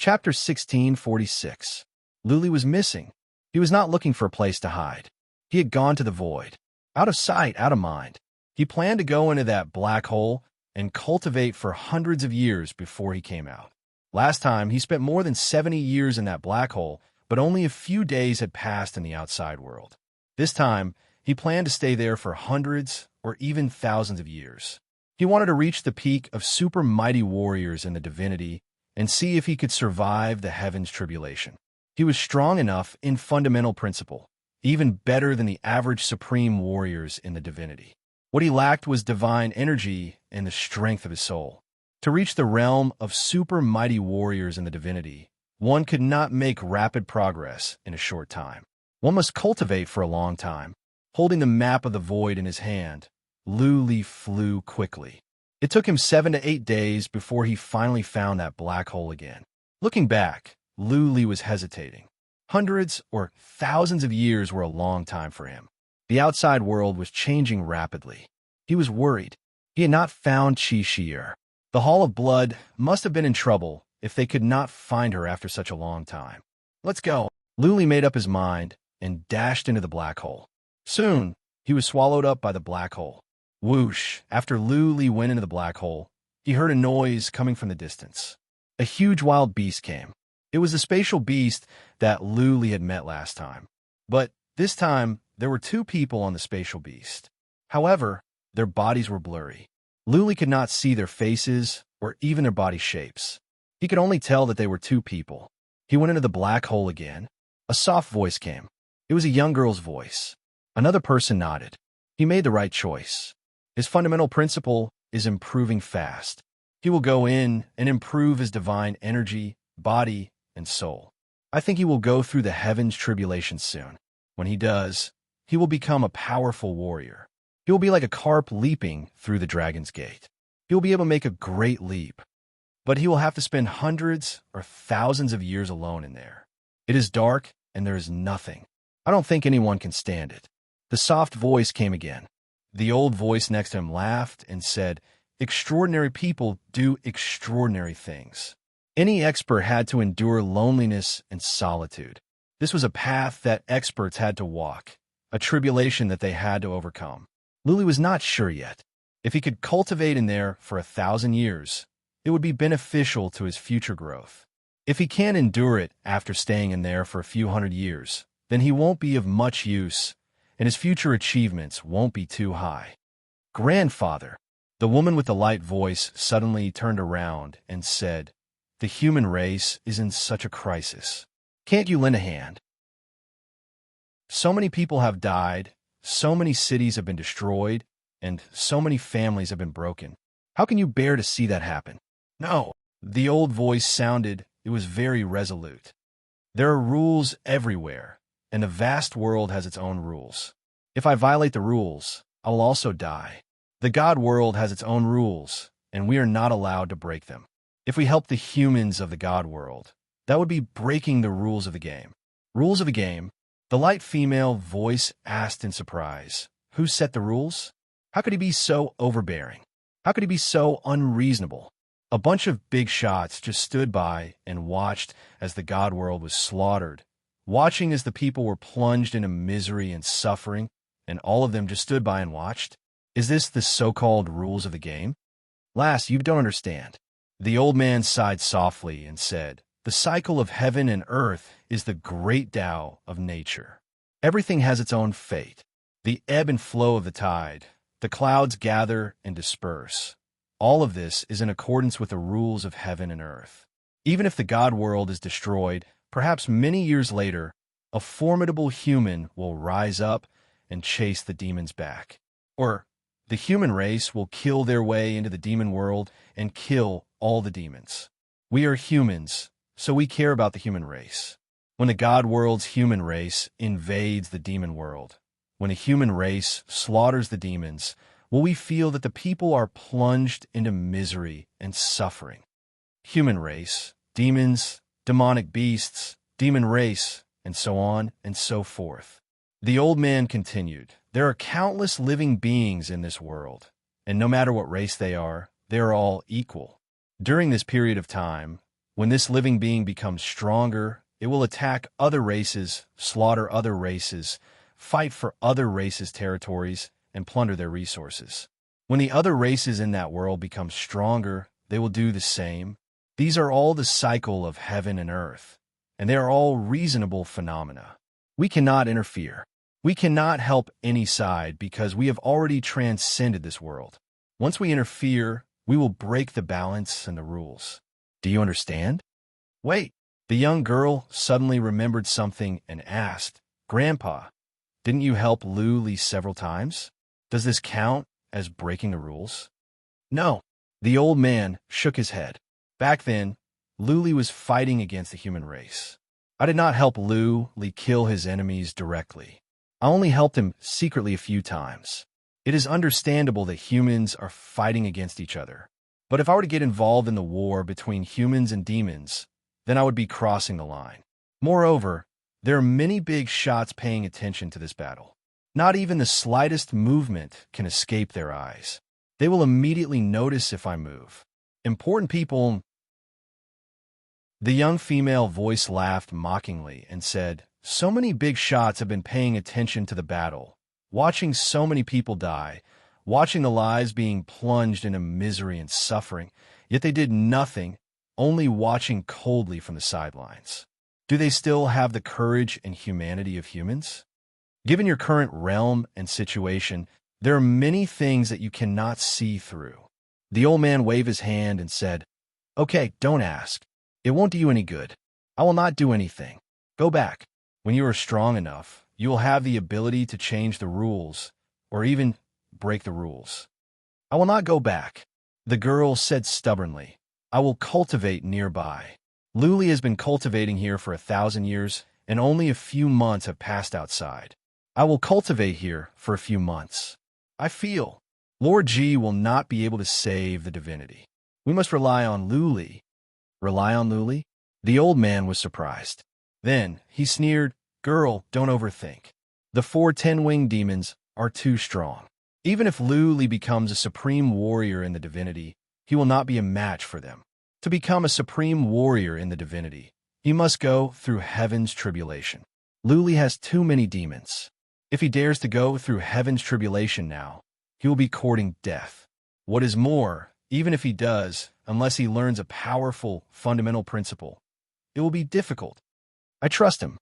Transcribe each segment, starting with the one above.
Chapter 1646. Luli was missing. He was not looking for a place to hide. He had gone to the void. Out of sight, out of mind. He planned to go into that black hole and cultivate for hundreds of years before he came out. Last time, he spent more than 70 years in that black hole, but only a few days had passed in the outside world. This time, he planned to stay there for hundreds or even thousands of years. He wanted to reach the peak of super mighty warriors in the divinity and see if he could survive the heavens tribulation. He was strong enough in fundamental principle, even better than the average supreme warriors in the divinity. What he lacked was divine energy and the strength of his soul. To reach the realm of super mighty warriors in the divinity, one could not make rapid progress in a short time. One must cultivate for a long time. Holding the map of the void in his hand, Luli flew quickly. It took him 7 to 8 days before he finally found that black hole again. Looking back, Luli was hesitating. Hundreds or thousands of years were a long time for him. The outside world was changing rapidly. He was worried. He had not found Chi. The Hall of Blood must have been in trouble if they could not find her after such a long time. Let's go. Luli made up his mind and dashed into the black hole. Soon, he was swallowed up by the black hole. Whoosh! After Luli went into the black hole, he heard a noise coming from the distance. A huge wild beast came. It was the spatial beast that Luli had met last time. But this time, there were 2 people on the spatial beast. However, their bodies were blurry. Luli could not see their faces or even their body shapes. He could only tell that they were 2 people. He went into the black hole again. A soft voice came. It was a young girl's voice. Another person nodded. He made the right choice. His fundamental principle is improving fast. He will go in and improve his divine energy, body, and soul. I think he will go through the heavens tribulation soon. When he does, he will become a powerful warrior. He will be like a carp leaping through the dragon's gate. He will be able to make a great leap. But he will have to spend hundreds or thousands of years alone in there. It is dark and there is nothing. I don't think anyone can stand it. The soft voice came again. The old voice next to him laughed and said, "Extraordinary people do extraordinary things." Any expert had to endure loneliness and solitude. This was a path that experts had to walk, a tribulation that they had to overcome. Luli was not sure yet. If he could cultivate in there for 1,000 years, it would be beneficial to his future growth. If he can't endure it after staying in there for a few hundred years, then he won't be of much use, and his future achievements won't be too high. Grandfather, the woman with the light voice suddenly turned around and said, "The human race is in such a crisis. Can't you lend a hand? So many people have died, so many cities have been destroyed, and so many families have been broken. How can you bear to see that happen?" No, the old voice sounded, it was very resolute. There are rules everywhere, and the vast world has its own rules. If I violate the rules, I will also die. The God world has its own rules, and we are not allowed to break them. If we help the humans of the God world, that would be breaking the rules of the game. Rules of the game? The light female voice asked in surprise. Who set the rules? How could he be so overbearing? How could he be so unreasonable? A bunch of big shots just stood by and watched as the God world was slaughtered, watching as the people were plunged into misery and suffering, and all of them just stood by and watched. Is this the so-called rules of the game? Lass, you don't understand. The old man sighed softly and said, "The cycle of heaven and earth is the great Tao of nature. Everything has its own fate. The ebb and flow of the tide, the clouds gather and disperse. All of this is in accordance with the rules of heaven and earth. Even if the God world is destroyed, perhaps many years later, a formidable human will rise up and chase the demons back. Or the human race will kill their way into the demon world and kill all the demons. We are humans, so we care about the human race. When the God world's human race invades the demon world, when a human race slaughters the demons, will we feel that the people are plunged into misery and suffering? Human race, demons, demonic beasts, demon race, and so on and so forth. The old man continued, "There are countless living beings in this world, and no matter what race they are all equal. During this period of time, When this living being becomes stronger, it will attack other races, slaughter other races, fight for other races' territories, and plunder their resources. When the other races in that world become stronger, they will do the same. These are all the cycle of heaven and earth, and they are all reasonable phenomena. We cannot interfere. We cannot help any side because we have already transcended this world. Once we interfere, we will break the balance and the rules. Do you understand? Wait. The young girl suddenly remembered something and asked, Grandpa, didn't you help Luli several times? Does this count as breaking the rules? No. The old man shook his head. Back then, Luli was fighting against the human race. I did not help Luli kill his enemies directly. I only helped him secretly a few times. It is understandable that humans are fighting against each other. But if I were to get involved in the war between humans and demons, then I would be crossing the line. Moreover, there are many big shots paying attention to this battle. Not even the slightest movement can escape their eyes. They will immediately notice if I move. Important people. The young female voice laughed mockingly and said, So many big shots have been paying attention to the battle, watching so many people die, watching the lives being plunged into misery and suffering, yet they did nothing, only watching coldly from the sidelines. Do they still have the courage and humanity of humans? Given your current realm and situation, there are many things that you cannot see through. The old man waved his hand and said, Okay, don't ask. It won't do you any good. I will not do anything. Go back. When you are strong enough, you will have the ability to change the rules, or even break the rules. I will not go back. The girl said stubbornly, I will cultivate nearby. Luli has been cultivating here for 1,000 years, and only a few months have passed outside. I will cultivate here for a few months. I feel Lord G will not be able to save the divinity. We must rely on Luli. Rely on Luli? The old man was surprised. Then he sneered, Girl, don't overthink. The 4 10-winged demons are too strong. Even if Luli becomes a supreme warrior in the divinity, he will not be a match for them. To become a supreme warrior in the divinity, he must go through heaven's tribulation. Luli has too many demons. If he dares to go through heaven's tribulation now, he will be courting death. What is more, even if he does, unless he learns a powerful, fundamental principle, it will be difficult. I trust him.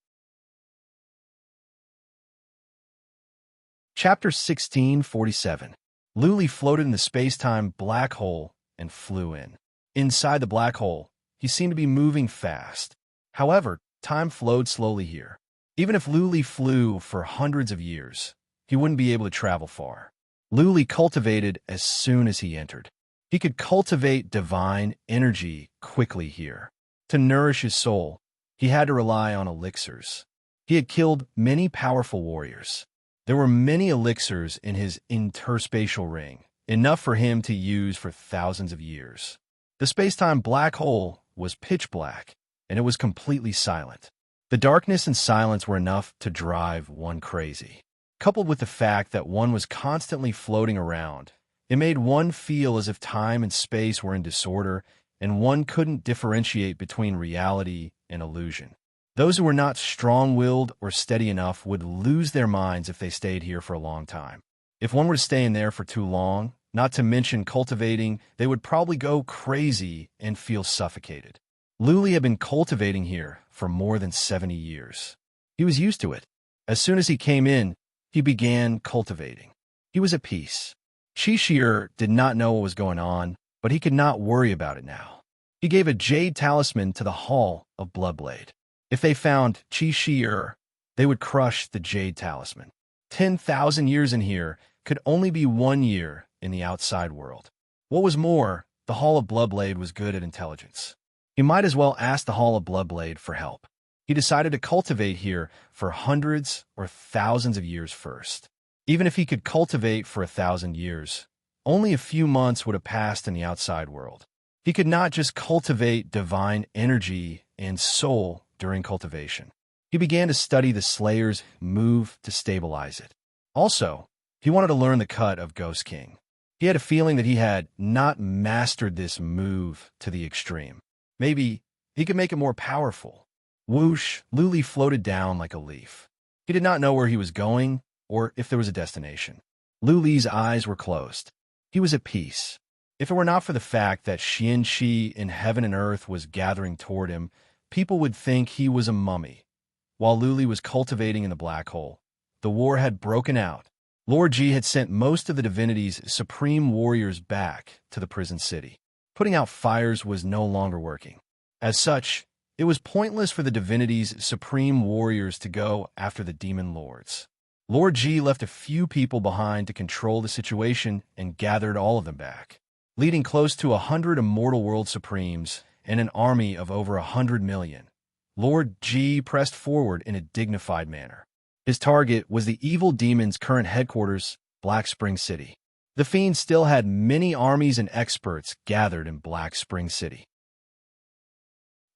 Chapter 1647. Luli floated in the space-time black hole and flew in. Inside the black hole, he seemed to be moving fast. However, time flowed slowly here. Even if Luli flew for hundreds of years, he wouldn't be able to travel far. Luli cultivated as soon as he entered. He could cultivate divine energy quickly here. To nourish his soul, he had to rely on elixirs. He had killed many powerful warriors. There were many elixirs in his interspatial ring, enough for him to use for thousands of years. The space-time black hole was pitch black, and it was completely silent. The darkness and silence were enough to drive one crazy. Coupled with the fact that one was constantly floating around, it made one feel as if time and space were in disorder, and one couldn't differentiate between reality and illusion. Those who were not strong-willed or steady enough would lose their minds if they stayed here for a long time. If one were to stay in there for too long, not to mention cultivating, they would probably go crazy and feel suffocated. Luli had been cultivating here for more than 70 years. He was used to it. As soon as he came in, he began cultivating. He was at peace. Chishire did not know what was going on, but he could not worry about it now. He gave a jade talisman to the Hall of Bloodblade. If they found Chishire, they would crush the jade talisman. 10,000 years in here could only be 1 year in the outside world. What was more, the Hall of Bloodblade was good at intelligence. He might as well ask the Hall of Bloodblade for help. He decided to cultivate here for hundreds or thousands of years first. Even if he could cultivate for 1,000 years, only a few months would have passed in the outside world. He could not just cultivate divine energy and soul during cultivation. He began to study the Slayer's move to stabilize it. Also, he wanted to learn the cut of Ghost King. He had a feeling that he had not mastered this move to the extreme. Maybe He could make it more powerful. Whoosh, Luli floated down like a leaf. He did not know where he was going or if there was a destination. Luli's eyes were closed. He was at peace. If it were not for the fact that Xian-Shi in heaven and earth was gathering toward him, people would think he was a mummy. While Luli was cultivating in the black hole, the war had broken out. Lord Ji had sent most of the divinity's supreme warriors back to the prison city. Putting out fires was no longer working. As such, it was pointless for the divinity's supreme warriors to go after the demon lords. Lord Ji left a few people behind to control the situation and gathered all of them back. Leading close to 100 immortal world supremes and an army of over 100 million, Lord Ji pressed forward in a dignified manner. His target was the evil demon's current headquarters, Black Spring City. The fiend still had many armies and experts gathered in Black Spring City.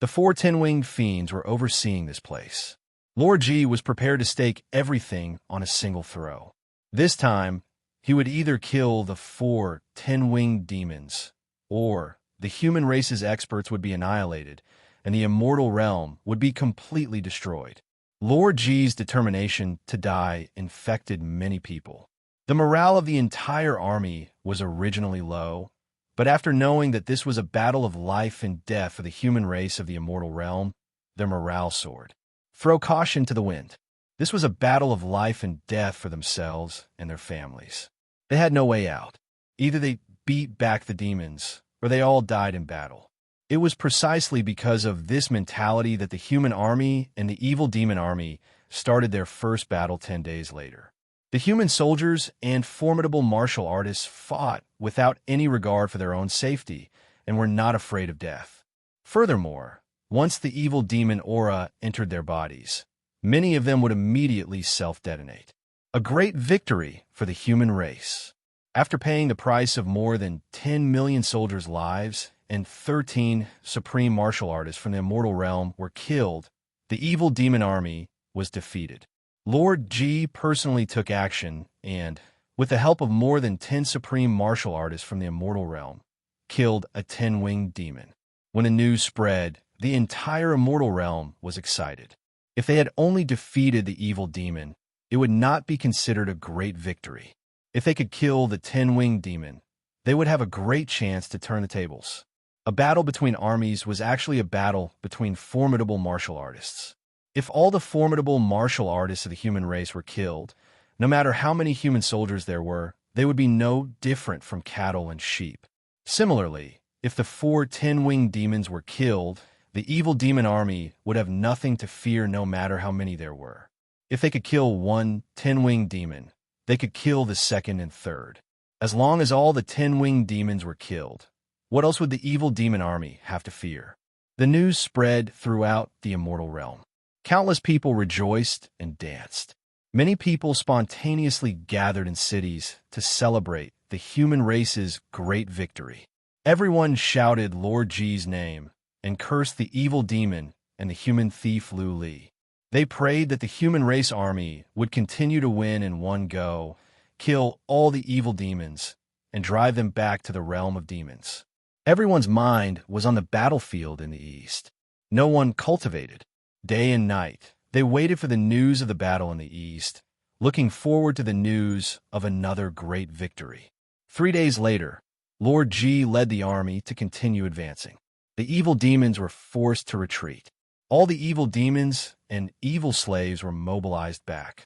The 4 ten-winged fiends were overseeing this place. Lord Ji was prepared to stake everything on a single throw. This time, he would either kill the 4 ten-winged demons, or the human race's experts would be annihilated, and the immortal realm would be completely destroyed. Lord Ji's determination to die infected many people. The morale of the entire army was originally low, but after knowing that this was a battle of life and death for the human race of the immortal realm, their morale soared. Throw caution to the wind. This was a battle of life and death for themselves and their families. They had no way out. Either they beat back the demons, or they all died in battle. It was precisely because of this mentality that the human army and the evil demon army started their first battle 10 days later. The human soldiers and formidable martial artists fought without any regard for their own safety and were not afraid of death. Furthermore, once the evil demon aura entered their bodies, many of them would immediately self-detonate. A great victory for the human race. After paying the price of more than 10 million soldiers' lives and 13 supreme martial artists from the immortal realm were killed, the evil demon army was defeated. Lord Ji personally took action and, with the help of more than 10 supreme martial artists from the immortal realm, killed a 10-winged demon. When the news spread, the entire immortal realm was excited. If they had only defeated the evil demon, it would not be considered a great victory. If they could kill the 10-winged demon, they would have a great chance to turn the tables. A battle between armies was actually a battle between formidable martial artists. If all the formidable martial artists of the human race were killed, no matter how many human soldiers there were, they would be no different from cattle and sheep. Similarly, if the 4 ten-winged demons were killed, the evil demon army would have nothing to fear no matter how many there were. If they could kill 1 ten-winged demon, they could kill the second and third. As long as all the 10-winged demons were killed, what else would the evil demon army have to fear? The news spread throughout the immortal realm. Countless people rejoiced and danced. Many people spontaneously gathered in cities to celebrate the human race's great victory. Everyone shouted Lord Ji's name and cursed the evil demon and the human thief Lu Li. They prayed that the human race army would continue to win in one go, kill all the evil demons, and drive them back to the realm of demons. Everyone's mind was on the battlefield in the east. No one cultivated. Day and night, they waited for the news of the battle in the east, looking forward to the news of another great victory. 3 days later, Lord Ji led the army to continue advancing. The evil demons were forced to retreat. All the evil demons and evil slaves were mobilized back.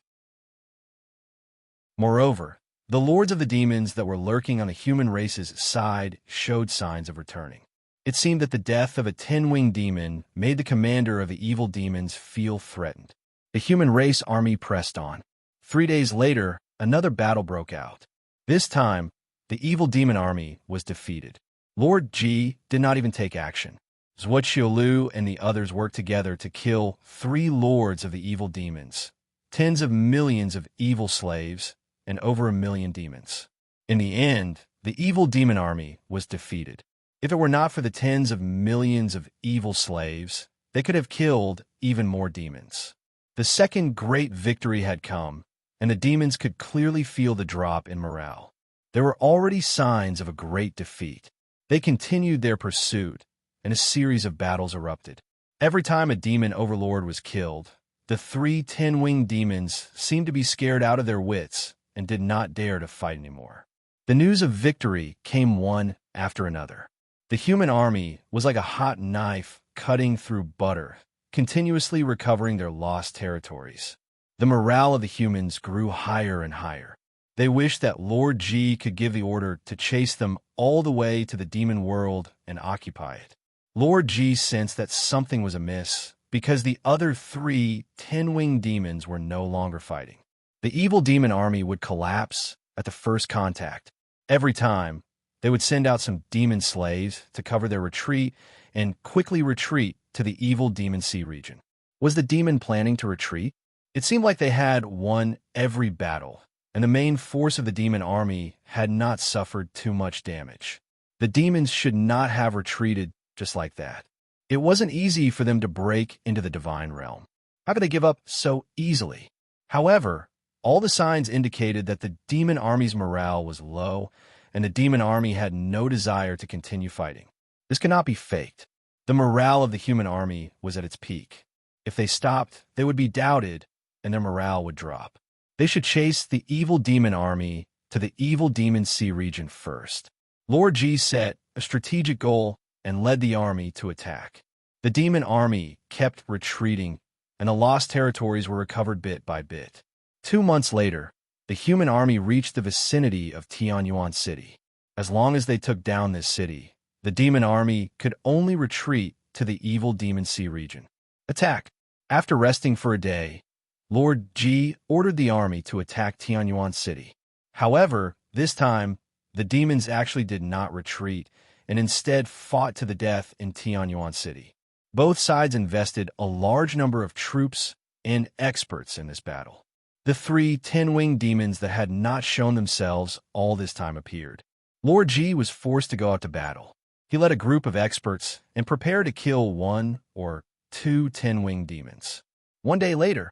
Moreover, the lords of the demons that were lurking on the human race's side showed signs of returning. It seemed that the death of a 10-winged demon made the commander of the evil demons feel threatened. The human race army pressed on. 3 days later, another battle broke out. This time, the evil demon army was defeated. Lord Ji did not even take action. Zhuo Qiulu and the others worked together to kill 3 lords of the evil demons, tens of millions of evil slaves, and over 1 million demons. In the end, the evil demon army was defeated. If it were not for the tens of millions of evil slaves, they could have killed even more demons. The second great victory had come, and the demons could clearly feel the drop in morale. There were already signs of a great defeat. They continued their pursuit, and a series of battles erupted. Every time a demon overlord was killed, the 3 10-winged demons seemed to be scared out of their wits and did not dare to fight anymore. The news of victory came one after another. The human army was like a hot knife cutting through butter, continuously recovering their lost territories. The morale of the humans grew higher and higher. They wished that Lord G could give the order to chase them all the way to the demon world and occupy it. Lord G sensed that something was amiss because the other 3 10-winged demons were no longer fighting. The evil demon army would collapse at the first contact. Every time, they would send out some demon slaves to cover their retreat and quickly retreat to the evil demon sea region. Was the demon planning to retreat? It seemed like they had won every battle, and the main force of the demon army had not suffered too much damage. The demons should not have retreated just like that. It wasn't easy for them to break into the divine realm. How could they give up so easily? However, all the signs indicated that the demon army's morale was low, and the demon army had no desire to continue fighting. This cannot be faked. The morale of the human army was at its peak. If they stopped, they would be doubted, and their morale would drop. They should chase the evil demon army to the evil demon sea region first. Lord G set a strategic goal and led the army to attack. The demon army kept retreating, and the lost territories were recovered bit by bit. 2 months later, the human army reached the vicinity of Tianyuan City. As long as they took down this city, the demon army could only retreat to the evil demon sea region. Attack! After resting for a day, Lord G ordered the army to attack Tianyuan City. However, this time, the demons actually did not retreat and instead fought to the death in Tianyuan City. Both sides invested a large number of troops and experts in this battle. The 3 10-winged demons that had not shown themselves all this time appeared. Lord G was forced to go out to battle. He led a group of experts and prepared to kill 1 or 2 10-winged demons. 1 day later,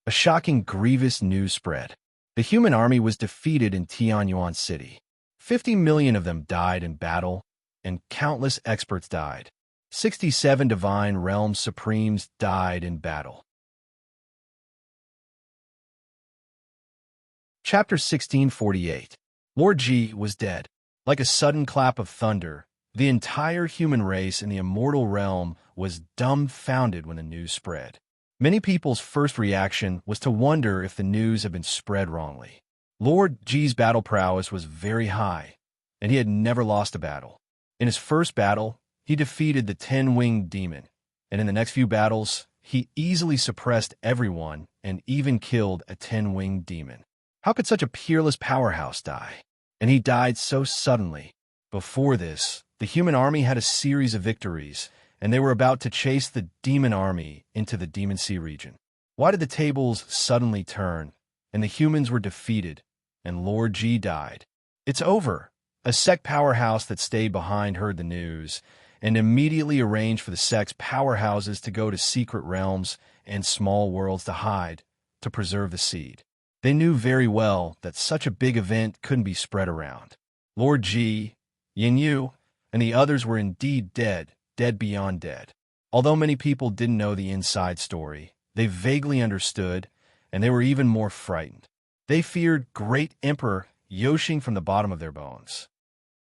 a shocking, grievous news spread. The human army was defeated in Tianyuan City. 50 million of them died in battle, and countless experts died. 67 divine realm supremes died in battle. Chapter 1648. Lord G was dead. Like a sudden clap of thunder, the entire human race in the immortal realm was dumbfounded when the news spread. Many people's first reaction was to wonder if the news had been spread wrongly. Lord G's battle prowess was very high, and he had never lost a battle. In his first battle, he defeated the 10-winged demon, and in the next few battles, he easily suppressed everyone and even killed a 10-winged demon. How could such a peerless powerhouse die? And he died so suddenly. Before this, the human army had a series of victories, and they were about to chase the demon army into the demon sea region. Why did the tables suddenly turn, and the humans were defeated, and Lord G died? It's over. A sect powerhouse that stayed behind heard the news, and immediately arranged for the sect's powerhouses to go to secret realms and small worlds to hide, to preserve the seed. They knew very well that such a big event couldn't be spread around. Lord G, Yin Yu, and the others were indeed dead, dead beyond dead. Although many people didn't know the inside story, they vaguely understood, and they were even more frightened. They feared Great Emperor Yoshing from the bottom of their bones.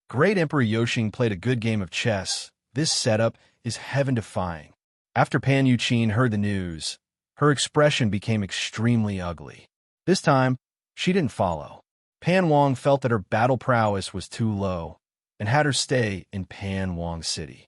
Great Emperor Yoshing played a good game of chess. This setup is heaven-defying. After Pan Yuqin heard the news, her expression became extremely ugly. This time, she didn't follow. Pan Wang felt that her battle prowess was too low and had her stay in Pan Wang City.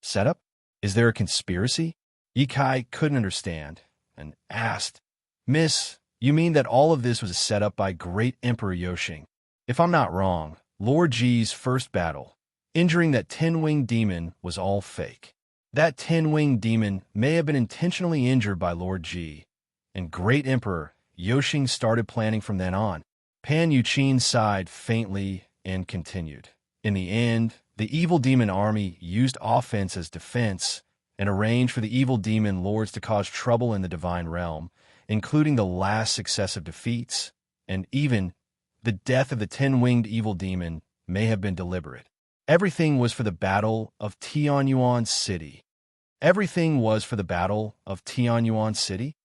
Setup? Is there a conspiracy? Yi Kai couldn't understand and asked, "Miss, you mean that all of this was set up by Great Emperor Yoshing? If I'm not wrong, Lord G's first battle, injuring that 10-winged demon, was all fake. That 10-winged demon may have been intentionally injured by Lord G, and Great Emperor Yoshing started planning from then on." Pan Yuqin sighed faintly and continued. In the end, the evil demon army used offense as defense and arranged for the evil demon lords to cause trouble in the divine realm, including the last successive defeats, and even the death of the 10-winged evil demon may have been deliberate. Everything was for the Battle of Tianyuan City. Everything was for the Battle of Tianyuan City?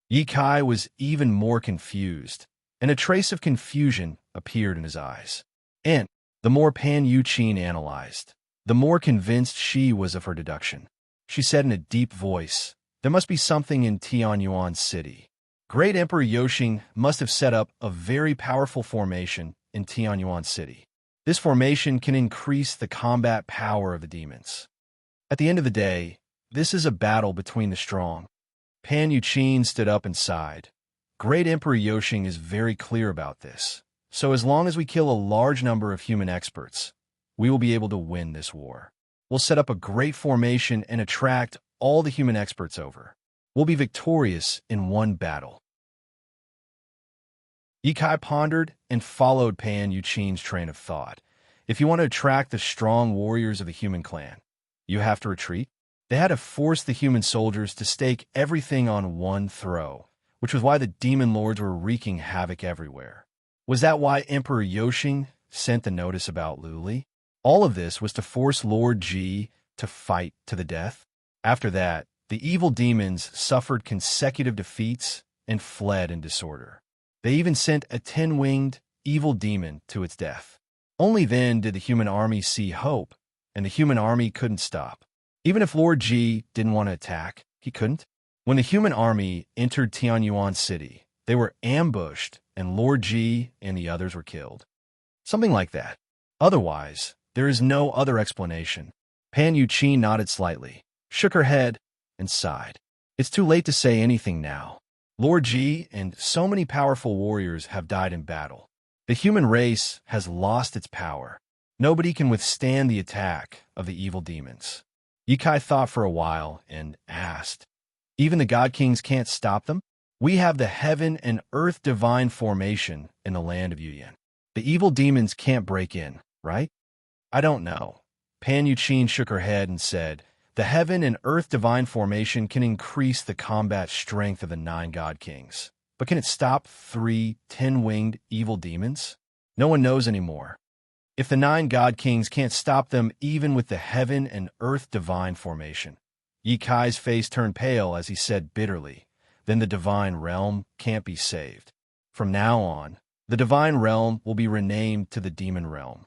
Ye Kai was even more confused, and a trace of confusion appeared in his eyes. And the more Pan Yuqin analyzed, the more convinced she was of her deduction. She said in a deep voice, "There must be something in Tianyuan City. Great Emperor Yoshing must have set up a very powerful formation in Tianyuan City. This formation can increase the combat power of the demons. At the end of the day, this is a battle between the strong." Pan Yuqin stood up and sighed. Great Emperor Yoshing is very clear about this. So as long as we kill a large number of human experts, we will be able to win this war. We'll set up a great formation and attract all the human experts over. We'll be victorious in one battle. Ye Kai pondered and followed Pan Yuqin's train of thought. If you want to attract the strong warriors of the human clan, you have to retreat. They had to force the human soldiers to stake everything on one throw, which was why the demon lords were wreaking havoc everywhere. Was that why Emperor Yoshing sent the notice about Luli? All of this was to force Lord Ji to fight to the death. After that, the evil demons suffered consecutive defeats and fled in disorder. They even sent a 10-winged evil demon to its death. Only then did the human army see hope, and the human army couldn't stop. Even if Lord Ji didn't want to attack, he couldn't. When the human army entered Tianyuan City, they were ambushed, and Lord Ji and the others were killed. Something like that. Otherwise, there is no other explanation. Pan Yuqin nodded slightly, shook her head, and sighed. It's too late to say anything now. Lord Ji and so many powerful warriors have died in battle. The human race has lost its power. Nobody can withstand the attack of the evil demons. Ye Kai thought for a while and asked, "Even the God Kings can't stop them? We have the heaven and earth divine formation in the land of Yuyan. The evil demons can't break in, right?" "I don't know." Pan Yuqin shook her head and said, "The heaven and earth divine formation can increase the combat strength of the 9 God Kings. But can it stop 3 10-winged evil demons? No one knows anymore. If the 9 God Kings can't stop them even with the heaven and earth divine formation." Ye Kai's face turned pale as he said bitterly, "Then the divine realm can't be saved. From now on, the divine realm will be renamed to the demon realm."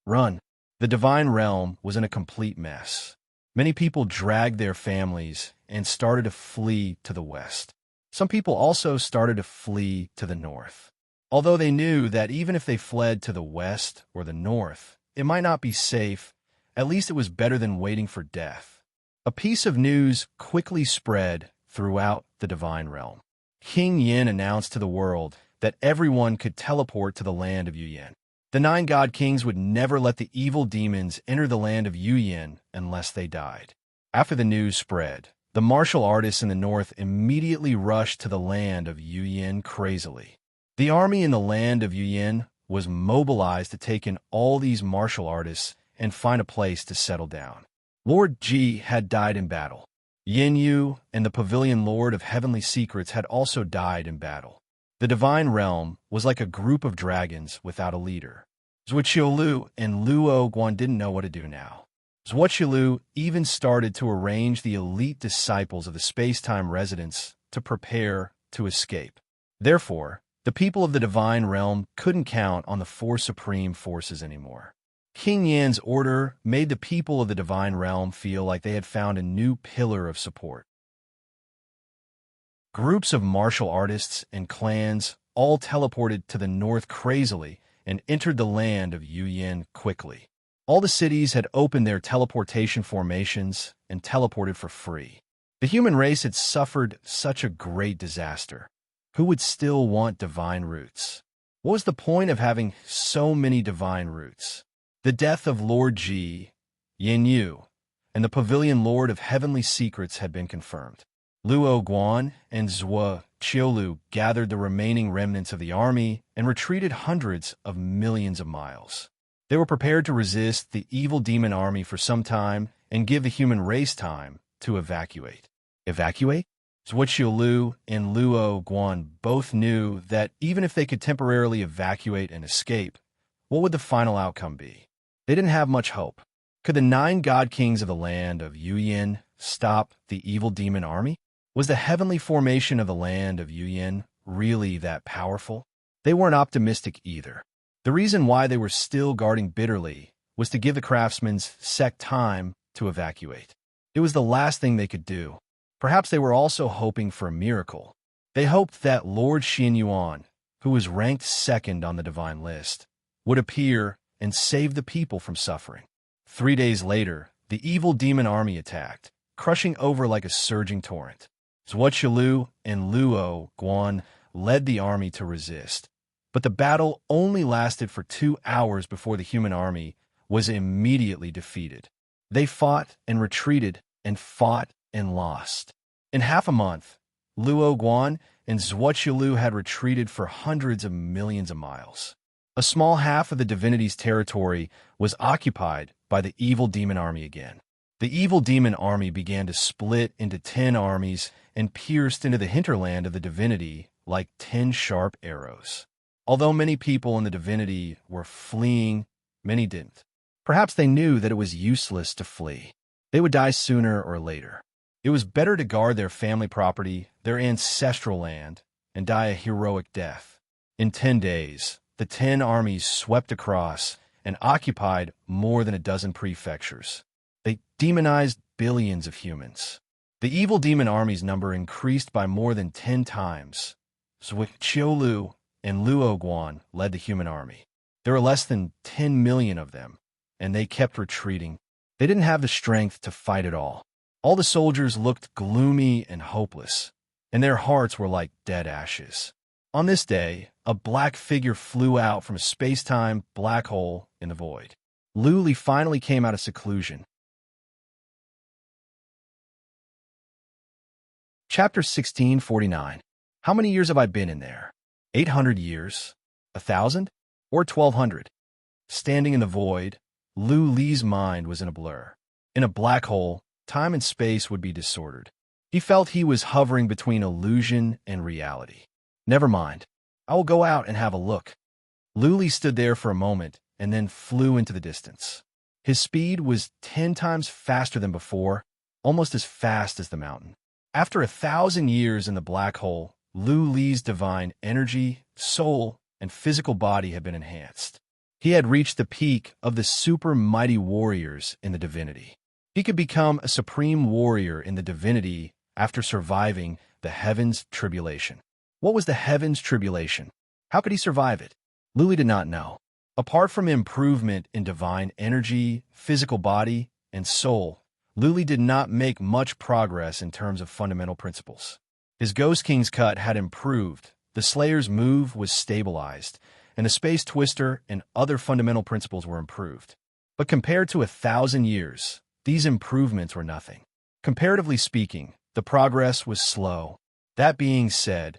Run. The divine realm was in a complete mess. Many people dragged their families and started to flee to the west. Some people also started to flee to the north. Although they knew that even if they fled to the west or the north, it might not be safe, at least it was better than waiting for death. A piece of news quickly spread throughout the divine realm. King Yin announced to the world that everyone could teleport to the land of Yuyan. The 9 God Kings would never let the evil demons enter the land of Yuyan unless they died. After the news spread, the martial artists in the north immediately rushed to the land of Yuyan crazily. The army in the land of Yuyan was mobilized to take in all these martial artists and find a place to settle down. Lord Ji had died in battle. Yin Yu and the Pavilion Lord of Heavenly Secrets had also died in battle. The divine realm was like a group of dragons without a leader. Zhuoqiulu and Luo Guan didn't know what to do now. Zhuoqiulu even started to arrange the elite disciples of the space-time residents to prepare to escape. Therefore, the people of the divine realm couldn't count on the 4 supreme forces anymore. King Yan's order made the people of the divine realm feel like they had found a new pillar of support. Groups of martial artists and clans all teleported to the north crazily and entered the land of Yuyan quickly. All the cities had opened their teleportation formations and teleported for free. The human race had suffered such a great disaster. Who would still want divine roots? What was the point of having so many divine roots? The death of Lord Ji, Yin Yu, and the Pavilion Lord of Heavenly Secrets had been confirmed. Luo Guan and Zhuoqiulu gathered the remaining remnants of the army and retreated hundreds of millions of miles. They were prepared to resist the evil demon army for some time and give the human race time to evacuate. Evacuate? Zhuoqiulu and Luo Guan both knew that even if they could temporarily evacuate and escape, what would the final outcome be? They didn't have much hope. Could the 9 god kings of the land of Yuyin stop the evil demon army? Was the heavenly formation of the land of Yuyin really that powerful? They weren't optimistic either. The reason why they were still guarding bitterly was to give the craftsmen's sect time to evacuate. It was the last thing they could do. Perhaps they were also hoping for a miracle. They hoped that Lord Xin Yuan, who was ranked second on the divine list, would appear and save the people from suffering. 3 days later, the evil demon army attacked, crushing over like a surging torrent. Zhuoqilu and Luo Guan led the army to resist, but the battle only lasted for 2 hours before the human army was immediately defeated. They fought and retreated and fought and lost. In half a month, Luo Guan and Zhuoqilu had retreated for hundreds of millions of miles. A small half of the divinity's territory was occupied by the evil demon army again. The evil demon army began to split into 10 armies and pierced into the hinterland of the divinity like 10 sharp arrows. Although many people in the divinity were fleeing, many didn't. Perhaps they knew that it was useless to flee. They would die sooner or later. It was better to guard their family property, their ancestral land, and die a heroic death. In 10 days, the 10 armies swept across and occupied more than a dozen prefectures. They demonized billions of humans. The evil demon army's number increased by more than 10 times. Zhuoqilu and Luo Guan led the human army. There were less than 10 million of them, and they kept retreating. They didn't have the strength to fight at all. All the soldiers looked gloomy and hopeless, and their hearts were like dead ashes. On this day, a black figure flew out from a space-time black hole in the void. Lu Li finally came out of seclusion. Chapter 1649. How many years have I been in there? 800 years? 1,000? Or 1,200? Standing in the void, Lu Li's mind was in a blur. In a black hole, time and space would be disordered. He felt he was hovering between illusion and reality. Never mind. I will go out and have a look. Lu Li stood there for a moment and then flew into the distance. His speed was 10 times faster than before, almost as fast as the mountain. After 1,000 years in the black hole, Lu Li's divine energy, soul, and physical body had been enhanced. He had reached the peak of the super mighty warriors in the divinity. He could become a supreme warrior in the divinity after surviving the heavens tribulation. What was the heavens tribulation? How could he survive it? Lu Li did not know. Apart from improvement in divine energy, physical body, and soul, Lu Li did not make much progress in terms of fundamental principles. His Ghost King's cut had improved, the Slayer's move was stabilized, and the Space Twister and other fundamental principles were improved. But compared to 1,000 years, these improvements were nothing. Comparatively speaking, the progress was slow. That being said,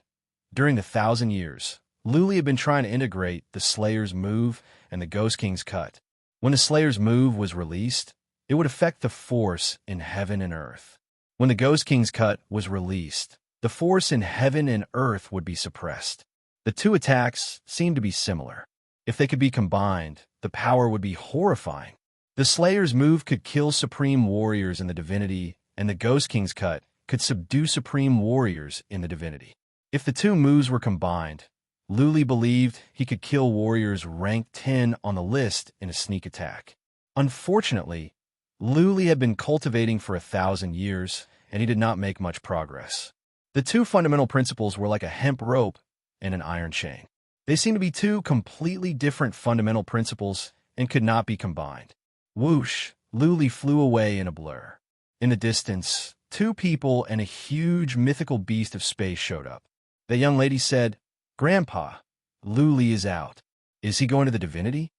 during the 1,000 years, Lu Li had been trying to integrate the Slayer's move and the Ghost King's cut. When the Slayer's move was released, it would affect the force in heaven and earth. When the Ghost King's cut was released, the force in heaven and earth would be suppressed. The two attacks seemed to be similar. If they could be combined, the power would be horrifying. The Slayer's move could kill supreme warriors in the divinity, and the Ghost King's cut could subdue supreme warriors in the divinity. If the two moves were combined, Lu Li believed he could kill warriors ranked 10 on the list in a sneak attack. Unfortunately, Lu Li had been cultivating for 1,000 years, and he did not make much progress. The two fundamental principles were like a hemp rope and an iron chain. They seemed to be two completely different fundamental principles and could not be combined. Whoosh, Lu Li flew away in a blur. In the distance, 2 people and a huge mythical beast of space showed up. The young lady said, "Grandpa, Lu Li is out. Is he going to the divinity?"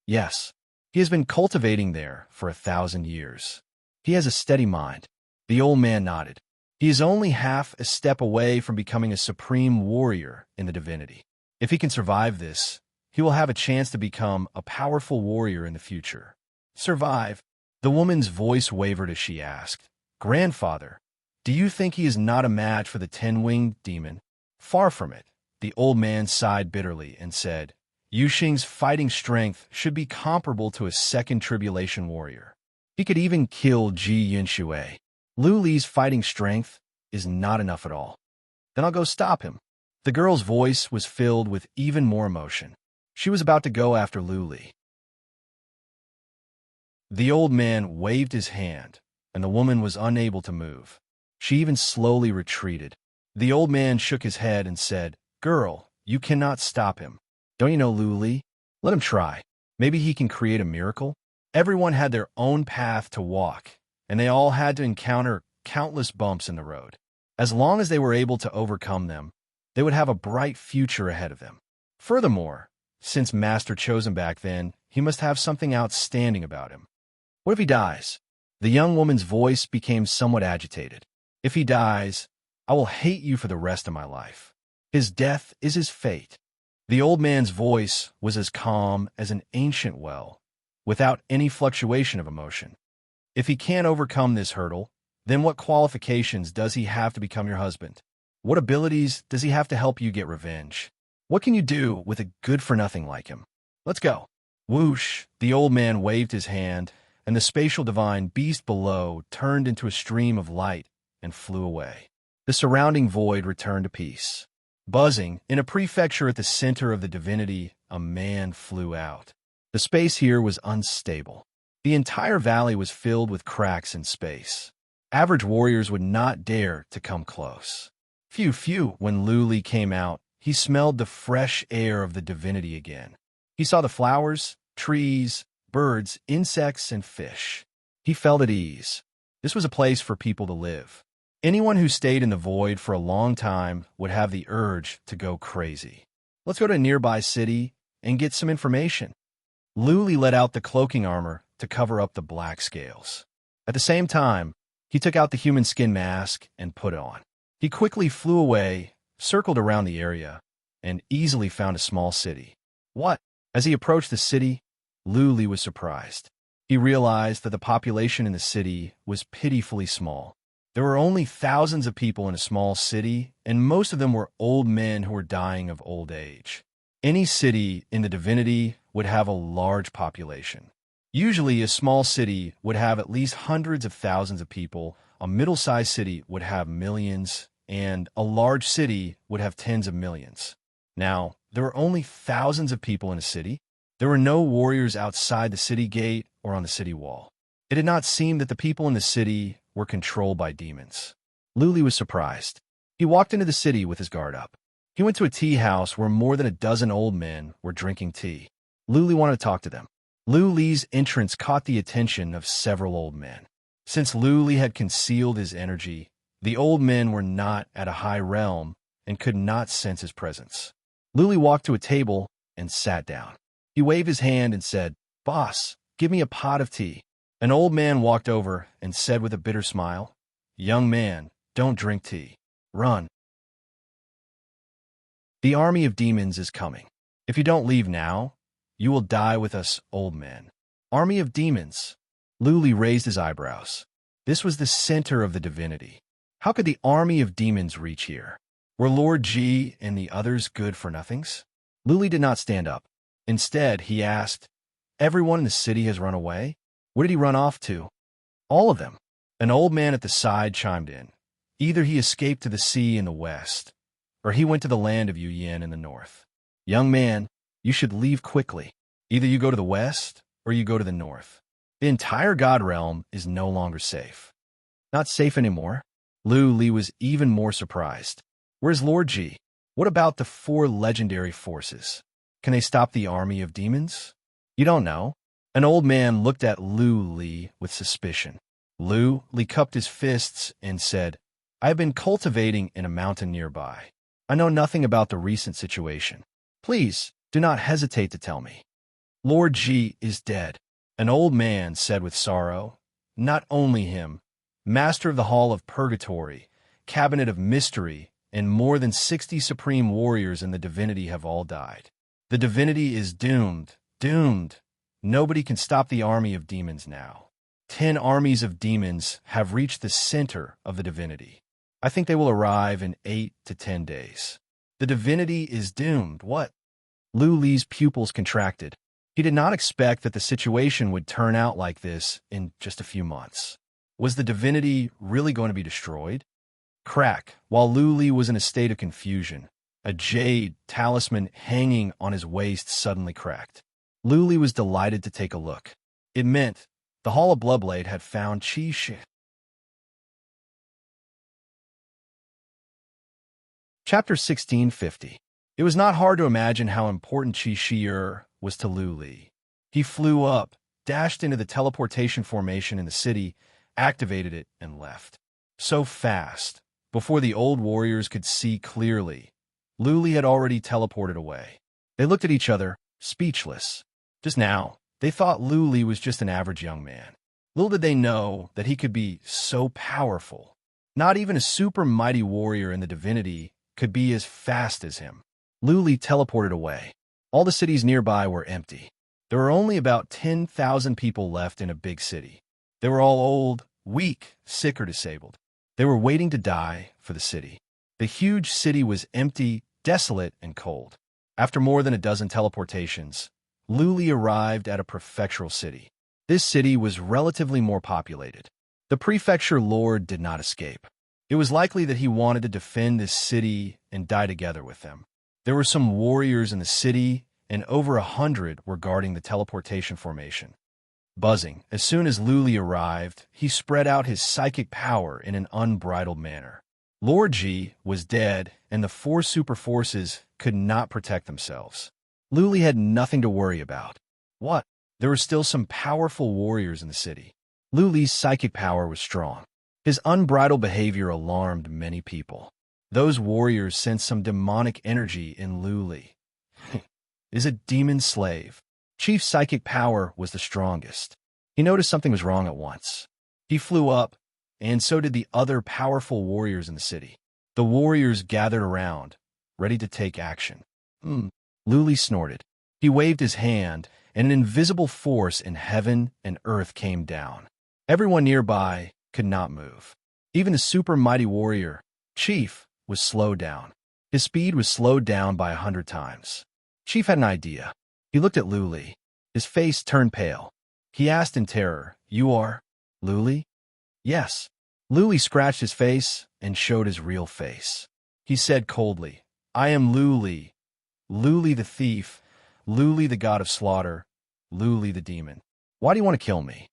"Yes. He has been cultivating there for 1,000 years. He has a steady mind." The old man nodded. He is only half a step away from becoming a supreme warrior in the divinity. If he can survive this, he will have a chance to become a powerful warrior in the future. Survive? The woman's voice wavered as she asked, "Grandfather, do you think he is not a match for the 10-winged demon?" "Far from it." The old man sighed bitterly and said, Yuxing's fighting strength should be comparable to a second tribulation warrior. He could even kill Ji Yinshui. Lu Li's fighting strength is not enough at all. Then I'll go stop him. The girl's voice was filled with even more emotion. She was about to go after Lu Li. The old man waved his hand, and the woman was unable to move. She even slowly retreated. The old man shook his head and said, "Girl, you cannot stop him. Don't you know Lu Li? Let him try. Maybe he can create a miracle." Everyone had their own path to walk, and they all had to encounter countless bumps in the road. As long as they were able to overcome them, they would have a bright future ahead of them. Furthermore, since Master chose him back then, he must have something outstanding about him. What if he dies? The young woman's voice became somewhat agitated. If he dies, I will hate you for the rest of my life. His death is his fate. The old man's voice was as calm as an ancient well, without any fluctuation of emotion. If he can't overcome this hurdle, then what qualifications does he have to become your husband? What abilities does he have to help you get revenge? What can you do with a good-for-nothing like him? Let's go. Whoosh! The old man waved his hand, and the spatial divine beast below turned into a stream of light and flew away. The surrounding void returned to peace. Buzzing, in a prefecture at the center of the divinity, a man flew out. The space here was unstable. The entire valley was filled with cracks in space. Average warriors would not dare to come close. Phew, when Lu Li came out, he smelled the fresh air of the divinity again. He saw the flowers, trees, birds, insects, and fish. He felt at ease. This was a place for people to live. Anyone who stayed in the void for a long time would have the urge to go crazy. Let's go to a nearby city and get some information. Lu Li let out the cloaking armor to cover up the black scales. At the same time, he took out the human skin mask and put it on. He quickly flew away, circled around the area, and easily found a small city. What? As he approached the city, Lu Li was surprised. He realized that the population in the city was pitifully small. There were only thousands of people in a small city, and most of them were old men who were dying of old age. Any city in the divinity would have a large population. Usually, a small city would have at least hundreds of thousands of people, a middle-sized city would have millions, and a large city would have tens of millions. Now, there were only thousands of people in a city. There were no warriors outside the city gate or on the city wall. It did not seem that the people in the city were controlled by demons. Lu Li was surprised. He walked into the city with his guard up. He went to a tea house where more than a dozen old men were drinking tea. Lu Li wanted to talk to them. Lu Li's entrance caught the attention of several old men. Since Lu Li had concealed his energy, the old men were not at a high realm and could not sense his presence. Lu Li walked to a table and sat down. He waved his hand and said, "Boss, give me a pot of tea." An old man walked over and said with a bitter smile, "Young man, don't drink tea. Run. The army of demons is coming. If you don't leave now, you will die with us old men." Army of demons. Lu Li raised his eyebrows. This was the center of the divinity. How could the army of demons reach here? Were Lord Ji and the others good-for-nothings? Lu Li did not stand up. Instead, he asked, "Everyone in the city has run away? Where did he run off to?" "All of them." An old man at the side chimed in. "Either he escaped to the sea in the west, or he went to the land of Yuyan in the north. Young man, you should leave quickly. Either you go to the west, or you go to the north. The entire God realm is no longer safe." "Not safe anymore?" Lu Li was even more surprised. "Where's Lord Ji? What about the 4 legendary forces? Can they stop the army of demons?" "You don't know." An old man looked at Lu Li with suspicion. Lu Li cupped his fists and said, "I have been cultivating in a mountain nearby. I know nothing about the recent situation. Please, do not hesitate to tell me." "Lord Ji is dead," an old man said with sorrow. "Not only him, Master of the Hall of Purgatory, Cabinet of Mystery, and more than 60 supreme warriors in the divinity have all died. The divinity is doomed, doomed. Nobody can stop the army of demons now. 10 armies of demons have reached the center of the divinity. I think they will arrive in 8 to 10 days. The divinity is doomed." "What?" Lu Li's pupils contracted. He did not expect that the situation would turn out like this in just a few months. Was the divinity really going to be destroyed? Crack, while Lu Li was in a state of confusion, a jade talisman hanging on his waist suddenly cracked. Lu Li was delighted to take a look. It meant the Hall of Bloodblade had found Qi Shi. Chapter 1650. It was not hard to imagine how important Qi Shi was to Lu Li. He flew up, dashed into the teleportation formation in the city, activated it, and left. So fast, before the old warriors could see clearly, Lu Li had already teleported away. They looked at each other, speechless. Just now, they thought Lu Li was just an average young man. Little did they know that he could be so powerful. Not even a super mighty warrior in the divinity could be as fast as him. Lu Li teleported away. All the cities nearby were empty. There were only about 10,000 people left in a big city. They were all old, weak, sick, or disabled. They were waiting to die for the city. The huge city was empty, desolate, and cold. After more than a dozen teleportations, Lu Li arrived at a prefectural city. This city was relatively more populated. The prefecture lord did not escape. It was likely that he wanted to defend this city and die together with them. There were some warriors in the city, and over 100 were guarding the teleportation formation. Buzzing, as soon as Lu Li arrived, he spread out his psychic power in an unbridled manner. Lord Ji was dead, and the four super forces could not protect themselves. Lu Li had nothing to worry about. What? There were still some powerful warriors in the city. Lu Li's psychic power was strong. His unbridled behavior alarmed many people. Those warriors sensed some demonic energy in Lu Li. Is a demon slave. Chief psychic power was the strongest. He noticed something was wrong at once. He flew up, and so did the other powerful warriors in the city. The warriors gathered around, ready to take action. Lu Li snorted. He waved his hand, and an invisible force in heaven and earth came down. Everyone nearby could not move. Even the super mighty warrior, Chief, was slowed down. His speed was slowed down by 100 times. Chief had an idea. He looked at Lu Li. His face turned pale. He asked in terror, "You are Lu Li?" "Yes." Lu Li scratched his face and showed his real face. He said coldly, "I am Lu Li. Lu Li the thief, Lu Li the god of slaughter, Lu Li the demon. Why do you want to kill me?"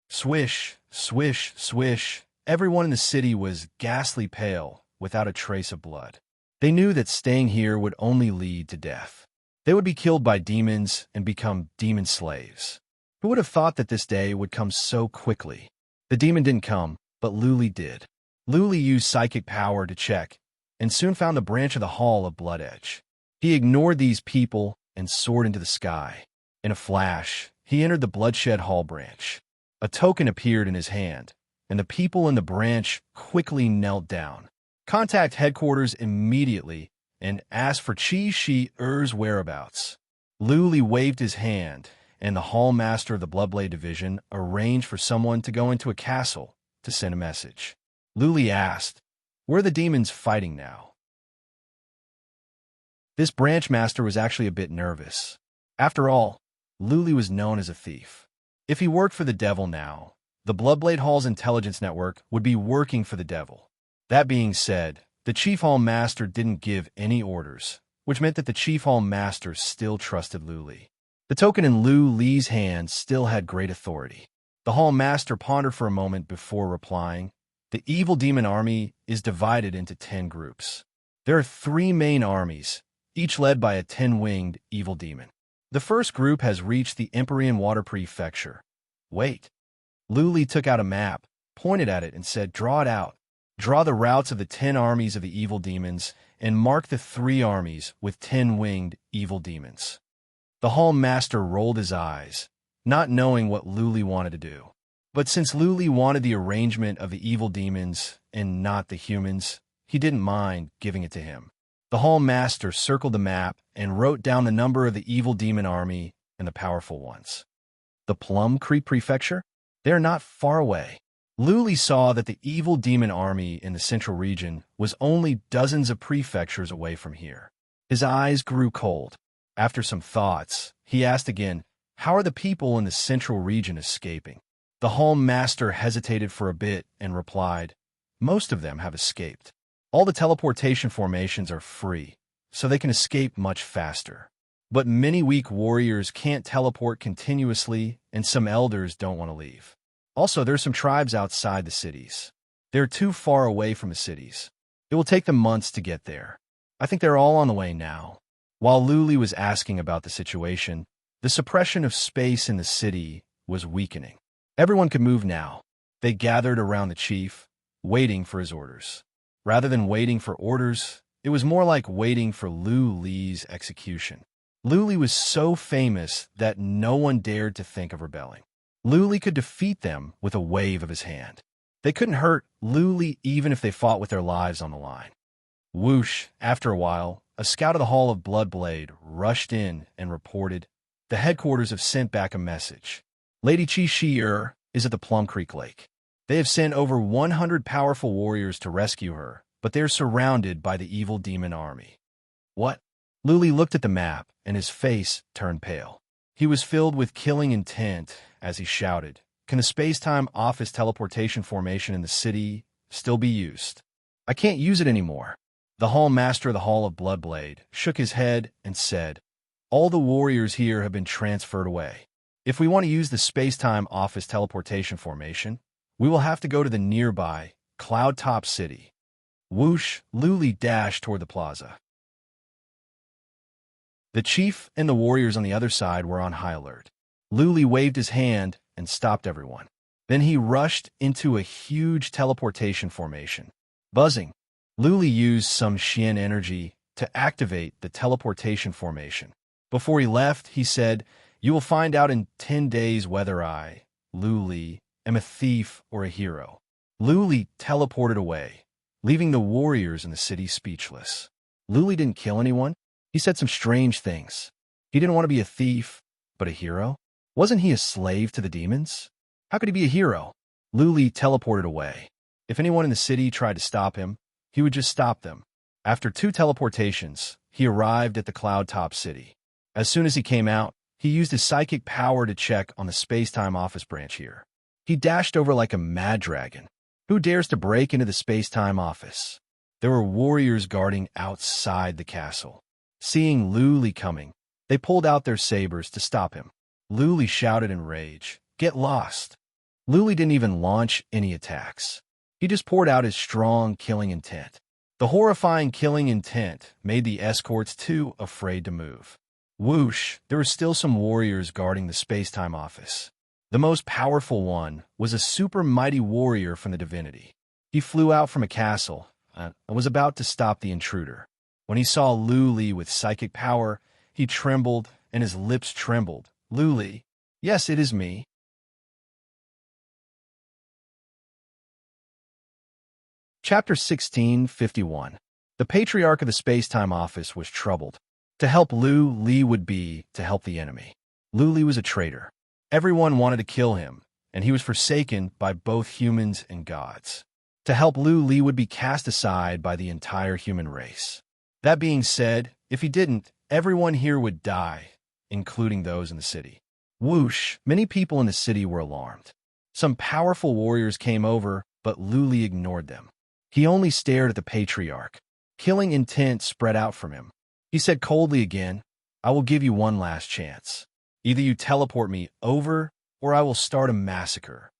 Swish, swish, swish. Everyone in the city was ghastly pale, without a trace of blood. They knew that staying here would only lead to death. They would be killed by demons and become demon slaves. Who would have thought that this day would come so quickly? The demon didn't come, but Lu Li did. Lu Li used psychic power to check, and soon found a branch of the Hall of Blood Edge. He ignored these people and soared into the sky. In a flash, he entered the Bloodshed Hall branch. A token appeared in his hand, and the people in the branch quickly knelt down. Contact headquarters immediately and asked for Qi Shi's whereabouts. Lu Li waved his hand, and the Hall Master of the Bloodblade Division arranged for someone to go into a castle to send a message. Lu Li asked, "Where are the demons fighting now?" This branch master was actually a bit nervous. After all, Lu Li was known as a thief. If he worked for the devil now, the Bloodblade Hall's intelligence network would be working for the devil. That being said, the Chief Hall Master didn't give any orders, which meant that the Chief Hall Master still trusted Lu Li. The token in Lu Li's hand still had great authority. The Hall Master pondered for a moment before replying, "The evil demon army is divided into 10 groups. There are 3 main armies, each led by a 10-winged evil demon. The first group has reached the Empyrean Water Prefecture." Wait. Lu Li took out a map, pointed at it, and said, "Draw it out. Draw the routes of the 10 armies of the evil demons, and mark the 3 armies with 10-winged evil demons." The Hall Master rolled his eyes, not knowing what Lu Li wanted to do. But since Lu Li wanted the arrangement of the evil demons and not the humans, he didn't mind giving it to him. The Hall Master circled the map and wrote down the number of the evil demon army and the powerful ones. The Plum Creek Prefecture? They are not far away. Lu Li saw that the evil demon army in the central region was only dozens of prefectures away from here. His eyes grew cold. After some thoughts, he asked again, "How are the people in the central region escaping?" The Hall Master hesitated for a bit and replied, "Most of them have escaped. All the teleportation formations are free, so they can escape much faster. But many weak warriors can't teleport continuously, and some elders don't want to leave. Also, there's some tribes outside the cities. They're too far away from the cities. It will take them months to get there. I think they're all on the way now." While Luli was asking about the situation, the suppression of space in the city was weakening. Everyone could move now. They gathered around the chief, waiting for his orders. Rather than waiting for orders, it was more like waiting for Li's execution. Luli was so famous that no one dared to think of rebelling. Luli could defeat them with a wave of his hand. They couldn't hurt Luli even if they fought with their lives on the line. Whoosh, after a while, a scout of the Hall of Bloodblade rushed in and reported, "The headquarters have sent back a message. Lady Chi Shi is at the Plum Creek Lake. They have sent over 100 powerful warriors to rescue her, but they're surrounded by the evil demon army." What? Luli looked at the map, and his face turned pale. He was filled with killing intent as he shouted, "Can the space-time office teleportation formation in the city still be used?" "I can't use it anymore." The Hall Master of the Hall of Bloodblade shook his head and said, "All the warriors here have been transferred away. If we want to use the space-time office teleportation formation, we will have to go to the nearby Cloud Top City." Whoosh, Luli dashed toward the plaza. The chief and the warriors on the other side were on high alert. Luli waved his hand and stopped everyone. Then he rushed into a huge teleportation formation. Buzzing, Luli used some Xian energy to activate the teleportation formation. Before he left, he said, "You will find out in 10 days whether I, Luli, am a thief or a hero." Luli teleported away, leaving the warriors in the city speechless. Luli didn't kill anyone. He said some strange things. He didn't want to be a thief, but a hero? Wasn't he a slave to the demons? How could he be a hero? Luli teleported away. If anyone in the city tried to stop him, he would just stop them. After 2 teleportations, he arrived at the Cloud Top City. As soon as he came out, he used his psychic power to check on the space-time office branch here. He dashed over like a mad dragon. Who dares to break into the space-time office? There were warriors guarding outside the castle. Seeing Luli coming, they pulled out their sabers to stop him. Luli shouted in rage, "Get lost!" Luli didn't even launch any attacks. He just poured out his strong killing intent. The horrifying killing intent made the escorts too afraid to move. Whoosh, there were still some warriors guarding the space-time office. The most powerful one was a super mighty warrior from the divinity. He flew out from a castle and was about to stop the intruder. When he saw Luli with psychic power, he trembled and his lips trembled. "Luli, yes, it is me." Chapter 1651. The Patriarch of the Space-Time Office was troubled. To help Li would be to help the enemy. Luli was a traitor. Everyone wanted to kill him, and he was forsaken by both humans and gods. To help Li would be cast aside by the entire human race. That being said, if he didn't, everyone here would die, including those in the city. Whoosh, many people in the city were alarmed. Some powerful warriors came over, but Luli ignored them. He only stared at the Patriarch. Killing intent spread out from him. He said coldly again, "I will give you one last chance. Either you teleport me over, or I will start a massacre."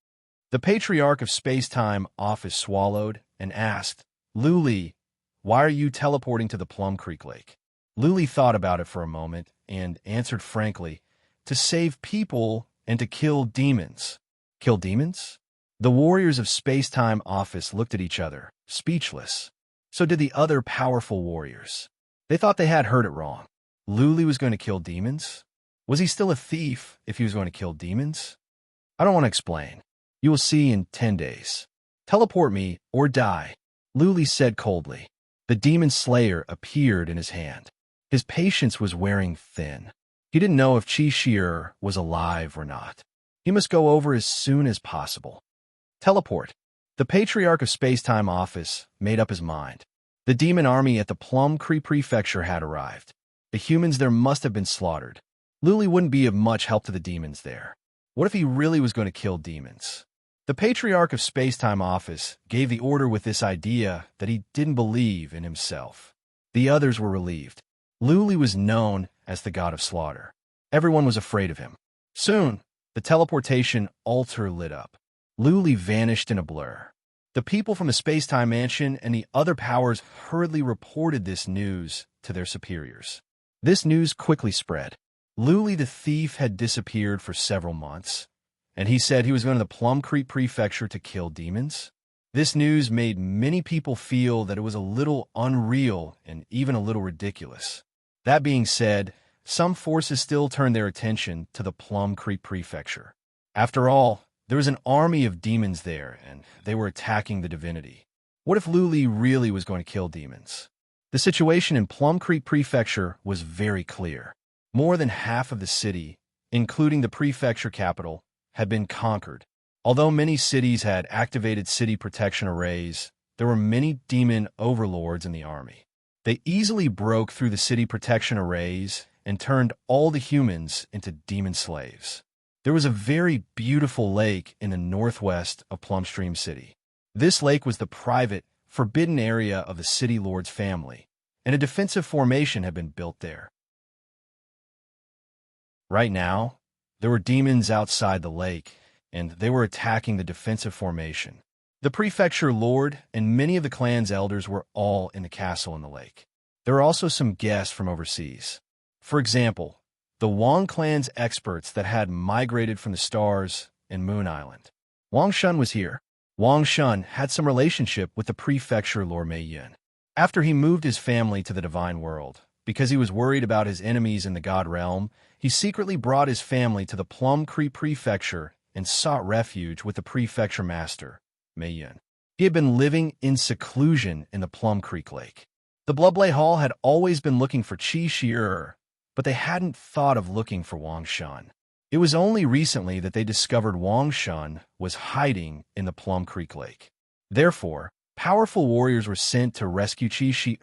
The Patriarch of Space-Time Office swallowed and asked, "Luli, why are you teleporting to the Plum Creek Lake?" Luli thought about it for a moment and answered frankly, "To save people and to kill demons." Kill demons? The warriors of Space-Time Office looked at each other, speechless. So did the other powerful warriors. They thought they had heard it wrong. Luli was going to kill demons? Was he still a thief if he was going to kill demons? I don't want to explain. You will see in 10 days. Teleport me or die, Luli said coldly. The demon slayer appeared in his hand. His patience was wearing thin. He didn't know if Chi Shir was alive or not. He must go over as soon as possible. Teleport. The Patriarch of Space-Time Office made up his mind. The demon army at the Plum Creek Prefecture had arrived. The humans there must have been slaughtered. Luli wouldn't be of much help to the demons there. What if he really was going to kill demons? The Patriarch of Spacetime Office gave the order with this idea that he didn't believe in himself. The others were relieved. Luli was known as the god of slaughter. Everyone was afraid of him. Soon, the teleportation altar lit up. Luli vanished in a blur. The people from the Spacetime Mansion and the other powers hurriedly reported this news to their superiors. This news quickly spread. Luli the thief had disappeared for several months, and he said he was going to the Plum Creek Prefecture to kill demons. This news made many people feel that it was a little unreal and even a little ridiculous. That being said, some forces still turned their attention to the Plum Creek Prefecture. After all, there was an army of demons there, and they were attacking the divinity. What if Luli really was going to kill demons? The situation in Plum Creek Prefecture was very clear. More than half of the city, including the prefecture capital, had been conquered. Although many cities had activated city protection arrays, there were many demon overlords in the army. They easily broke through the city protection arrays and turned all the humans into demon slaves. There was a very beautiful lake in the northwest of Plumstream City. This lake was the private, forbidden area of the city lord's family, and a defensive formation had been built there. Right now, there were demons outside the lake, and they were attacking the defensive formation. The prefecture lord and many of the clan's elders were all in the castle in the lake. There were also some guests from overseas. For example, the Wang clan's experts that had migrated from the stars and Moon Island. Wang Shun was here. Wang Shun had some relationship with the prefecture Lord Mei Yun. After he moved his family to the divine world, because he was worried about his enemies in the god realm, he secretly brought his family to the Plum Creek Prefecture and sought refuge with the prefecture master, Mei Yun. He had been living in seclusion in the Plum Creek Lake. The Blubblay Hall had always been looking for Qi Shi, but they hadn't thought of looking for Wang Shun. It was only recently that they discovered Wang Shun was hiding in the Plum Creek Lake. Therefore, powerful warriors were sent to rescue Qi Shi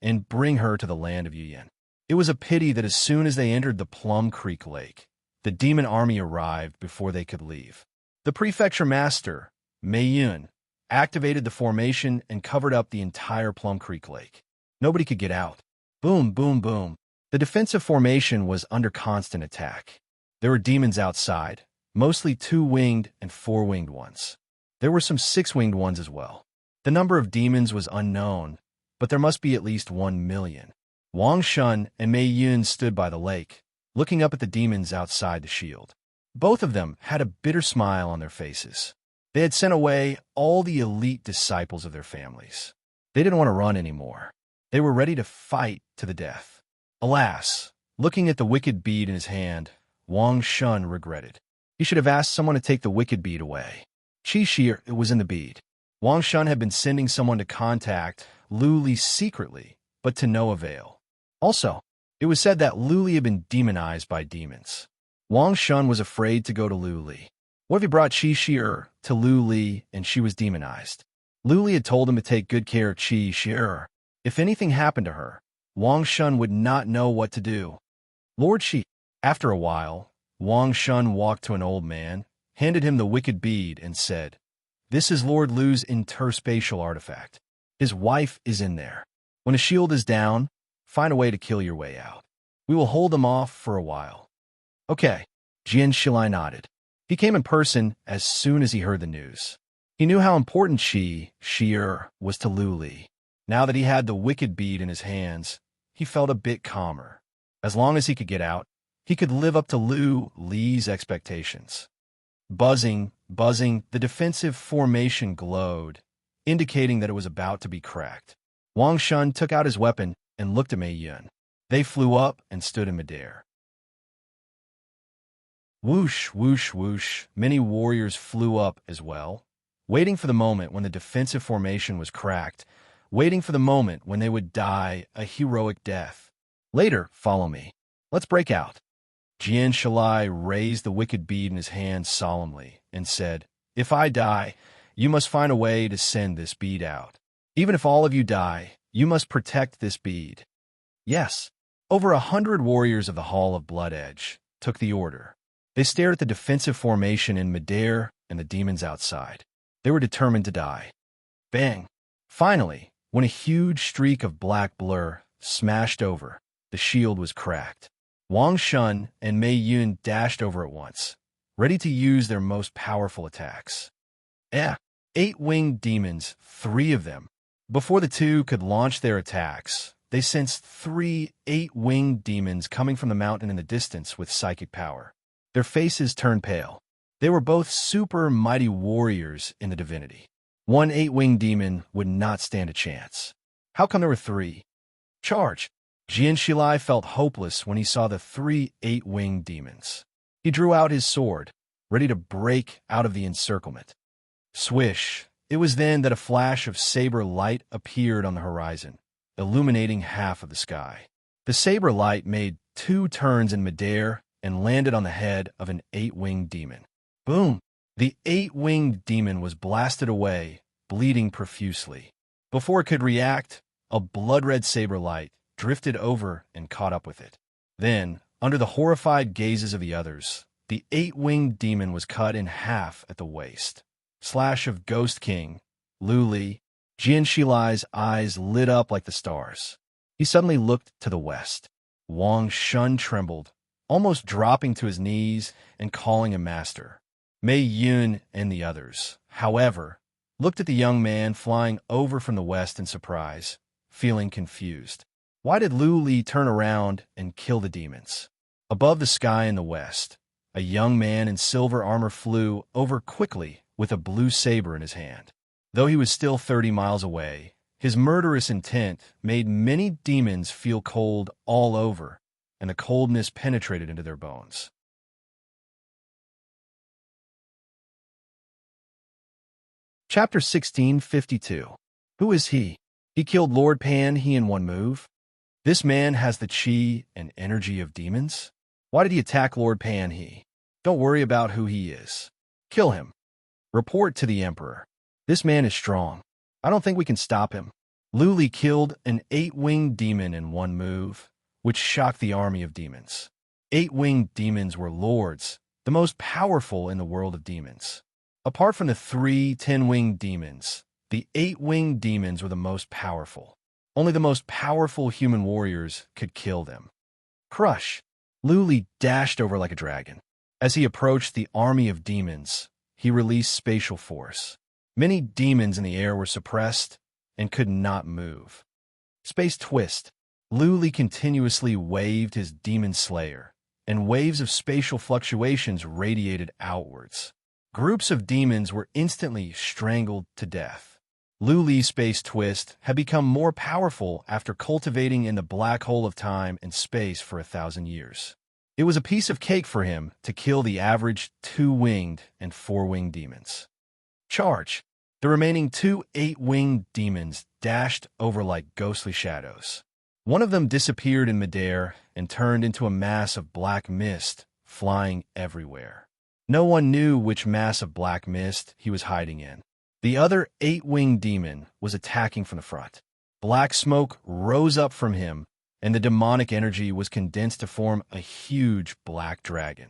and bring her to the land of Yuyan. It was a pity that as soon as they entered the Plum Creek Lake, the demon army arrived before they could leave. The prefecture master, Mei Yun, activated the formation and covered up the entire Plum Creek Lake. Nobody could get out. Boom, boom, boom. The defensive formation was under constant attack. There were demons outside, mostly 2-winged and 4-winged ones. There were some 6-winged ones as well. The number of demons was unknown, but there must be at least 1 million. Wang Shun and Mei Yun stood by the lake, looking up at the demons outside the shield. Both of them had a bitter smile on their faces. They had sent away all the elite disciples of their families. They didn't want to run anymore. They were ready to fight to the death. Alas, looking at the wicked bead in his hand, Wang Shun regretted. He should have asked someone to take the wicked bead away. Qi Shi was in the bead. Wang Shun had been sending someone to contact Luli secretly, but to no avail. Also, it was said that Luli had been demonized by demons. Wang Shun was afraid to go to Luli. What if he brought Qi Shi to Luli and she was demonized? Luli had told him to take good care of Qi Shi. If anything happened to her, Wang Shun would not know what to do. Lord Qi. After a while, Wang Shun walked to an old man, handed him the wicked bead, and said, "This is Lord Lu's interspatial artifact. His wife is in there. When a shield is down, find a way to kill your way out. We will hold them off for a while." Okay, Jian Shilai nodded. He came in person as soon as he heard the news. He knew how important Qi Shi was to Luli. Now that he had the wicked bead in his hands, he felt a bit calmer. As long as he could get out, he could live up to Li's expectations. Buzzing, the defensive formation glowed, indicating that it was about to be cracked. Wang Shun took out his weapon and looked at Mei Yun. They flew up and stood in midair. Whoosh, whoosh, whoosh, many warriors flew up as well, waiting for the moment when the defensive formation was cracked, waiting for the moment when they would die a heroic death. Later, follow me. Let's break out. Jian Shilai raised the wicked bead in his hand solemnly and said, "If I die, you must find a way to send this bead out. Even if all of you die, you must protect this bead." Yes, Over 100 warriors of the Hall of Blood Edge took the order. They stared at the defensive formation in midair and the demons outside. They were determined to die. Bang! Finally, when a huge streak of black blur smashed over, the shield was cracked. Wang Shun and Mei Yun dashed over at once, ready to use their most powerful attacks. 8-winged demons, 3 of them. Before the two could launch their attacks, they sensed 3 8-winged demons coming from the mountain in the distance with psychic power. Their faces turned pale. They were both super mighty warriors in the divinity. One 8-winged demon would not stand a chance. How come there were 3? Charge! Jian Shilai felt hopeless when he saw the 3 8-winged demons. He drew out his sword, ready to break out of the encirclement. Swish! It was then that a flash of saber light appeared on the horizon, illuminating half of the sky. The saber light made 2 turns in midair and landed on the head of an 8-winged demon. Boom! The 8-winged demon was blasted away, bleeding profusely. Before it could react, a blood-red saber light drifted over and caught up with it. Then, under the horrified gazes of the others, the 8-winged demon was cut in half at the waist. Slash of Ghost King, Lu Li. Jian Shilai's eyes lit up like the stars. He suddenly looked to the west. Wang Shun trembled, almost dropping to his knees and calling him master. Mei Yun and the others, however, looked at the young man flying over from the west in surprise, feeling confused. Why did Lu Li turn around and kill the demons? Above the sky in the west, a young man in silver armor flew over quickly with a blue saber in his hand. Though he was still 30 miles away, his murderous intent made many demons feel cold all over, and the coldness penetrated into their bones. Chapter 1652. Who is he? He killed Lord Pan He in one move? This man has the chi and energy of demons? Why did he attack Lord Pan He? Don't worry about who he is. Kill him. Report to the Emperor. This man is strong. I don't think we can stop him. Lu Li killed an 8-winged demon in one move, which shocked the army of demons. 8-winged demons were lords, the most powerful in the world of demons. Apart from the 3 10-winged demons, the 8-winged demons were the most powerful. Only the most powerful human warriors could kill them. Crush! Lu Li dashed over like a dragon. As he approached the army of demons, he released spatial force. Many demons in the air were suppressed and could not move. Space twist. Lu Li continuously waved his demon slayer, and waves of spatial fluctuations radiated outwards. Groups of demons were instantly strangled to death. Lu Li's space twist had become more powerful after cultivating in the black hole of time and space for 1,000 years. It was a piece of cake for him to kill the average 2-winged and 4-winged demons. Charge! The remaining 2 8-winged demons dashed over like ghostly shadows. One of them disappeared in midair and turned into a mass of black mist, flying everywhere. No one knew which mass of black mist he was hiding in. The other 8-winged demon was attacking from the front. Black smoke rose up from him, and the demonic energy was condensed to form a huge black dragon.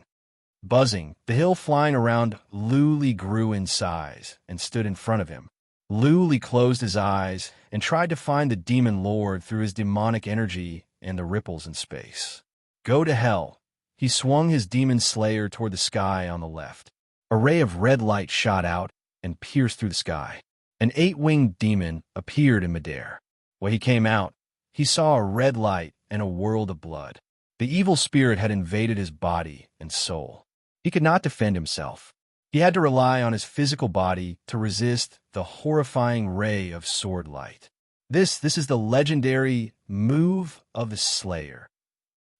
Buzzing, the hill flying around Lu Li grew in size and stood in front of him. Lu Li closed his eyes and tried to find the demon lord through his demonic energy and the ripples in space. Go to hell! He swung his demon slayer toward the sky on the left. A ray of red light shot out and pierced through the sky. An 8-winged demon appeared in midair. When he came out, he saw a red light and a world of blood. The evil spirit had invaded his body and soul. He could not defend himself. He had to rely on his physical body to resist the horrifying ray of sword light. This is the legendary move of the Slayer.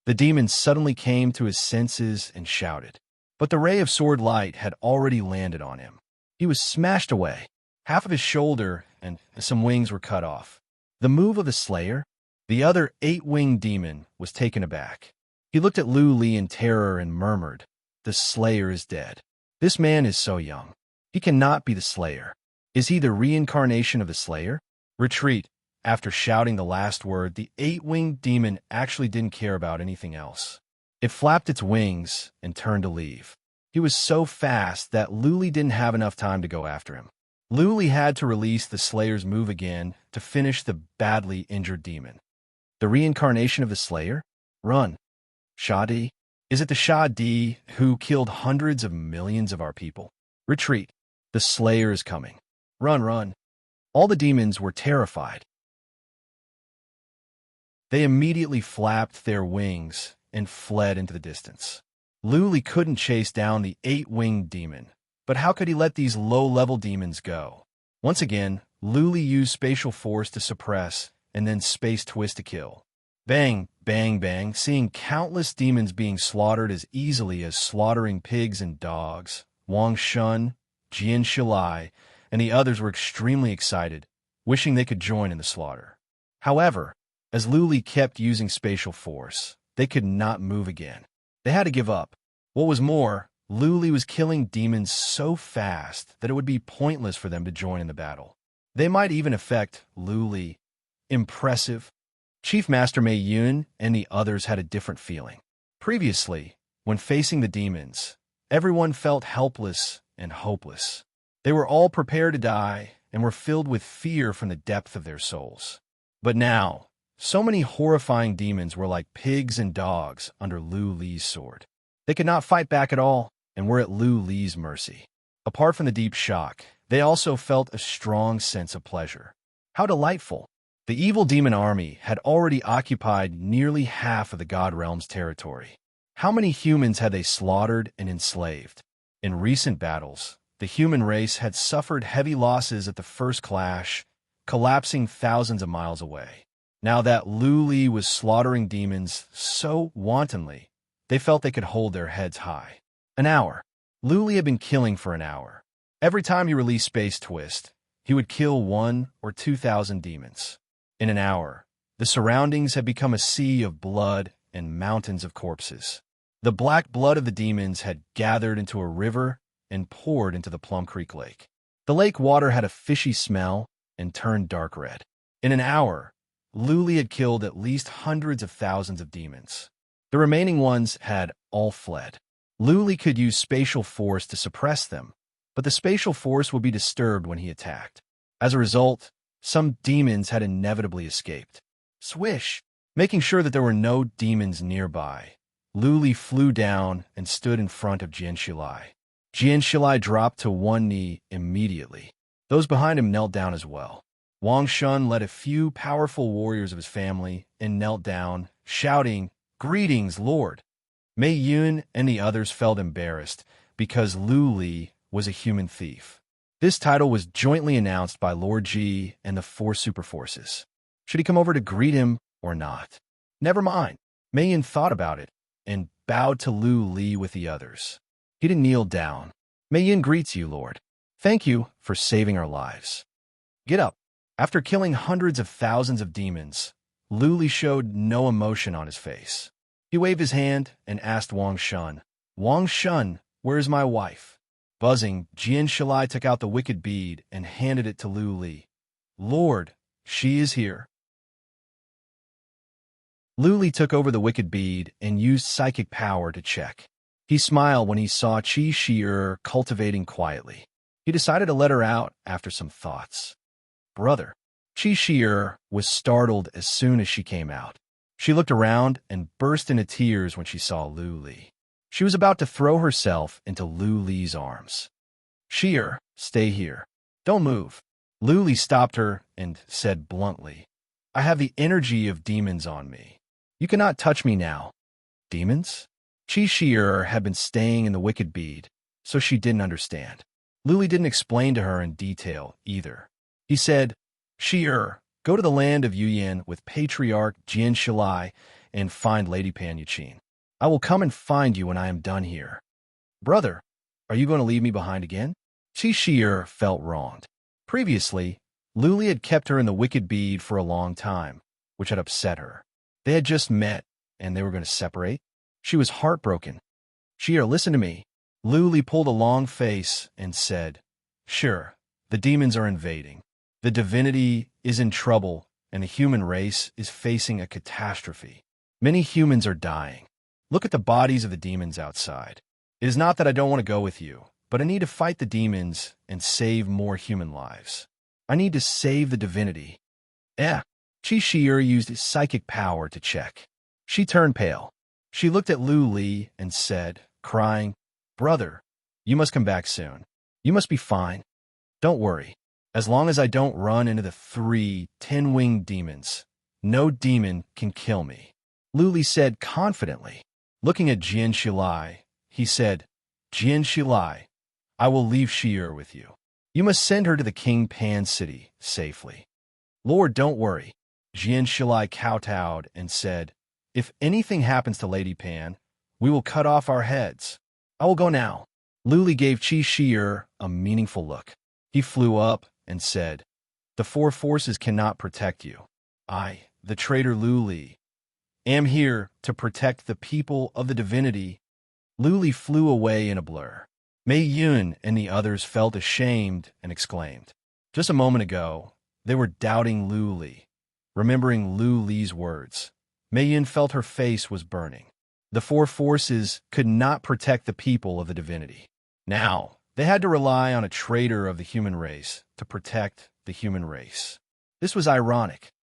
The demon suddenly came to his senses and shouted. But the ray of sword light had already landed on him. He was smashed away. Half of his shoulder and some wings were cut off. The move of the Slayer? The other 8-winged demon was taken aback. He looked at Lu Li in terror and murmured, "The Slayer is dead. This man is so young. He cannot be the Slayer. Is he the reincarnation of the Slayer? Retreat. After shouting the last word, the eight-winged demon actually didn't care about anything else. It flapped its wings and turned to leave. He was so fast that Luli didn't have enough time to go after him. Luli had to release the Slayer's move again to finish the badly injured demon. The reincarnation of the Slayer? Run. Shadi? Is it the Shadi who killed hundreds of millions of our people? Retreat. The Slayer is coming. Run, run. All the demons were terrified. They immediately flapped their wings and fled into the distance. Luli couldn't chase down the eight-winged demon, but how could he let these low-level demons go? Once again, Luli used spatial force to suppress and then space twist to kill. Bang, bang, bang, seeing countless demons being slaughtered as easily as slaughtering pigs and dogs. Wang Shun, Jian Shilai, and the others were extremely excited, wishing they could join in the slaughter. However, as Luli kept using spatial force, they could not move again. They had to give up. What was more, Luli was killing demons so fast that it would be pointless for them to join in the battle. They might even affect Luli. Impressive. Chief Master Mei Yun and the others had a different feeling. Previously, when facing the demons, everyone felt helpless and hopeless. They were all prepared to die and were filled with fear from the depth of their souls. But now, so many horrifying demons were like pigs and dogs under Lu Li's sword. They could not fight back at all and were at Lu Li's mercy. Apart from the deep shock, they also felt a strong sense of pleasure. How delightful! The evil demon army had already occupied nearly half of the God Realm's territory. How many humans had they slaughtered and enslaved? In recent battles, the human race had suffered heavy losses at the first clash, collapsing thousands of miles away. Now that Lu Li was slaughtering demons so wantonly, they felt they could hold their heads high. An hour. Lu Li had been killing for an hour. Every time he released Space Twist, he would kill 1,000 or 2,000 demons. In an hour, the surroundings had become a sea of blood and mountains of corpses. The black blood of the demons had gathered into a river and poured into the Plum Creek Lake. The lake water had a fishy smell and turned dark red. In an hour, Lu Li had killed at least hundreds of thousands of demons. The remaining ones had all fled. Lu Li could use spatial force to suppress them, but the spatial force would be disturbed when he attacked. As a result, some demons had inevitably escaped. Swish! Making sure that there were no demons nearby, Lu Li flew down and stood in front of Jian Shilai. Jian Shilai dropped to one knee immediately. Those behind him knelt down as well. Wang Shun led a few powerful warriors of his family and knelt down, shouting, "Greetings, Lord!" Mei Yun and the others felt embarrassed because Lu Li was a human thief. This title was jointly announced by Lord Ji and the 4 super forces. Should he come over to greet him or not? Never mind. Mei Yun thought about it and bowed to Lu Li with the others. He didn't kneel down. Mei Yun greets you, Lord. Thank you for saving our lives. Get up. After killing hundreds of thousands of demons, Lu Li showed no emotion on his face. He waved his hand and asked Wang Shun, "Wang Shun, where is my wife?" Buzzing, Jian Shilai took out the wicked bead and handed it to Lu Li. "Lord, she is here." Lu Li took over the wicked bead and used psychic power to check. He smiled when he saw Qi Shi cultivating quietly. He decided to let her out after some thoughts. "Brother." Qi Shi was startled as soon as she came out. She looked around and burst into tears when she saw Lu Li. She was about to throw herself into Lu Li's arms. "Shi, stay here. Don't move." Lu Li stopped her and said bluntly, "I have the energy of demons on me. You cannot touch me now." Demons? Qi Shi had been staying in the wicked bead, so she didn't understand. Lu Li didn't explain to her in detail either. He said, "Shi, go to the land of Yuyan with Patriarch Jian Shilai and find Lady Pan Yuqin. I will come and find you when I am done here." "Brother, are you going to leave me behind again?" Qi Shi felt wronged. Previously, Lu Li had kept her in the wicked bead for a long time, which had upset her. They had just met, and they were going to separate. She was heartbroken. "Shi, listen to me." Lu Li pulled a long face and said, "Sure, the demons are invading. The divinity is in trouble, and the human race is facing a catastrophe. Many humans are dying. Look at the bodies of the demons outside. It is not that I don't want to go with you, but I need to fight the demons and save more human lives. I need to save the divinity. Chi used his psychic power to check. She turned pale. She looked at Lu Li and said, crying, "Brother, you must come back soon. You must be fine. Don't worry. As long as I don't run into the 3 10-winged demons, no demon can kill me," Lu Li said confidently. Looking at Jian Shilai, he said, "Jian Shilai, I will leave Shi'er with you. You must send her to the King Pan city safely." "Lord, don't worry." Jian Shilai kowtowed and said, "If anything happens to Lady Pan, we will cut off our heads. I will go now." Lu Li gave Qi Shi'er a meaningful look. He flew up and said, "The 4 forces cannot protect you. I, the traitor Lu Li, am here to protect the people of the divinity." Lu Li flew away in a blur. Mei Yun and the others felt ashamed and exclaimed. Just a moment ago, they were doubting Lu Li. Remembering Lu Li's words, Mei Yun felt her face was burning. The 4 forces could not protect the people of the divinity. Now, they had to rely on a traitor of the human race to protect the human race. This was ironic.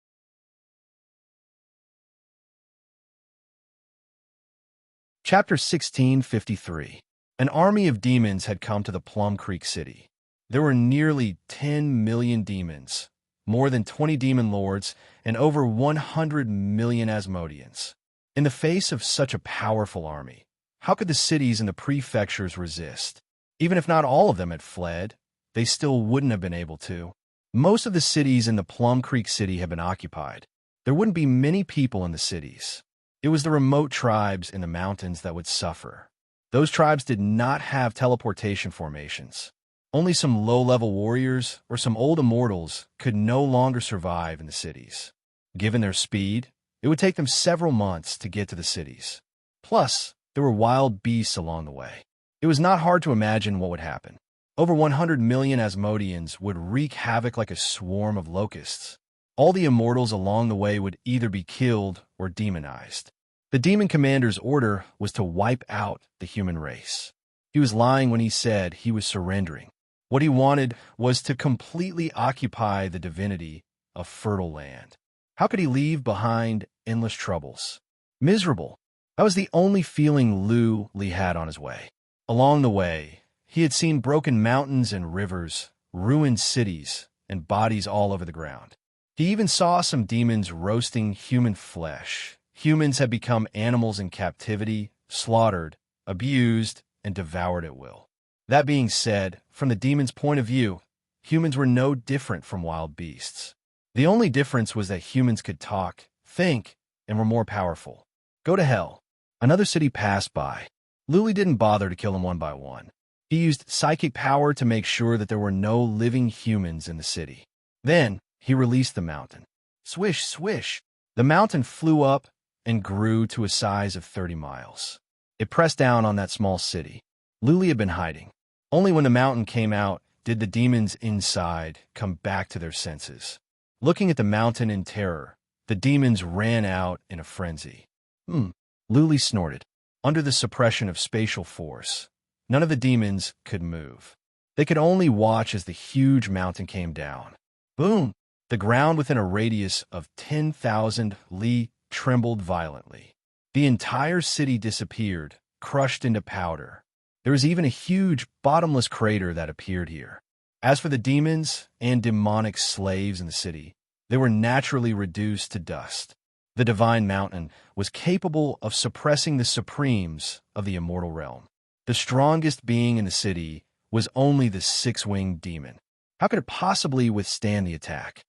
Chapter 1653. An army of demons had come to the Plum Creek City. There were nearly 10 million demons, more than 20 demon lords, and over 100 million Asmodeans. In the face of such a powerful army, how could the cities and the prefectures resist? Even if not all of them had fled, they still wouldn't have been able to. Most of the cities in the Plum Creek City had been occupied. There wouldn't be many people in the cities. It was the remote tribes in the mountains that would suffer. Those tribes did not have teleportation formations. Only some low-level warriors or some old immortals could no longer survive in the cities. Given their speed, it would take them several months to get to the cities. Plus, there were wild beasts along the way. It was not hard to imagine what would happen. Over 100 million Asmodeans would wreak havoc like a swarm of locusts. All the immortals along the way would either be killed or demonized. The demon commander's order was to wipe out the human race. He was lying when he said he was surrendering. What he wanted was to completely occupy the divinity of fertile land. How could he leave behind endless troubles? Miserable. That was the only feeling Lu Li had on his way. Along the way, he had seen broken mountains and rivers, ruined cities, and bodies all over the ground. He even saw some demons roasting human flesh. Humans had become animals in captivity, slaughtered, abused, and devoured at will. That being said, from the demon's point of view, humans were no different from wild beasts. The only difference was that humans could talk, think, and were more powerful. Go to hell. Another city passed by. Lu Li didn't bother to kill them one by one. He used psychic power to make sure that there were no living humans in the city. Then, he released the mountain. Swish, swish. The mountain flew up and grew to a size of 30 miles. It pressed down on that small city. Lu Li had been hiding. Only when the mountain came out did the demons inside come back to their senses. Looking at the mountain in terror, the demons ran out in a frenzy. Lu Li snorted. Under the suppression of spatial force, none of the demons could move. They could only watch as the huge mountain came down. Boom! The ground within a radius of 10,000 li trembled violently. The entire city disappeared, crushed into powder. There was even a huge, bottomless crater that appeared here. As for the demons and demonic slaves in the city, they were naturally reduced to dust. The divine mountain was capable of suppressing the supremes of the immortal realm. The strongest being in the city was only the 6-winged demon. How could it possibly withstand the attack?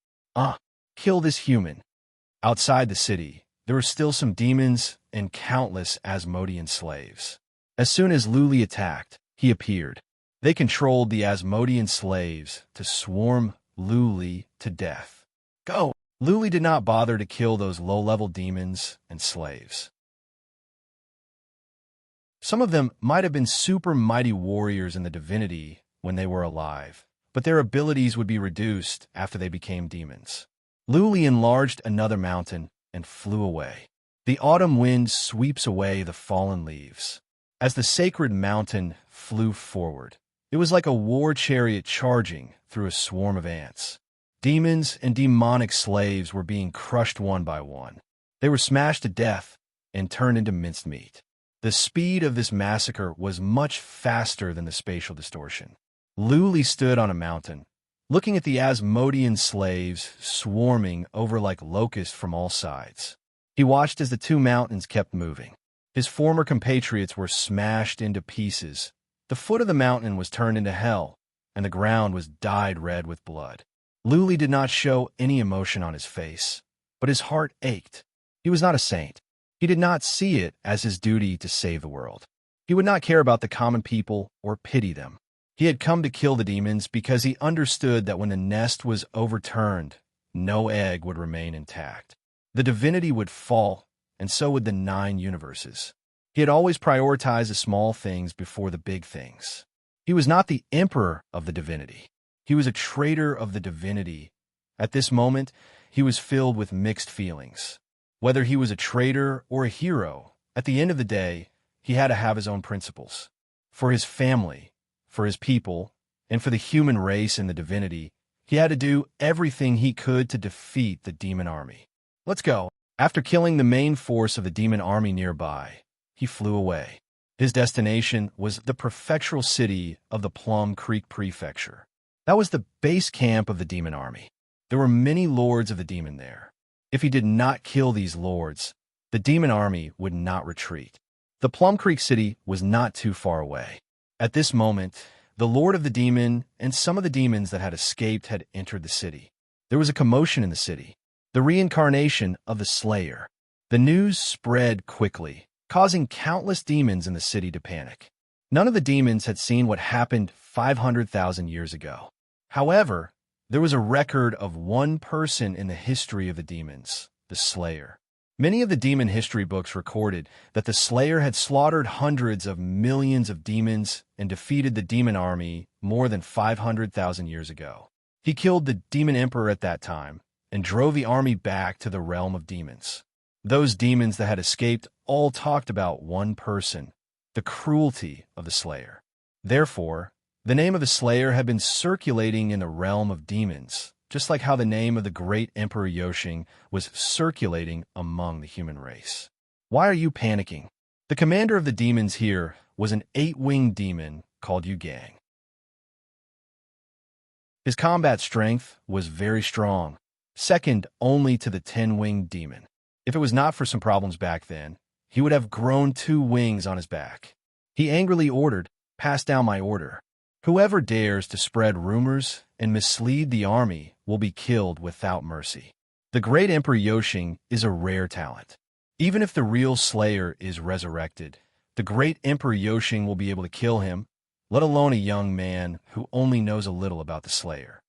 Kill this human. Outside the city, there were still some demons and countless Asmodean slaves. As soon as Lu Li attacked, he appeared. They controlled the Asmodean slaves to swarm Lu Li to death. Go! Lu Li did not bother to kill those low-level demons and slaves. Some of them might have been super mighty warriors in the divinity when they were alive, but their abilities would be reduced after they became demons. Luli enlarged another mountain and flew away. The autumn wind sweeps away the fallen leaves. As the sacred mountain flew forward, it was like a war chariot charging through a swarm of ants. Demons and demonic slaves were being crushed one by one. They were smashed to death and turned into minced meat. The speed of this massacre was much faster than the spatial distortion. Luli stood on a mountain, looking at the Asmodean slaves swarming over like locusts from all sides. He watched as the two mountains kept moving. His former compatriots were smashed into pieces. The foot of the mountain was turned into hell, and the ground was dyed red with blood. Luli did not show any emotion on his face, but his heart ached. He was not a saint. He did not see it as his duty to save the world. He would not care about the common people or pity them. He had come to kill the demons because he understood that when the nest was overturned, no egg would remain intact. The divinity would fall, and so would the 9 universes. He had always prioritized the small things before the big things. He was not the emperor of the divinity. He was a traitor of the divinity. At this moment, he was filled with mixed feelings. Whether he was a traitor or a hero, at the end of the day, he had to have his own principles. For his family, for his people, and for the human race and the divinity, he had to do everything he could to defeat the demon army. Let's go. After killing the main force of the demon army nearby, he flew away. His destination was the prefectural city of the Plum Creek Prefecture. That was the base camp of the demon army. There were many lords of the demon there. If he did not kill these lords, the demon army would not retreat. The Plum Creek city was not too far away. At this moment, the lord of the demon and some of the demons that had escaped had entered the city. There was a commotion in the city. The reincarnation of the Slayer. The news spread quickly, causing countless demons in the city to panic. None of the demons had seen what happened 500,000 years ago. However, there was a record of one person in the history of the demons, the Slayer. Many of the demon history books recorded that the Slayer had slaughtered hundreds of millions of demons and defeated the demon army more than 500,000 years ago. He killed the demon emperor at that time and drove the army back to the realm of demons. Those demons that had escaped all talked about one person, the cruelty of the Slayer. Therefore, the name of the Slayer had been circulating in the realm of demons, just like how the name of the great Emperor Yoshing was circulating among the human race. Why are you panicking? The commander of the demons here was an 8-winged demon called Yugang. His combat strength was very strong, second only to the 10-winged demon. If it was not for some problems back then, he would have grown 2 wings on his back. He angrily ordered, "Pass down my order. Whoever dares to spread rumors and mislead the army will be killed without mercy." The great Emperor Yoshing is a rare talent. Even if the real Slayer is resurrected, the great Emperor Yoshing will be able to kill him, let alone a young man who only knows a little about the Slayer.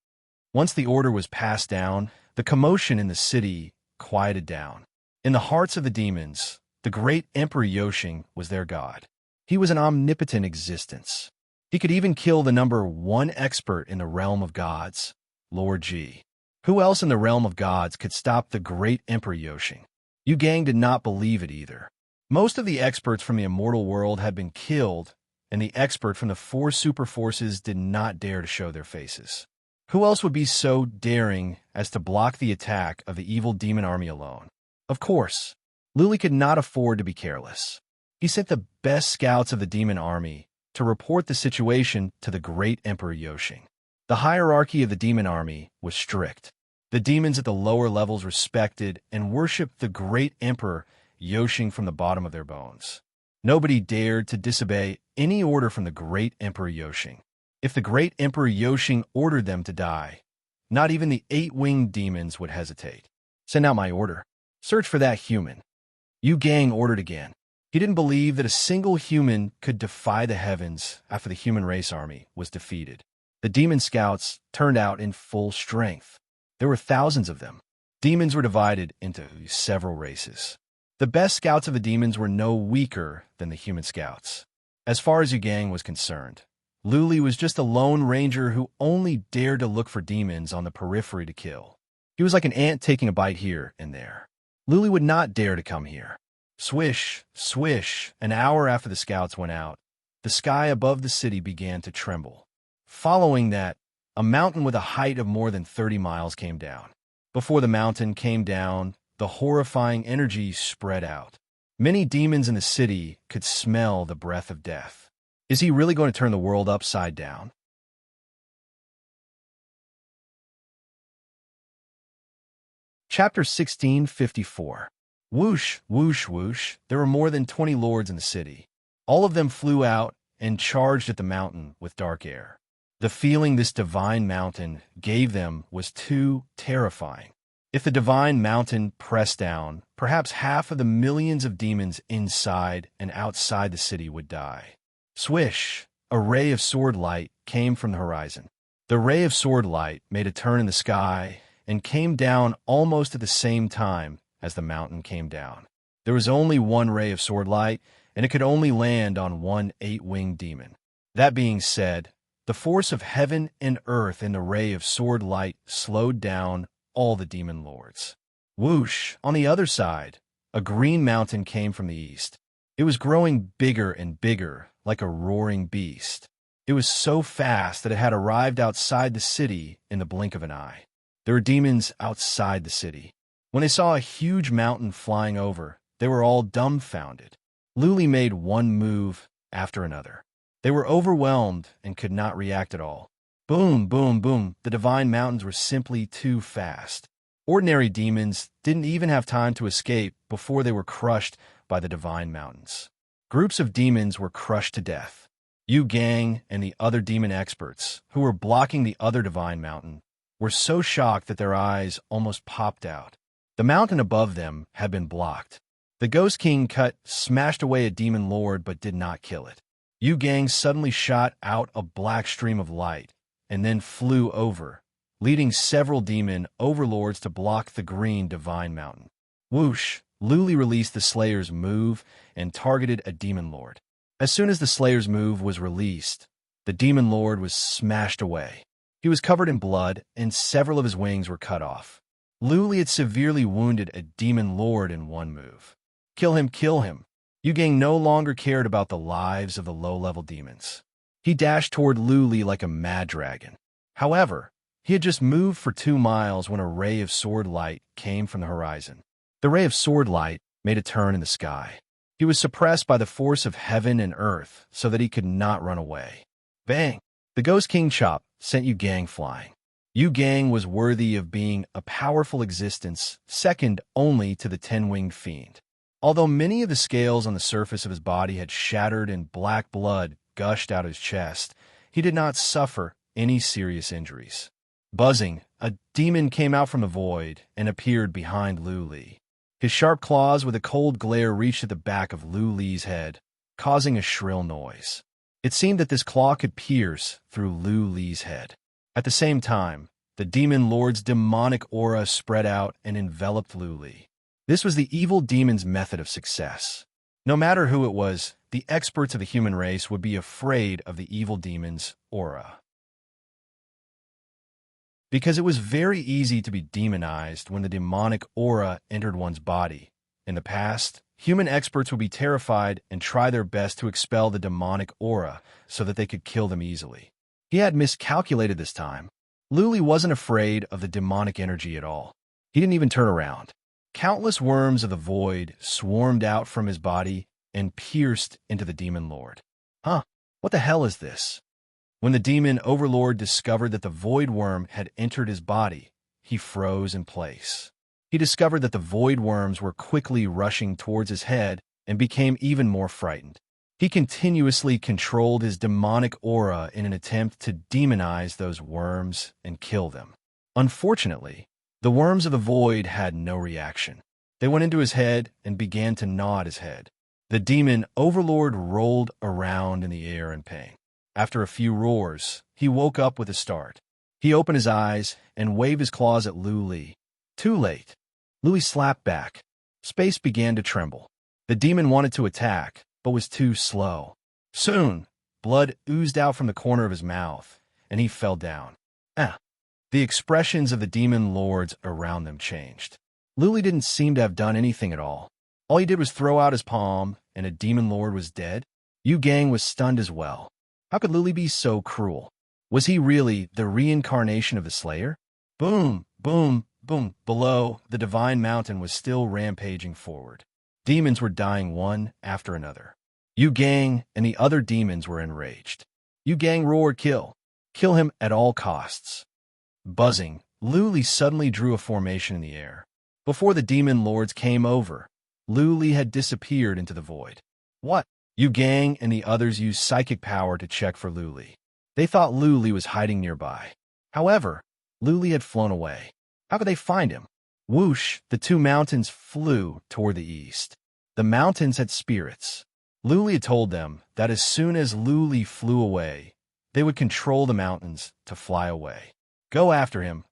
Once the order was passed down, the commotion in the city quieted down. In the hearts of the demons, the great Emperor Yoshing was their god. He was an omnipotent existence. He could even kill the number 1 expert in the realm of gods, Lord G. Who else in the realm of gods could stop the great Emperor Yoshing? Yugang did not believe it either. Most of the experts from the immortal world had been killed, and the expert from the 4 super forces did not dare to show their faces. Who else would be so daring as to block the attack of the evil demon army alone? Of course, Luli could not afford to be careless. He sent the best scouts of the demon army to report the situation to the great Emperor Yoshing. The hierarchy of the demon army was strict. The demons at the lower levels respected and worshipped the great Emperor Yoshing from the bottom of their bones. Nobody dared to disobey any order from the great Emperor Yoshing. If the great Emperor Yoshing ordered them to die, not even the 8-winged demons would hesitate. "Send out my order. Search for that human." Yugang ordered again. He didn't believe that a single human could defy the heavens after the human race army was defeated. The demon scouts turned out in full strength. There were thousands of them. Demons were divided into several races. The best scouts of the demons were no weaker than the human scouts. As far as Yugang was concerned, Luli was just a lone ranger who only dared to look for demons on the periphery to kill. He was like an ant taking a bite here and there. Luli would not dare to come here. Swish, swish, an hour after the scouts went out, the sky above the city began to tremble. Following that, a mountain with a height of more than 30 miles came down. Before the mountain came down, the horrifying energy spread out. Many demons in the city could smell the breath of death. Is he really going to turn the world upside down? Chapter 1654. Whoosh, whoosh, whoosh, there were more than 20 lords in the city. All of them flew out and charged at the mountain with dark air. The feeling this divine mountain gave them was too terrifying. If the divine mountain pressed down, perhaps half of the millions of demons inside and outside the city would die. Swish! A ray of sword light came from the horizon. The ray of sword light made a turn in the sky and came down almost at the same time as the mountain came down. There was only one ray of sword light, and it could only land on one 8-winged demon. That being said, the force of heaven and earth in the ray of sword light slowed down all the demon lords. Whoosh! On the other side, a green mountain came from the east. It was growing bigger and bigger, like a roaring beast. It was so fast that it had arrived outside the city in the blink of an eye. There were demons outside the city. When they saw a huge mountain flying over, they were all dumbfounded. Luli made one move after another. They were overwhelmed and could not react at all. Boom, boom, boom. The divine mountains were simply too fast. Ordinary demons didn't even have time to escape before they were crushed by the divine mountains. Groups of demons were crushed to death. Yu Gang and the other demon experts, who were blocking the other divine mountain, were so shocked that their eyes almost popped out. The mountain above them had been blocked. The Ghost King smashed away a demon lord but did not kill it. Yu Gang suddenly shot out a black stream of light and then flew over, leading several demon overlords to block the green divine mountain. Whoosh! Luli released the Slayer's move and targeted a demon lord. As soon as the Slayer's move was released, the demon lord was smashed away. He was covered in blood, and several of his wings were cut off. Luli had severely wounded a demon lord in one move. Kill him, kill him. Yu Gang no longer cared about the lives of the low-level demons. He dashed toward Luli like a mad dragon. However, he had just moved for 2 miles when a ray of sword light came from the horizon. The ray of sword light made a turn in the sky. He was suppressed by the force of heaven and earth so that he could not run away. Bang! The Ghost King chop sent Yu Gang flying. Yu Gang was worthy of being a powerful existence, second only to the 10-winged fiend. Although many of the scales on the surface of his body had shattered and black blood gushed out his chest, he did not suffer any serious injuries. Buzzing, a demon came out from the void and appeared behind Luli. His sharp claws with a cold glare reached at the back of Luli's head, causing a shrill noise. It seemed that this claw could pierce through Luli's head. At the same time, the demon lord's demonic aura spread out and enveloped Luli. This was the evil demon's method of success. No matter who it was, the experts of the human race would be afraid of the evil demon's aura. Because it was very easy to be demonized when the demonic aura entered one's body. In the past, human experts would be terrified and try their best to expel the demonic aura so that they could kill them easily. He had miscalculated this time. Luli wasn't afraid of the demonic energy at all. He didn't even turn around. Countless worms of the void swarmed out from his body and pierced into the demon lord. Huh, what the hell is this? When the demon overlord discovered that the void worm had entered his body, he froze in place. He discovered that the void worms were quickly rushing towards his head and became even more frightened. He continuously controlled his demonic aura in an attempt to demonize those worms and kill them. Unfortunately, the worms of the void had no reaction. They went into his head and began to gnaw at his head. The demon overlord rolled around in the air in pain. After a few roars, he woke up with a start. He opened his eyes and waved his claws at Luli. Too late. Luli slapped back. Space began to tremble. The demon wanted to attack, but was too slow. Soon, blood oozed out from the corner of his mouth, and he fell down. The expressions of the demon lords around them changed. Luli didn't seem to have done anything at all. All he did was throw out his palm, and a demon lord was dead. Yu Gang was stunned as well. How could Luli be so cruel? Was he really the reincarnation of the Slayer? Boom, boom, boom. Below, the divine mountain was still rampaging forward. Demons were dying one after another. Yu Gang and the other demons were enraged. Yu Gang roared, "Kill! Kill him at all costs!" Buzzing, Luli suddenly drew a formation in the air. Before the demon lords came over, Luli had disappeared into the void. What? Yu Gang and the others used psychic power to check for Luli. They thought Luli was hiding nearby. However, Luli had flown away. How could they find him? Whoosh, the two mountains flew toward the east. The mountains had spirits. Luli had told them that as soon as Luli flew away, they would control the mountains to fly away. Go after him.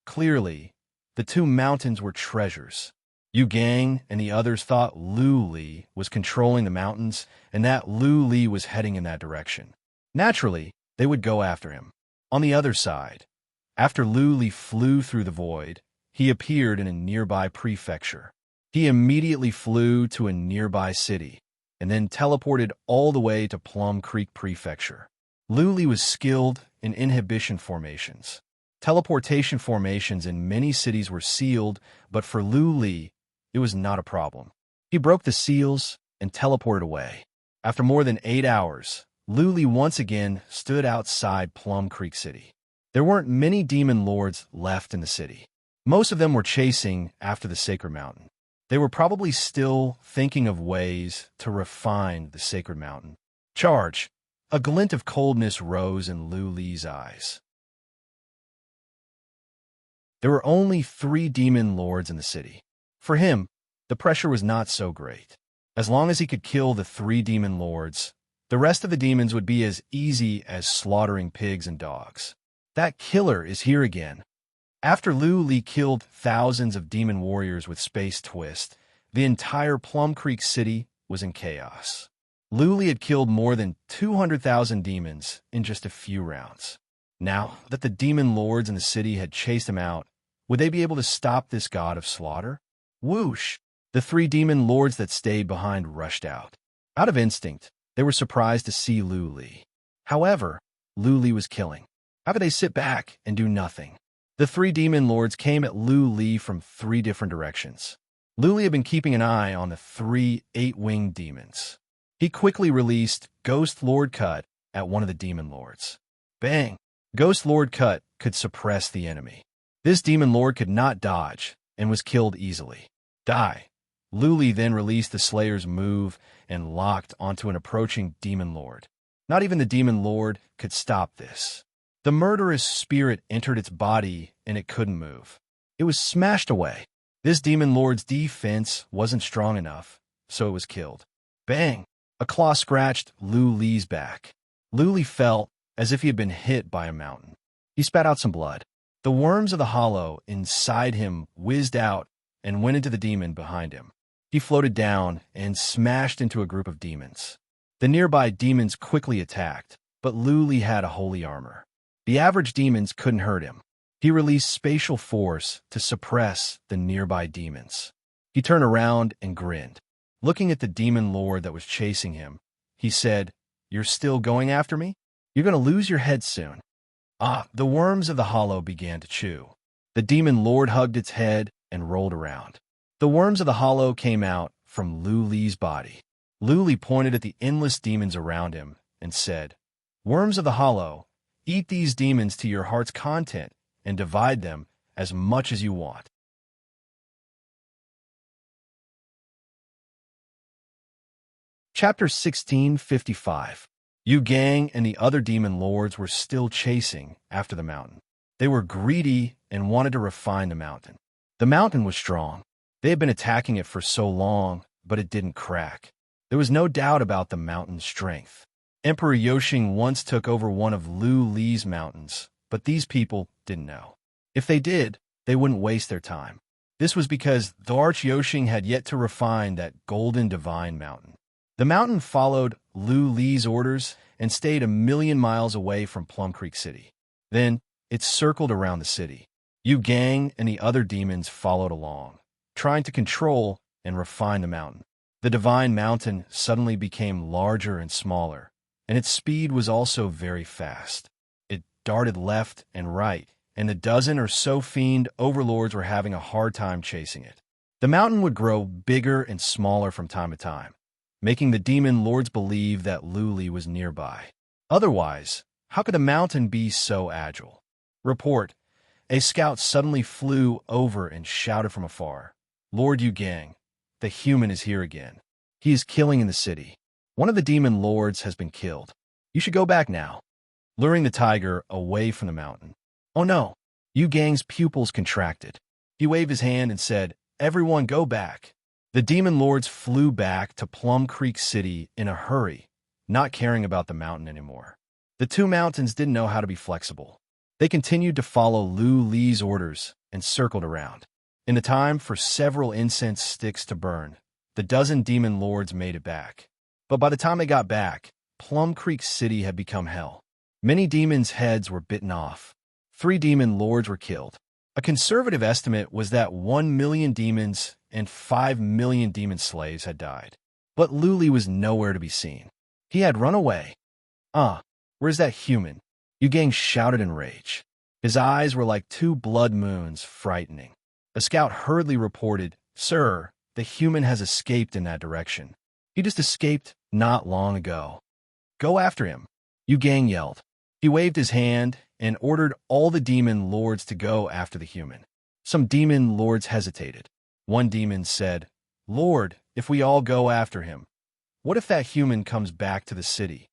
Clearly, the two mountains were treasures. Yu Gang and the others thought Luli was controlling the mountains and that Luli was heading in that direction. Naturally, they would go after him. On the other side, after Luli flew through the void, he appeared in a nearby prefecture. He immediately flew to a nearby city and then teleported all the way to Plum Creek Prefecture. Luli was skilled in inhibition formations. Teleportation formations in many cities were sealed, but for Luli, it was not a problem. He broke the seals and teleported away. After more than 8 hours, Luli once again stood outside Plum Creek City. There weren't many demon lords left in the city. Most of them were chasing after the Sacred Mountain. They were probably still thinking of ways to refine the Sacred Mountain. Charge! A glint of coldness rose in Luli's eyes. There were only 3 demon lords in the city. For him, the pressure was not so great. As long as he could kill the 3 demon lords, the rest of the demons would be as easy as slaughtering pigs and dogs. That killer is here again. After Luli killed thousands of demon warriors with Space Twist, the entire Plum Creek City was in chaos. Luli had killed more than 200,000 demons in just a few rounds. Now that the demon lords in the city had chased him out, would they be able to stop this god of slaughter? Whoosh! The 3 demon lords that stayed behind rushed out. Out of instinct, they were surprised to see Luli. However, Luli was killing. How could they sit back and do nothing? The 3 demon lords came at Luli from 3 different directions. Luli had been keeping an eye on the 3 8-winged demons. He quickly released Ghost Lord Cut at one of the demon lords. Bang! Ghost Lord Cut could suppress the enemy. This demon lord could not dodge and was killed easily. Die! Luli then released the Slayer's move and locked onto an approaching demon lord. Not even the demon lord could stop this. The murderous spirit entered its body and it couldn't move. It was smashed away. This demon lord's defense wasn't strong enough, so it was killed. Bang! A claw scratched Luli's back. Luli felt as if he had been hit by a mountain. He spat out some blood. The worms of the hollow inside him whizzed out and went into the demon behind him. He floated down and smashed into a group of demons. The nearby demons quickly attacked, but Luli had a holy armor. The average demons couldn't hurt him. He released spatial force to suppress the nearby demons. He turned around and grinned. Looking at the demon lord that was chasing him, he said, "You're still going after me? You're going to lose your head soon." The worms of the hollow began to chew. The demon lord hugged its head and rolled around. The worms of the hollow came out from Luli's body. Luli pointed at the endless demons around him and said, "Worms of the hollow, eat these demons to your heart's content and divide them as much as you want." Chapter 1655. Yu Gang and the other demon lords were still chasing after the mountain. They were greedy and wanted to refine the mountain. The mountain was strong. They had been attacking it for so long, but it didn't crack. There was no doubt about the mountain's strength. Emperor Yoshing once took over one of Luli's mountains, but these people didn't know. If they did, they wouldn't waste their time. This was because the Arch Yoshing had yet to refine that golden divine mountain. The mountain followed Luli's orders and stayed 1,000,000 miles away from Plum Creek City. Then, It circled around the city. Yu Gang and the other demons followed along, trying to control and refine the mountain. The divine mountain suddenly became larger and smaller, and its speed was also very fast. It darted left and right, and the dozen or so fiend overlords were having a hard time chasing it. The mountain would grow bigger and smaller from time to time, making the demon lords believe that Luli was nearby. Otherwise, how could the mountain be so agile? Report: a scout suddenly flew over and shouted from afar, "Lord Yu Gang, the human is here again. He is killing in the city. One of the demon lords has been killed. You should go back now," luring the tiger away from the mountain. Oh no! Yu Gang's pupils contracted. He waved his hand and said, "Everyone go back." The demon lords flew back to Plum Creek City in a hurry, not caring about the mountain anymore. The two mountains didn't know how to be flexible. They continued to follow Lu Li's orders and circled around. In the time for several incense sticks to burn, the dozen demon lords made it back. But by the time they got back, Plum Creek City had become hell. Many demons' heads were bitten off. 3 demon lords were killed. A conservative estimate was that 1 million demons and 5 million demon slaves had died. But Luli was nowhere to be seen. He had run away. Where's that human? Yu Gang shouted in rage. His eyes were like 2 blood moons, frightening. A scout hurriedly reported, "Sir, the human has escaped in that direction. He just escaped not long ago." "Go after him," Yu Gang yelled. He waved his hand and ordered all the demon lords to go after the human. Some demon lords hesitated. One demon said, "Lord, if we all go after him, what if that human comes back to the city?"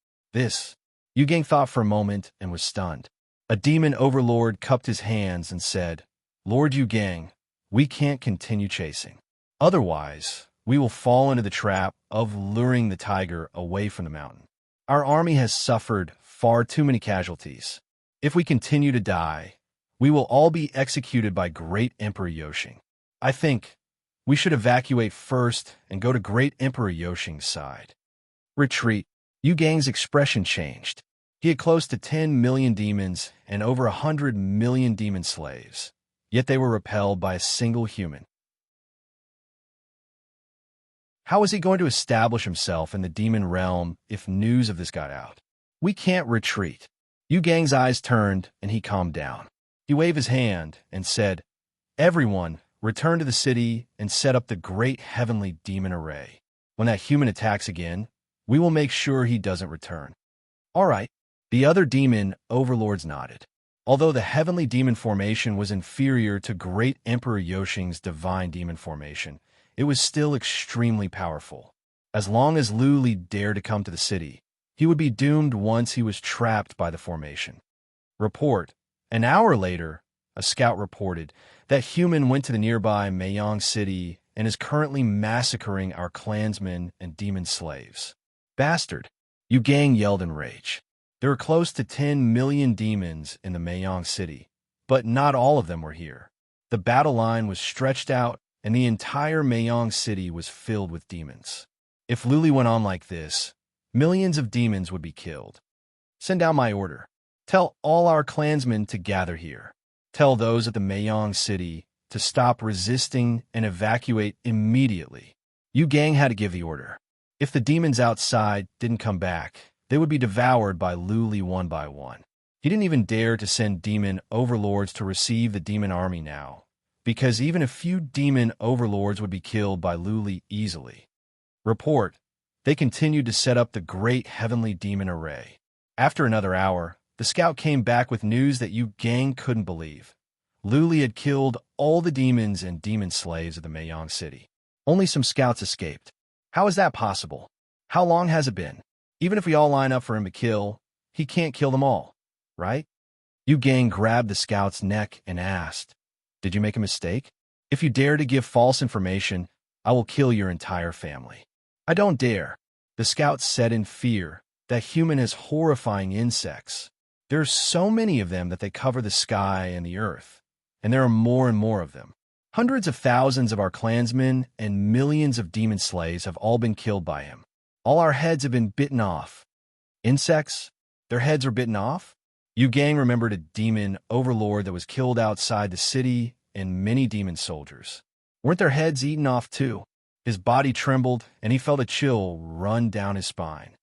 Yu Gang thought for a moment and was stunned. A demon overlord cupped his hands and said, "Lord Yu Gang, we can't continue chasing. Otherwise, we will fall into the trap of luring the tiger away from the mountain. Our army has suffered far too many casualties. If we continue to die, we will all be executed by Great Emperor Yoshing. I think we should evacuate first and go to Great Emperor Yoshing's side." Retreat. Yu Gang's expression changed. He had close to 10 million demons and over 100 million demon slaves, yet they were repelled by a single human. How was he going to establish himself in the demon realm if news of this got out? "We can't retreat." Yu Gang's eyes turned and he calmed down. He waved his hand and said, "Everyone, return to the city and set up the great heavenly demon array. When that human attacks again, we will make sure he doesn't return." "All right." The other demon overlords nodded. Although the heavenly demon formation was inferior to Great Emperor Yoshing's divine demon formation, it was still extremely powerful. As long as Luli dared to come to the city, he would be doomed once he was trapped by the formation. Report. An hour later, a scout reported that human went to the nearby Mayong City and is currently massacring our clansmen and demon slaves. "Bastard!" Yu Gang yelled in rage. There were close to 10 million demons in the Mayong City, but not all of them were here. The battle line was stretched out, and the entire Mayong City was filled with demons. If Luli went on like this, millions of demons would be killed. "Send down my order. Tell all our clansmen to gather here. Tell those at the Mayong City to stop resisting and evacuate immediately." Yu Gang had to give the order. If the demons outside didn't come back, they would be devoured by Luli one by one. He didn't even dare to send demon overlords to receive the demon army now, because even a few demon overlords would be killed by Luli easily. Report. They continued to set up the great heavenly demon array. After another hour, the scout came back with news that Yu Gang couldn't believe. Luli had killed all the demons and demon slaves of the Mayong City. Only some scouts escaped. How is that possible? How long has it been? Even if we all line up for him to kill, he can't kill them all, right? Yu Gang grabbed the scout's neck and asked, "Did you make a mistake? If you dare to give false information, I will kill your entire family." "I don't dare," the scout said in fear. "That human has horrifying insects. There are so many of them that they cover the sky and the earth, and there are more and more of them. Hundreds of thousands of our clansmen and millions of demon slaves have all been killed by him. All our heads have been bitten off." "Insects? Their heads were bitten off?" Yu Gang remembered a demon overlord that was killed outside the city and many demon soldiers. Weren't their heads eaten off too? His body trembled, and he felt a chill run down his spine.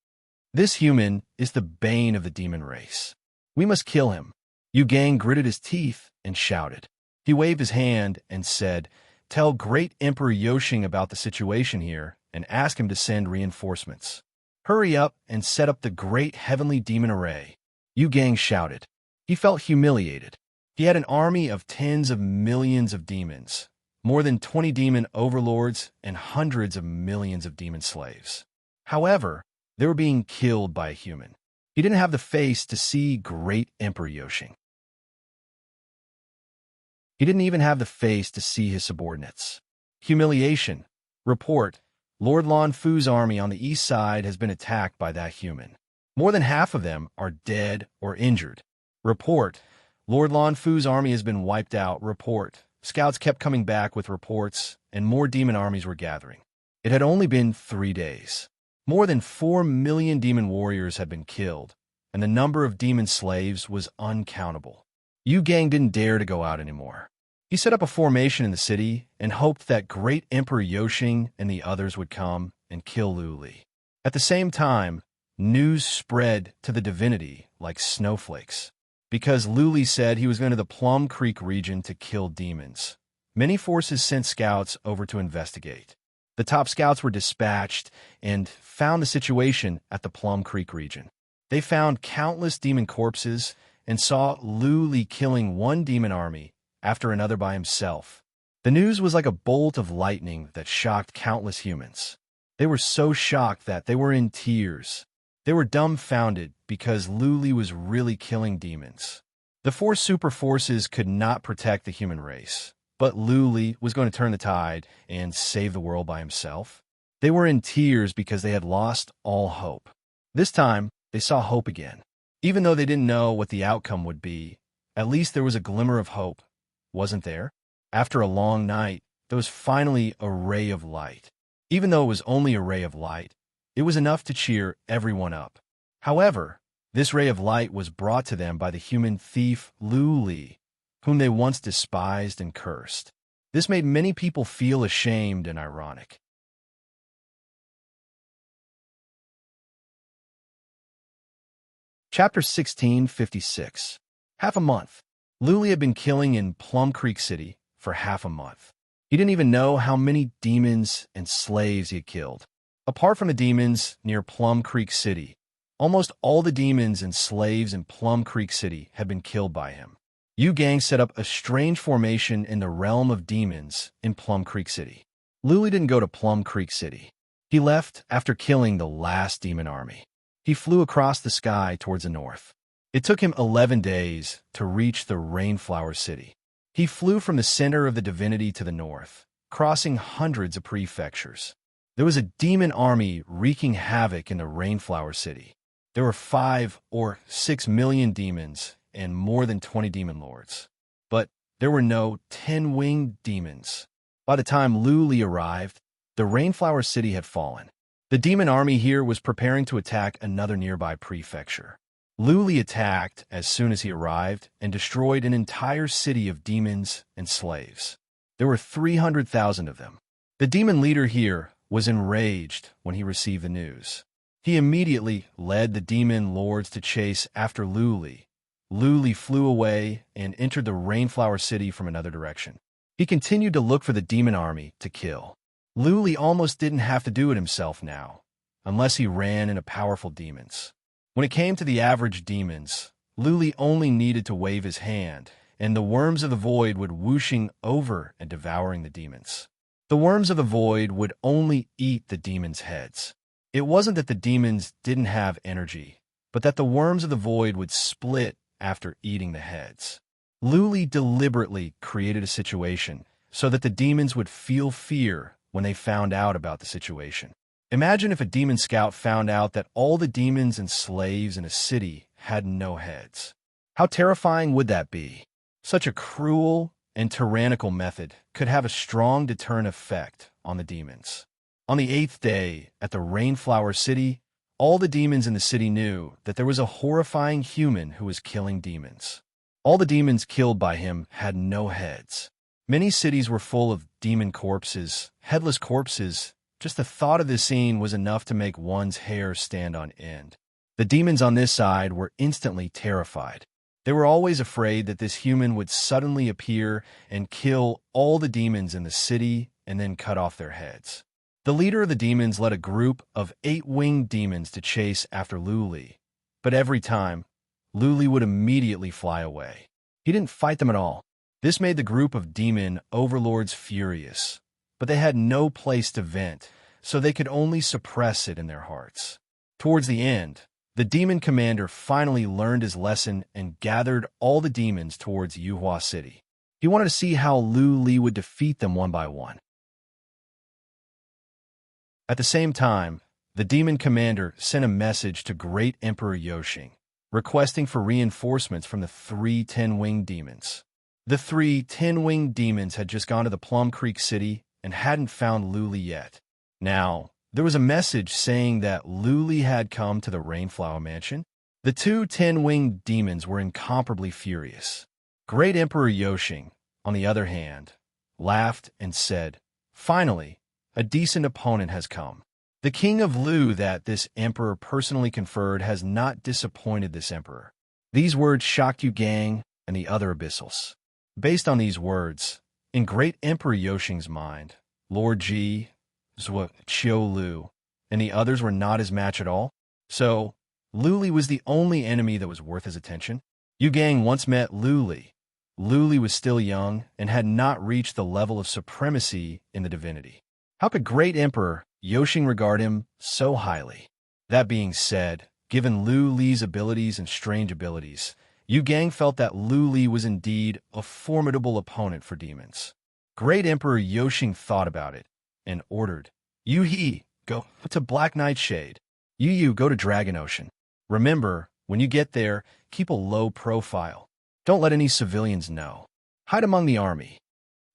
This human is the bane of the demon race. We must kill him. Yu Gang gritted his teeth and shouted. He waved his hand and said, "Tell great Emperor Yoshing about the situation here and ask him to send reinforcements. Hurry up and set up the great heavenly demon array." Yu Gang shouted. He felt humiliated. He had an army of tens of millions of demons, more than 20 demon overlords, and hundreds of millions of demon slaves. However, they were being killed by a human. He didn't have the face to see great Emperor Yoshing. He didn't even have the face to see his subordinates. Humiliation. Report. Lord Lan Fu's army on the east side has been attacked by that human. More than half of them are dead or injured. Report. Lord Lan Fu's army has been wiped out. Report. Scouts kept coming back with reports, and more demon armies were gathering. It had only been 3 days. More than 4 million demon warriors had been killed, and the number of demon slaves was uncountable. Yu Gang didn't dare to go out anymore. He set up a formation in the city and hoped that great Emperor Yoshing and the others would come and kill Lu Li. At the same time, news spread to the divinity like snowflakes. Because Lu Li said he was going to the Plum Creek region to kill demons, many forces sent scouts over to investigate. The top scouts were dispatched and found the situation at the Plum Creek region. They found countless demon corpses and saw Lu Li killing one demon army after another by himself. The news was like a bolt of lightning that shocked countless humans. They were so shocked that they were in tears. They were dumbfounded because Lu Li was really killing demons. The 4 super forces could not protect the human race, but Lu Li was going to turn the tide and save the world by himself. They were in tears because they had lost all hope. This time, they saw hope again. Even though they didn't know what the outcome would be, at least there was a glimmer of hope, wasn't there? After a long night, there was finally a ray of light. Even though it was only a ray of light, it was enough to cheer everyone up. However, this ray of light was brought to them by the human thief Lu Li, whom they once despised and cursed. This made many people feel ashamed and ironic. Chapter 1656. Half a month. Lu Li had been killing in Plum Creek City for half a month. He didn't even know how many demons and slaves he had killed. Apart from the demons near Plum Creek City, almost all the demons and slaves in Plum Creek City had been killed by him. Yu Gang set up a strange formation in the realm of demons in Plum Creek City. Lu Li didn't go to Plum Creek City. He left after killing the last demon army. He flew across the sky towards the north. It took him 11 days to reach the Rainflower City. He flew from the center of the divinity to the north, crossing hundreds of prefectures. There was a demon army wreaking havoc in the Rainflower City. There were 5 or 6 million demons and more than 20 demon lords. But there were no 10-winged demons. By the time Lu Li arrived, the Rainflower City had fallen. The demon army here was preparing to attack another nearby prefecture. Lu Li attacked as soon as he arrived and destroyed an entire city of demons and slaves. There were 300,000 of them. The demon leader here was enraged when he received the news. He immediately led the demon lords to chase after Lu Li. Lu Li flew away and entered the Rainflower City from another direction. He continued to look for the demon army to kill. Lu Li almost didn't have to do it himself now, unless he ran into powerful demons. When it came to the average demons, Lu Li only needed to wave his hand, and the worms of the void would whooshing over and devouring the demons. The worms of the void would only eat the demons' heads. It wasn't that the demons didn't have energy, but that the worms of the void would split after eating the heads. Lu Li deliberately created a situation so that the demons would feel fear when they found out about the situation. Imagine if a demon scout found out that all the demons and slaves in a city had no heads. How terrifying would that be? Such a cruel and tyrannical method could have a strong deterrent effect on the demons. On the 8th day, at the Rainflower City, all the demons in the city knew that there was a horrifying human who was killing demons. All the demons killed by him had no heads. Many cities were full of demon corpses, headless corpses. Just the thought of this scene was enough to make one's hair stand on end. The demons on this side were instantly terrified. They were always afraid that this human would suddenly appear and kill all the demons in the city and then cut off their heads. The leader of the demons led a group of 8-winged demons to chase after Luli, but every time, Luli would immediately fly away. He didn't fight them at all. This made the group of demon overlords furious, but they had no place to vent, so they could only suppress it in their hearts. Towards the end, the demon commander finally learned his lesson and gathered all the demons towards Yuhua City. He wanted to see how Lu Li would defeat them one by one. At the same time, the demon commander sent a message to Great Emperor Yoshing, requesting for reinforcements from the 3 10-winged demons. The 3 10-winged demons had just gone to the Plum Creek City and hadn't found Lu Li yet. Now, there was a message saying that Lu Li had come to the Rainflower Mansion. The 2 10-winged demons were incomparably furious. Great Emperor Yoshing, on the other hand, laughed and said, "Finally, a decent opponent has come. The king of Lu that this emperor personally conferred has not disappointed this emperor." These words shocked Yu Gang and the other abyssals. Based on these words, in Great Emperor Yoshing's mind, Lord Ji, Zhou, Qiu Lu, and the others were not his match at all. So, Lu Li was the only enemy that was worth his attention. Yu Gang once met Lu Li. Lu Li was still young and had not reached the level of supremacy in the divinity. How could Great Emperor Yoshing regard him so highly? That being said, given Lu Li's abilities and strange abilities, Yu Gang felt that Lu Li was indeed a formidable opponent for demons. Great Emperor Yoshing thought about it and ordered, "Yu He, go to Black Nightshade. Yu, go to Dragon Ocean. Remember, when you get there, keep a low profile. Don't let any civilians know. Hide among the army.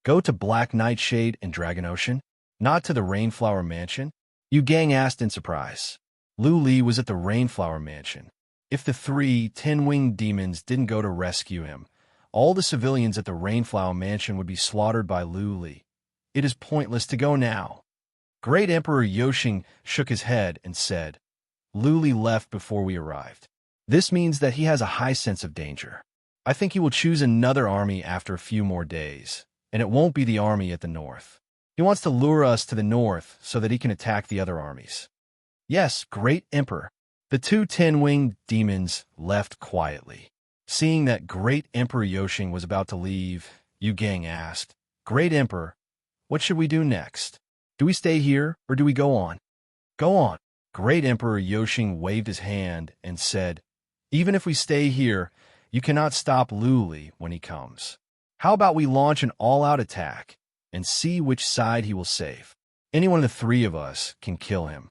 Go to Black Nightshade and Dragon Ocean, not to the Rainflower Mansion." Yu Gang asked in surprise. Lu Li was at the Rainflower Mansion. If the 3 10-winged demons didn't go to rescue him, all the civilians at the Rainflower Mansion would be slaughtered by Lu Li. It is pointless to go now. Great Emperor Yoshing shook his head and said, "Lu Li left before we arrived. This means that he has a high sense of danger. I think he will choose another army after a few more days, and it won't be the army at the north. He wants to lure us to the north so that he can attack the other armies." "Yes, Great Emperor." The 2 10-winged demons left quietly. Seeing that Great Emperor Yoshing was about to leave, Yu Gang asked, "Great Emperor, what should we do next? Do we stay here or do we go on?" "Go on." Great Emperor Yoshing waved his hand and said, "Even if we stay here, you cannot stop Lu Li when he comes. How about we launch an all-out attack and see which side he will save? Any one of the 3 of us can kill him."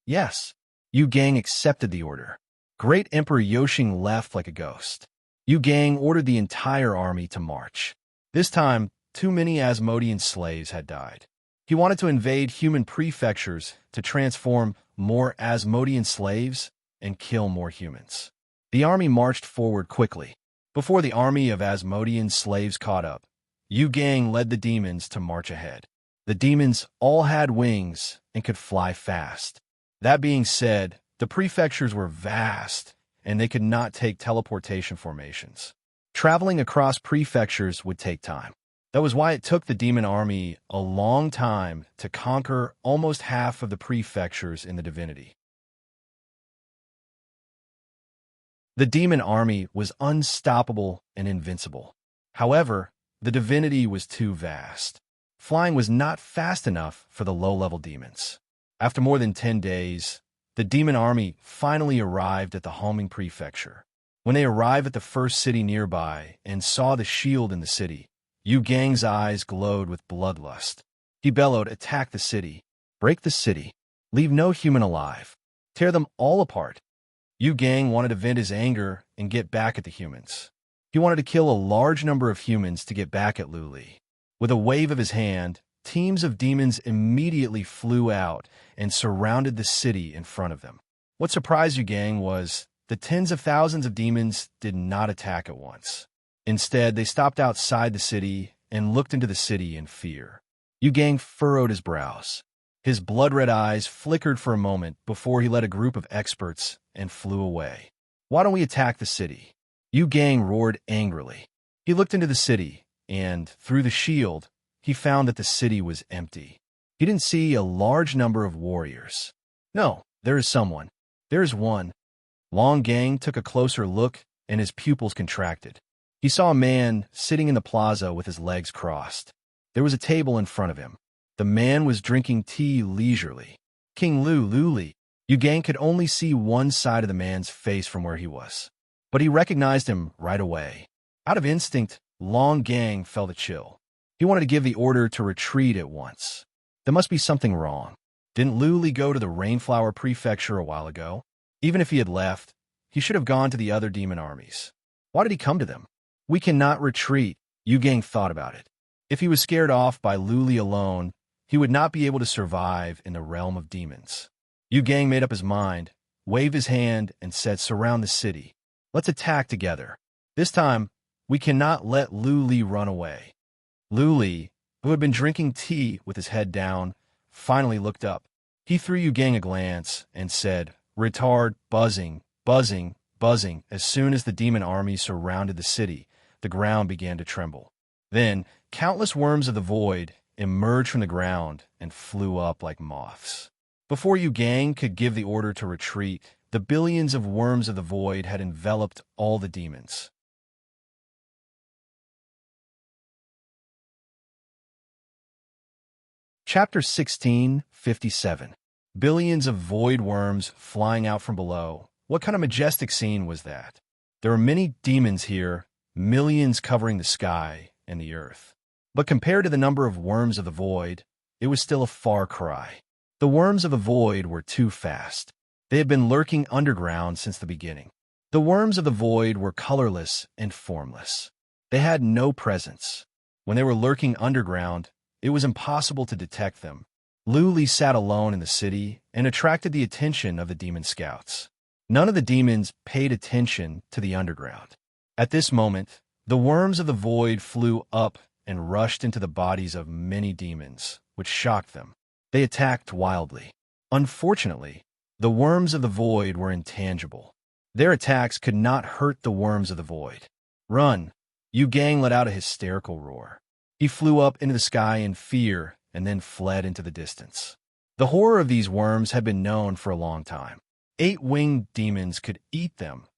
"Yes." Yu Gang accepted the order. Great Emperor Yoshing left like a ghost. Yu Gang ordered the entire army to march. This time, too many Asmodean slaves had died. He wanted to invade human prefectures to transform more Asmodean slaves and kill more humans. The army marched forward quickly. Before the army of Asmodean slaves caught up, Yu Gang led the demons to march ahead. The demons all had wings and could fly fast. That being said, the prefectures were vast, and they could not take teleportation formations. Traveling across prefectures would take time. That was why it took the demon army a long time to conquer almost half of the prefectures in the divinity. The demon army was unstoppable and invincible. However, the divinity was too vast. Flying was not fast enough for the low-level demons. After more than 10 days, the demon army finally arrived at the homing prefecture. When they arrived at the first city nearby and saw the shield in the city, Yu Gang's eyes glowed with bloodlust. He bellowed, "Attack the city! Break the city! Leave no human alive! Tear them all apart!" Yu Gang wanted to vent his anger and get back at the humans. He wanted to kill a large number of humans to get back at Lu Li. With a wave of his hand, teams of demons immediately flew out and surrounded the city in front of them. What surprised Yu Gang was the tens of thousands of demons did not attack at once. Instead, they stopped outside the city and looked into the city in fear. Yu Gang furrowed his brows. His blood-red eyes flickered for a moment before he led a group of experts and flew away. "Why don't we attack the city?" Yu Gang roared angrily. He looked into the city, and, through the shield, he found that the city was empty. He didn't see a large number of warriors. "No, there is someone. There is one." Long Gang took a closer look, and his pupils contracted. He saw a man sitting in the plaza with his legs crossed. There was a table in front of him. The man was drinking tea leisurely. King Luli. Yu Gang could only see one side of the man's face from where he was, but he recognized him right away. Out of instinct, Long Gang felt a chill. He wanted to give the order to retreat at once. There must be something wrong. Didn't Luli go to the Rainflower Prefecture a while ago? Even if he had left, he should have gone to the other demon armies. Why did he come to them? We cannot retreat. Yu Gang thought about it. If he was scared off by Luli alone, he would not be able to survive in the realm of demons. Yu Gang made up his mind, waved his hand, and said, "Surround the city. Let's attack together. This time, we cannot let Luli run away." Luli, who had been drinking tea with his head down, finally looked up. He threw Yu Gang a glance and said, "Retard, buzzing, buzzing, buzzing." As soon as the demon army surrounded the city, the ground began to tremble. Then, countless worms of the void emerged from the ground and flew up like moths. Before Yu Gang could give the order to retreat, the billions of worms of the void had enveloped all the demons. Chapter 16:57. Billions of void worms flying out from below. What kind of majestic scene was that? There are many demons here, millions covering the sky and the earth. But compared to the number of worms of the void, it was still a far cry. The worms of the void were too fast. They had been lurking underground since the beginning. The worms of the void were colorless and formless. They had no presence. When they were lurking underground, it was impossible to detect them. Luli sat alone in the city and attracted the attention of the demon scouts. None of the demons paid attention to the underground. At this moment, the worms of the void flew up and rushed into the bodies of many demons, which shocked them. They attacked wildly. Unfortunately, the worms of the void were intangible. Their attacks could not hurt the worms of the void. "Run!" Yu Gang let out a hysterical roar. He flew up into the sky in fear and then fled into the distance. The horror of these worms had been known for a long time. 8-winged demons could eat them.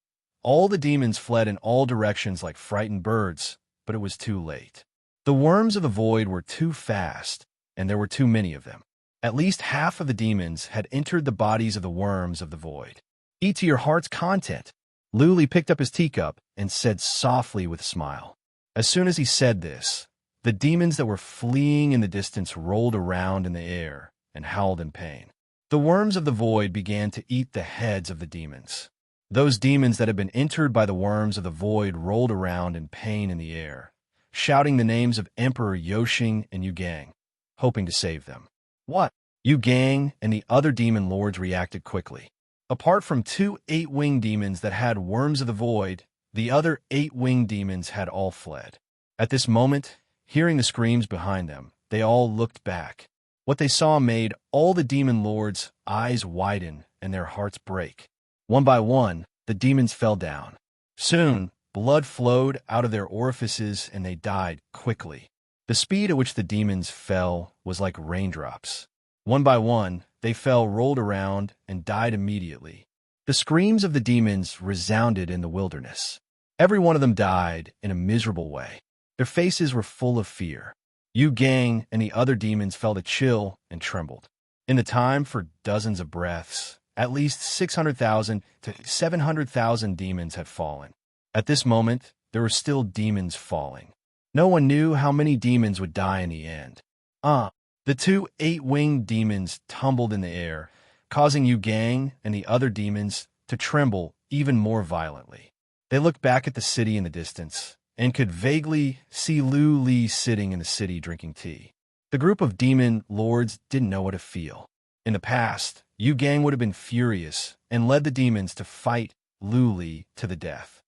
All the demons fled in all directions like frightened birds, but it was too late. The worms of the void were too fast, and there were too many of them. At least half of the demons had entered the bodies of the worms of the void. "Eat to your heart's content." Luli picked up his teacup and said softly with a smile. As soon as he said this, the demons that were fleeing in the distance rolled around in the air and howled in pain. The worms of the void began to eat the heads of the demons. Those demons that had been entered by the worms of the void rolled around in pain in the air, shouting the names of Emperor Yoshing and Yu Gang, hoping to save them. "What?" Yu Gang and the other demon lords reacted quickly. Apart from 2 8-winged demons that had worms of the void, the other 8-winged demons had all fled. At this moment, hearing the screams behind them, they all looked back. What they saw made all the demon lords' eyes widen and their hearts break. One by one, the demons fell down. Soon, blood flowed out of their orifices and they died quickly. The speed at which the demons fell was like raindrops. One by one, they fell, rolled around, and died immediately. The screams of the demons resounded in the wilderness. Every one of them died in a miserable way. Their faces were full of fear. Yu Gang and the other demons felt a chill and trembled. In the time for dozens of breaths, at least 600,000 to 700,000 demons had fallen. At this moment, there were still demons falling. No one knew how many demons would die in the end. The 2 8-winged demons tumbled in the air, causing Yu Gang and the other demons to tremble even more violently. They looked back at the city in the distance and could vaguely see Luli sitting in the city drinking tea. The group of demon lords didn't know what to feel. In the past, Yu Gang would have been furious and led the demons to fight Lu Li to the death.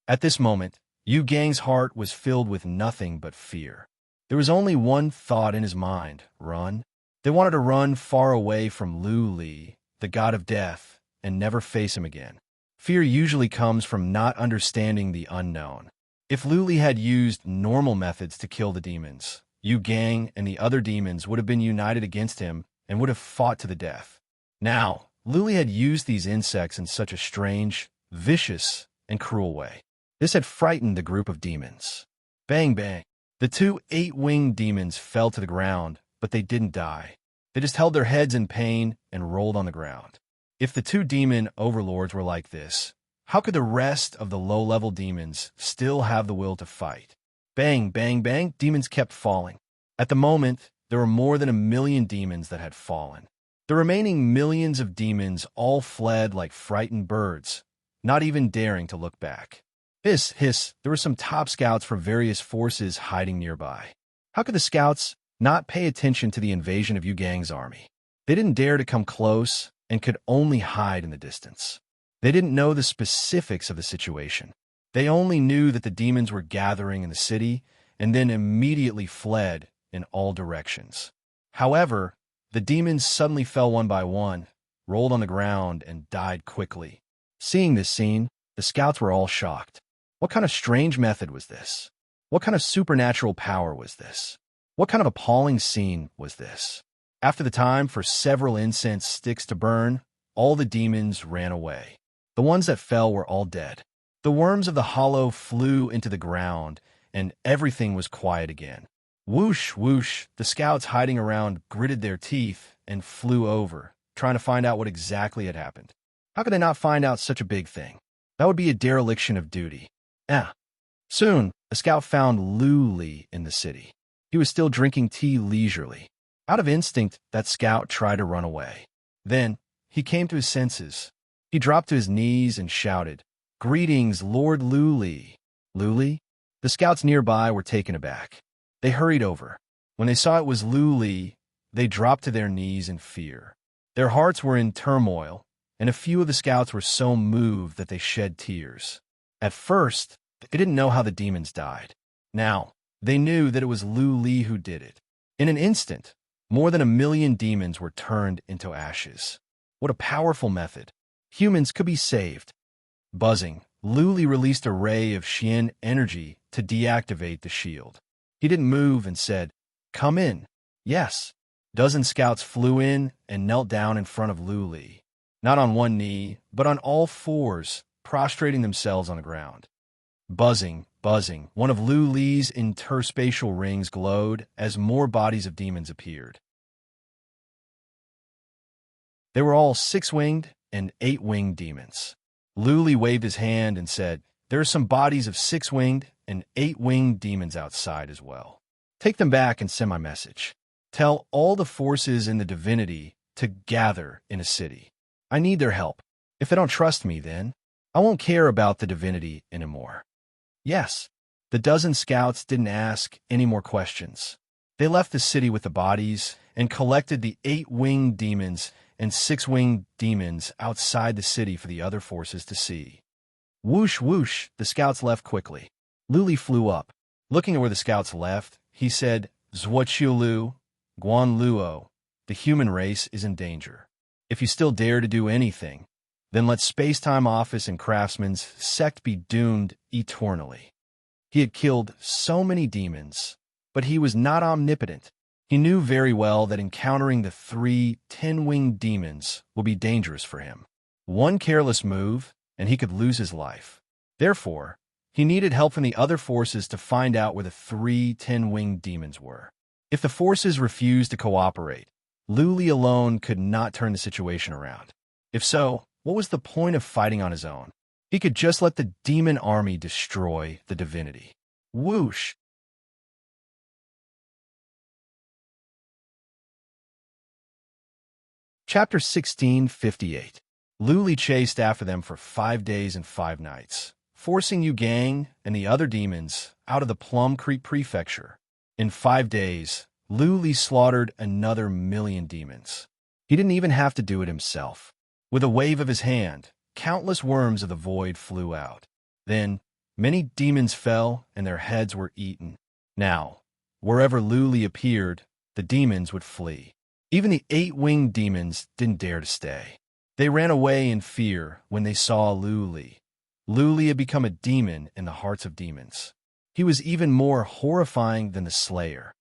At this moment, Yu Gang's heart was filled with nothing but fear. There was only one thought in his mind: run. They wanted to run far away from Lu Li, the god of death, and never face him again. Fear usually comes from not understanding the unknown. If Lu Li had used normal methods to kill the demons, Yu Gang and the other demons would have been united against him and would have fought to the death. Now, Lu Li had used these insects in such a strange, vicious, and cruel way. This had frightened the group of demons. Bang, bang. The two 8-winged demons fell to the ground, but they didn't die. They just held their heads in pain and rolled on the ground. If the two demon overlords were like this, how could the rest of the low-level demons still have the will to fight? Bang, bang, bang, demons kept falling. At the moment, there were more than 1 million demons that had fallen. The remaining millions of demons all fled like frightened birds, not even daring to look back. Hiss, hiss, there were some top scouts from various forces hiding nearby. How could the scouts not pay attention to the invasion of Yu Gang's army? They didn't dare to come close and could only hide in the distance. They didn't know the specifics of the situation. They only knew that the demons were gathering in the city and then immediately fled in all directions. However, the demons suddenly fell one by one, rolled on the ground, and died quickly. Seeing this scene, the scouts were all shocked. What kind of strange method was this? What kind of supernatural power was this? What kind of appalling scene was this? After the time for several incense sticks to burn, all the demons ran away. The ones that fell were all dead. The worms of the hollow flew into the ground, and everything was quiet again. Whoosh, whoosh, the scouts hiding around gritted their teeth and flew over, trying to find out what exactly had happened. How could they not find out such a big thing? That would be a dereliction of duty. Soon, a scout found Lu Li in the city. He was still drinking tea leisurely. Out of instinct, that scout tried to run away. Then, he came to his senses. He dropped to his knees and shouted, "Greetings, Lord Lu Li." Lu Li? The scouts nearby were taken aback. They hurried over. When they saw it was Lu Li, they dropped to their knees in fear. Their hearts were in turmoil, and a few of the scouts were so moved that they shed tears. At first, they didn't know how the demons died. Now, they knew that it was Lu Li who did it. In an instant, more than 1 million demons were turned into ashes. What a powerful method. Humans could be saved. Buzzing, Lu Li released a ray of Xian energy to deactivate the shield. He didn't move and said, "Come in." Yes. Dozen scouts flew in and knelt down in front of Lu Li. Not on one knee, but on all fours, prostrating themselves on the ground. Buzzing, buzzing, one of Lu Li's interspatial rings glowed as more bodies of demons appeared. They were all 6-winged and 8-winged demons. Lu Li waved his hand and said, "There are some bodies of 6-winged and 8-winged demons outside as well. Take them back and send my message. Tell all the forces in the divinity to gather in a city. I need their help. If they don't trust me, then I won't care about the divinity anymore." Yes, the dozen scouts didn't ask any more questions. They left the city with the bodies and collected the 8-winged demons and 6-winged demons outside the city for the other forces to see. Whoosh, whoosh, the scouts left quickly. Lu Li flew up. Looking at where the scouts left, he said, "Zhuoqiulu, Guan Luo, the human race is in danger. If you still dare to do anything, then let Space-Time Office and Craftsman's sect be doomed eternally." He had killed so many demons, but he was not omnipotent. He knew very well that encountering the 3 10-winged demons would be dangerous for him. One careless move, and he could lose his life. Therefore, he needed help from the other forces to find out where the 3 10-winged demons were. If the forces refused to cooperate, Lu Li alone could not turn the situation around. If so, what was the point of fighting on his own? He could just let the demon army destroy the divinity. Whoosh! Chapter 1658. Lu Li chased after them for 5 days and 5 nights, forcing Yu Gang and the other demons out of the Plum Creek Prefecture. In 5 days, Lu Li slaughtered another 1,000,000 demons. He didn't even have to do it himself. With a wave of his hand, countless worms of the void flew out. Then, many demons fell and their heads were eaten. Now, wherever Lu Li appeared, the demons would flee. Even the 8-winged demons didn't dare to stay. They ran away in fear when they saw Lu Li. Lu Li had become a demon in the hearts of demons. He was even more horrifying than the Slayer.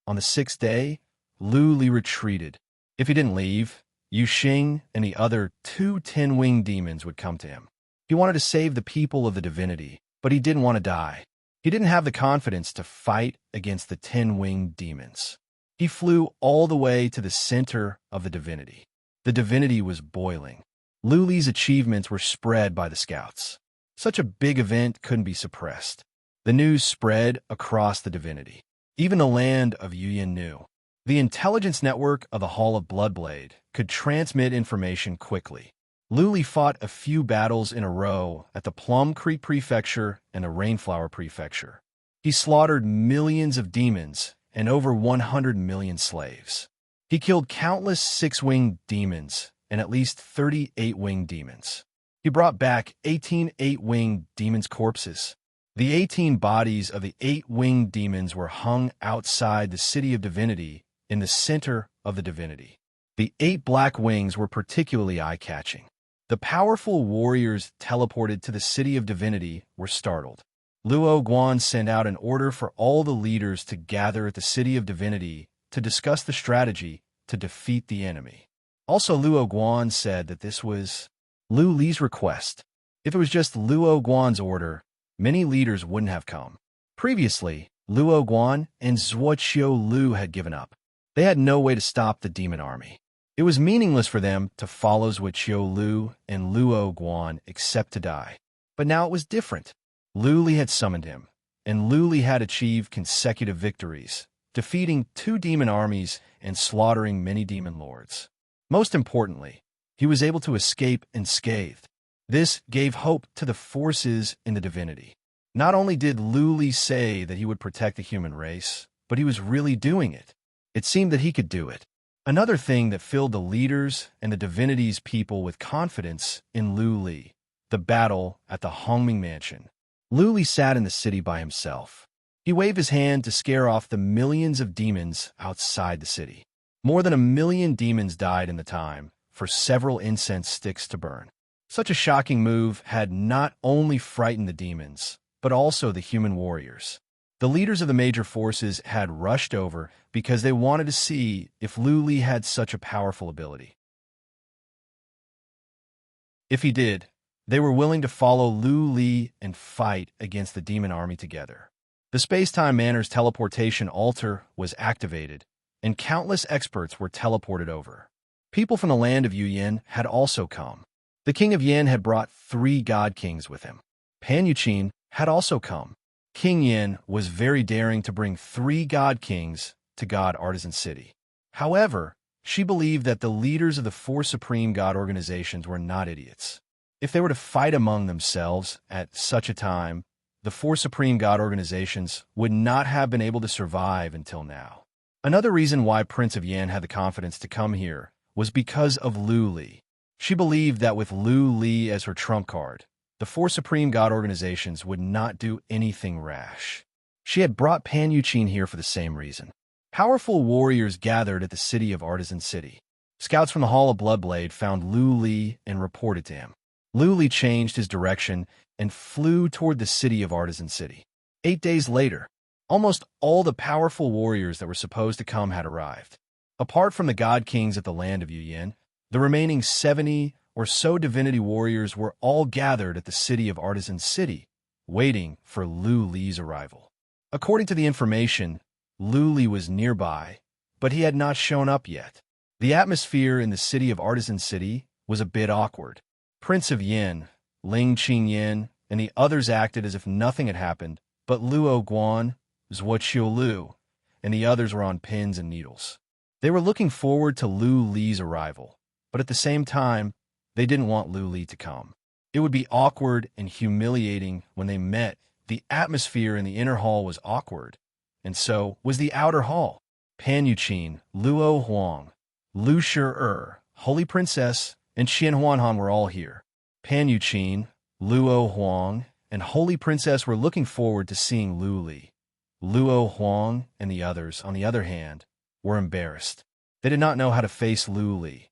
On the 6th day, Lu Li retreated. If he didn't leave, Yu Xing and the other 2 10-winged demons would come to him. He wanted to save the people of the divinity, but he didn't want to die. He didn't have the confidence to fight against the 10-winged demons. He flew all the way to the center of the divinity. The divinity was boiling. Lu Li's achievements were spread by the scouts. Such a big event couldn't be suppressed. The news spread across the divinity. Even the land of Yuyan knew. The intelligence network of the Hall of Bloodblade could transmit information quickly. Lu Li fought a few battles in a row at the Plum Creek Prefecture and the Rainflower Prefecture. He slaughtered millions of demons and over 100 million slaves. He killed countless 6-winged demons and at least 30 8-winged demons. He brought back 18 8-winged demons' corpses. The 18 bodies of the 8-winged demons were hung outside the City of Divinity in the center of the divinity. The 8 black wings were particularly eye-catching. The powerful warriors teleported to the City of Divinity were startled. Luo Guan sent out an order for all the leaders to gather at the City of Divinity to discuss the strategy to defeat the enemy. Also, Luo Guan said that this was Lu Li's request. If it was just Luo Guan's order, many leaders wouldn't have come. Previously, Luo Guan and Zhuoqiu Lu had given up. They had no way to stop the demon army. It was meaningless for them to follow Zhuoqiu Lu and Luo Guan except to die. But now it was different. Lu Li had summoned him, and Lu Li had achieved consecutive victories, defeating 2 demon armies and slaughtering many demon lords. Most importantly, he was able to escape unscathed. This gave hope to the forces in the divinity. Not only did Lu Li say that he would protect the human race, but he was really doing it. It seemed that he could do it. Another thing that filled the leaders and the divinity's people with confidence in Lu Li, the battle at the Hongming Mansion. Lu Li sat in the city by himself. He waved his hand to scare off the millions of demons outside the city. More than 1,000,000 demons died in the time for several incense sticks to burn. Such a shocking move had not only frightened the demons, but also the human warriors. The leaders of the major forces had rushed over because they wanted to see if Lu Li had such a powerful ability. If he did, they were willing to follow Lu Li and fight against the demon army together. The Space-Time Manor's teleportation altar was activated, and countless experts were teleported over. People from the land of Yuyan had also come. The king of Yin had brought 3 god kings with him. Pan Yuqin had also come. King Yin was very daring to bring 3 god kings to God Artisan City. However, she believed that the leaders of the 4 supreme god organizations were not idiots. If they were to fight among themselves at such a time, the 4 supreme god organizations would not have been able to survive until now. Another reason why Prince of Yin had the confidence to come here was because of Lu Li. She believed that with Lu Li as her trump card, the 4 supreme god organizations would not do anything rash. She had brought Pan Yuqin here for the same reason. Powerful warriors gathered at the City of Artisan City. Scouts from the Hall of Bloodblade found Lu Li and reported to him. Lu Li changed his direction and flew toward the City of Artisan City. 8 days later, almost all the powerful warriors that were supposed to come had arrived. Apart from the god kings at the land of Yuyan, the remaining 70 or so divinity warriors were all gathered at the City of Artisan City, waiting for Lu Li's arrival. According to the information, Lu Li was nearby, but he had not shown up yet. The atmosphere in the City of Artisan City was a bit awkward. Prince of Yin, Ling Qingyin, and the others acted as if nothing had happened, but Luo Guan, Zhuoqiu Lu, and the others were on pins and needles. They were looking forward to Lu Li's arrival, but at the same time, they didn't want Lu Li to come. It would be awkward and humiliating when they met. The atmosphere in the inner hall was awkward, and so was the outer hall. Pan Yuqin, Luo Huang, Lu Shi, Holy Princess, and Qian Huanhan were all here. Pan Yuqin, Luo Huang, and Holy Princess were looking forward to seeing Lu Li. Luo Huang and the others, on the other hand, were embarrassed. They did not know how to face Lu Li.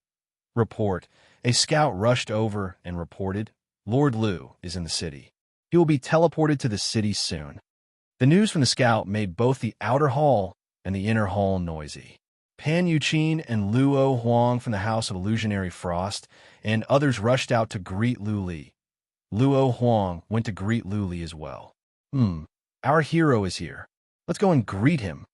Report. A scout rushed over and reported, Lord Lu is in the city. He will be teleported to the city soon. The news from the scout made both the outer hall and the inner hall noisy. Pan Yuqin and Luo Huang from the House of Illusionary Frost and others rushed out to greet Lu Li. Luo Huang went to greet Lu Li as well. Our hero is here. Let's go and greet him.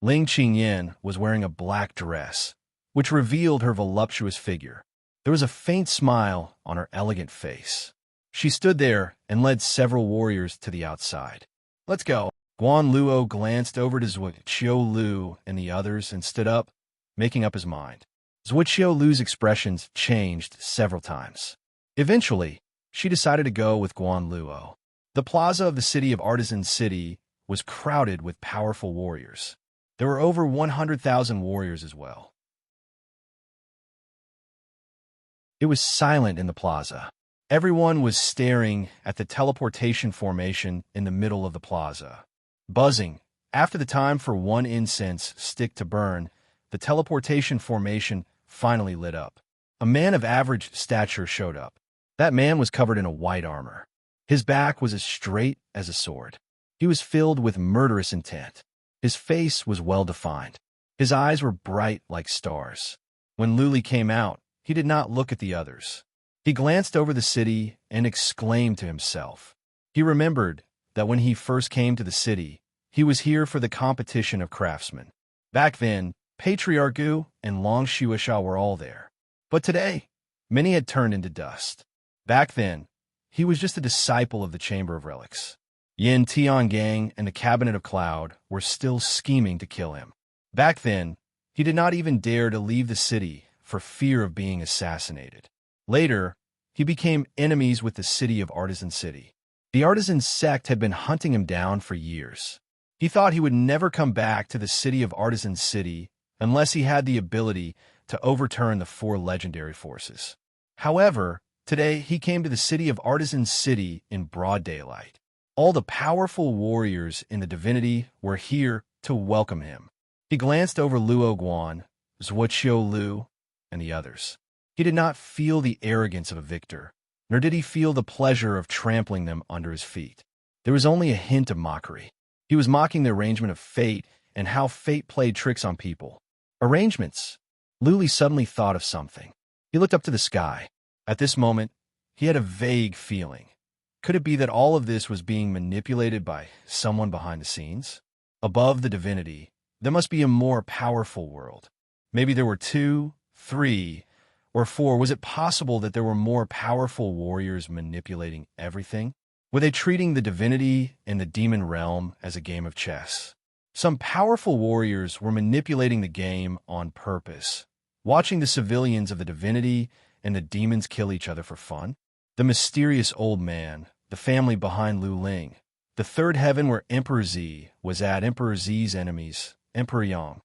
Ling Qingyan was wearing a black dress, which revealed her voluptuous figure. There was a faint smile on her elegant face. She stood there and led several warriors to the outside. Let's go. Guan Luo glanced over to Zhuo Lu and the others and stood up, making up his mind. Zhuo Lu's expressions changed several times. Eventually, she decided to go with Guan Luo. The plaza of the city of Artisan City was crowded with powerful warriors. There were over 100,000 warriors as well. It was silent in the plaza. Everyone was staring at the teleportation formation in the middle of the plaza. Buzzing. After the time for one incense stick to burn, the teleportation formation finally lit up. A man of average stature showed up. That man was covered in a white armor. His back was as straight as a sword. He was filled with murderous intent. His face was well-defined. His eyes were bright like stars. When Lu Li came out, he did not look at the others. He glanced over the city and exclaimed to himself. He remembered that when he first came to the city, he was here for the competition of craftsmen. Back then, Patriarch Gu and Long Shuasha were all there. But today, many had turned into dust. Back then, he was just a disciple of the Chamber of Relics. Yin Tiangang and the Cabinet of Cloud were still scheming to kill him. Back then, he did not even dare to leave the city for fear of being assassinated. Later, he became enemies with the city of Artisan City. The Artisan sect had been hunting him down for years. He thought he would never come back to the city of Artisan City unless he had the ability to overturn the 4 legendary forces. However, today he came to the city of Artisan City in broad daylight. All the powerful warriors in the divinity were here to welcome him. He glanced over Luo Guan, Zhuo Lu, and the others. He did not feel the arrogance of a victor, nor did he feel the pleasure of trampling them under his feet. There was only a hint of mockery. He was mocking the arrangement of fate and how fate played tricks on people. Arrangements. Lu Li suddenly thought of something. He looked up to the sky. At this moment, he had a vague feeling. Could it be that all of this was being manipulated by someone behind the scenes? Above the divinity, there must be a more powerful world. Maybe there were 2, 3, or 4. Was it possible that there were more powerful warriors manipulating everything? Were they treating the divinity and the demon realm as a game of chess? Some powerful warriors were manipulating the game on purpose, watching the civilians of the divinity and the demons kill each other for fun. The mysterious old man, the family behind Lu Ling, the third heaven where Emperor Z was at, Emperor Z's enemies, Emperor Yang.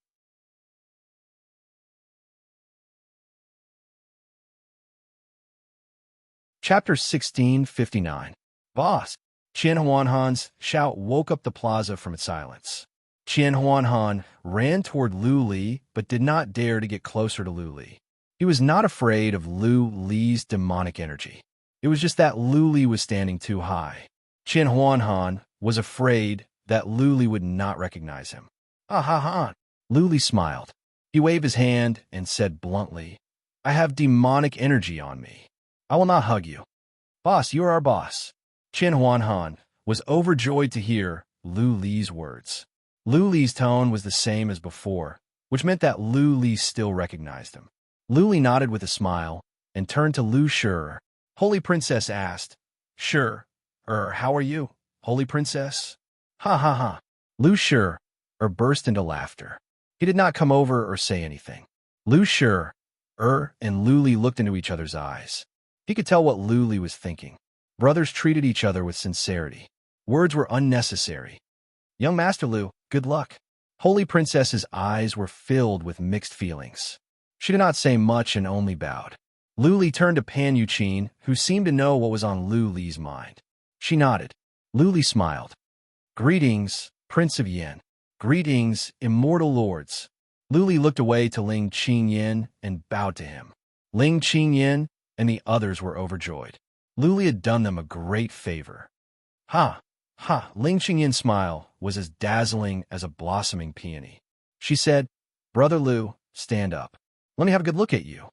Chapter 1659. Boss. Qian Huanhan's shout woke up the plaza from its silence. Qian Huanhan ran toward Lu Li but did not dare to get closer to Lu Li. He was not afraid of Lu Li's demonic energy. It was just that Lu Li was standing too high. Qian Huanhan was afraid that Lu Li would not recognize him. Ha ha ha. Lu Li smiled. He waved his hand and said bluntly, I have demonic energy on me. I will not hug you. Boss, you are our boss. Qian Huanhan was overjoyed to hear Lu Li's words. Lu Li's tone was the same as before, which meant that Lu Li still recognized him. Lu Li nodded with a smile and turned to Lu Shi. Holy Princess asked, Shi, how are you, Holy Princess? Ha ha ha. Lu Shi burst into laughter. He did not come over or say anything. Lu Shi and Lu Li looked into each other's eyes. He could tell what Lu Li was thinking. Brothers treated each other with sincerity. Words were unnecessary. Young Master Lu, good luck. Holy Princess's eyes were filled with mixed feelings. She did not say much and only bowed. Luli turned to Pan Yuqin, who seemed to know what was on Luli's mind. She nodded. Luli smiled. Greetings, Prince of Yin. Greetings, immortal lords. Luli looked away to Ling Qingyin and bowed to him. Ling Qingyin and the others were overjoyed. Luli had done them a great favor. Ha! Ha! Ling Qingyin's smile was as dazzling as a blossoming peony. She said, Brother Lu, stand up. Let me have a good look at you.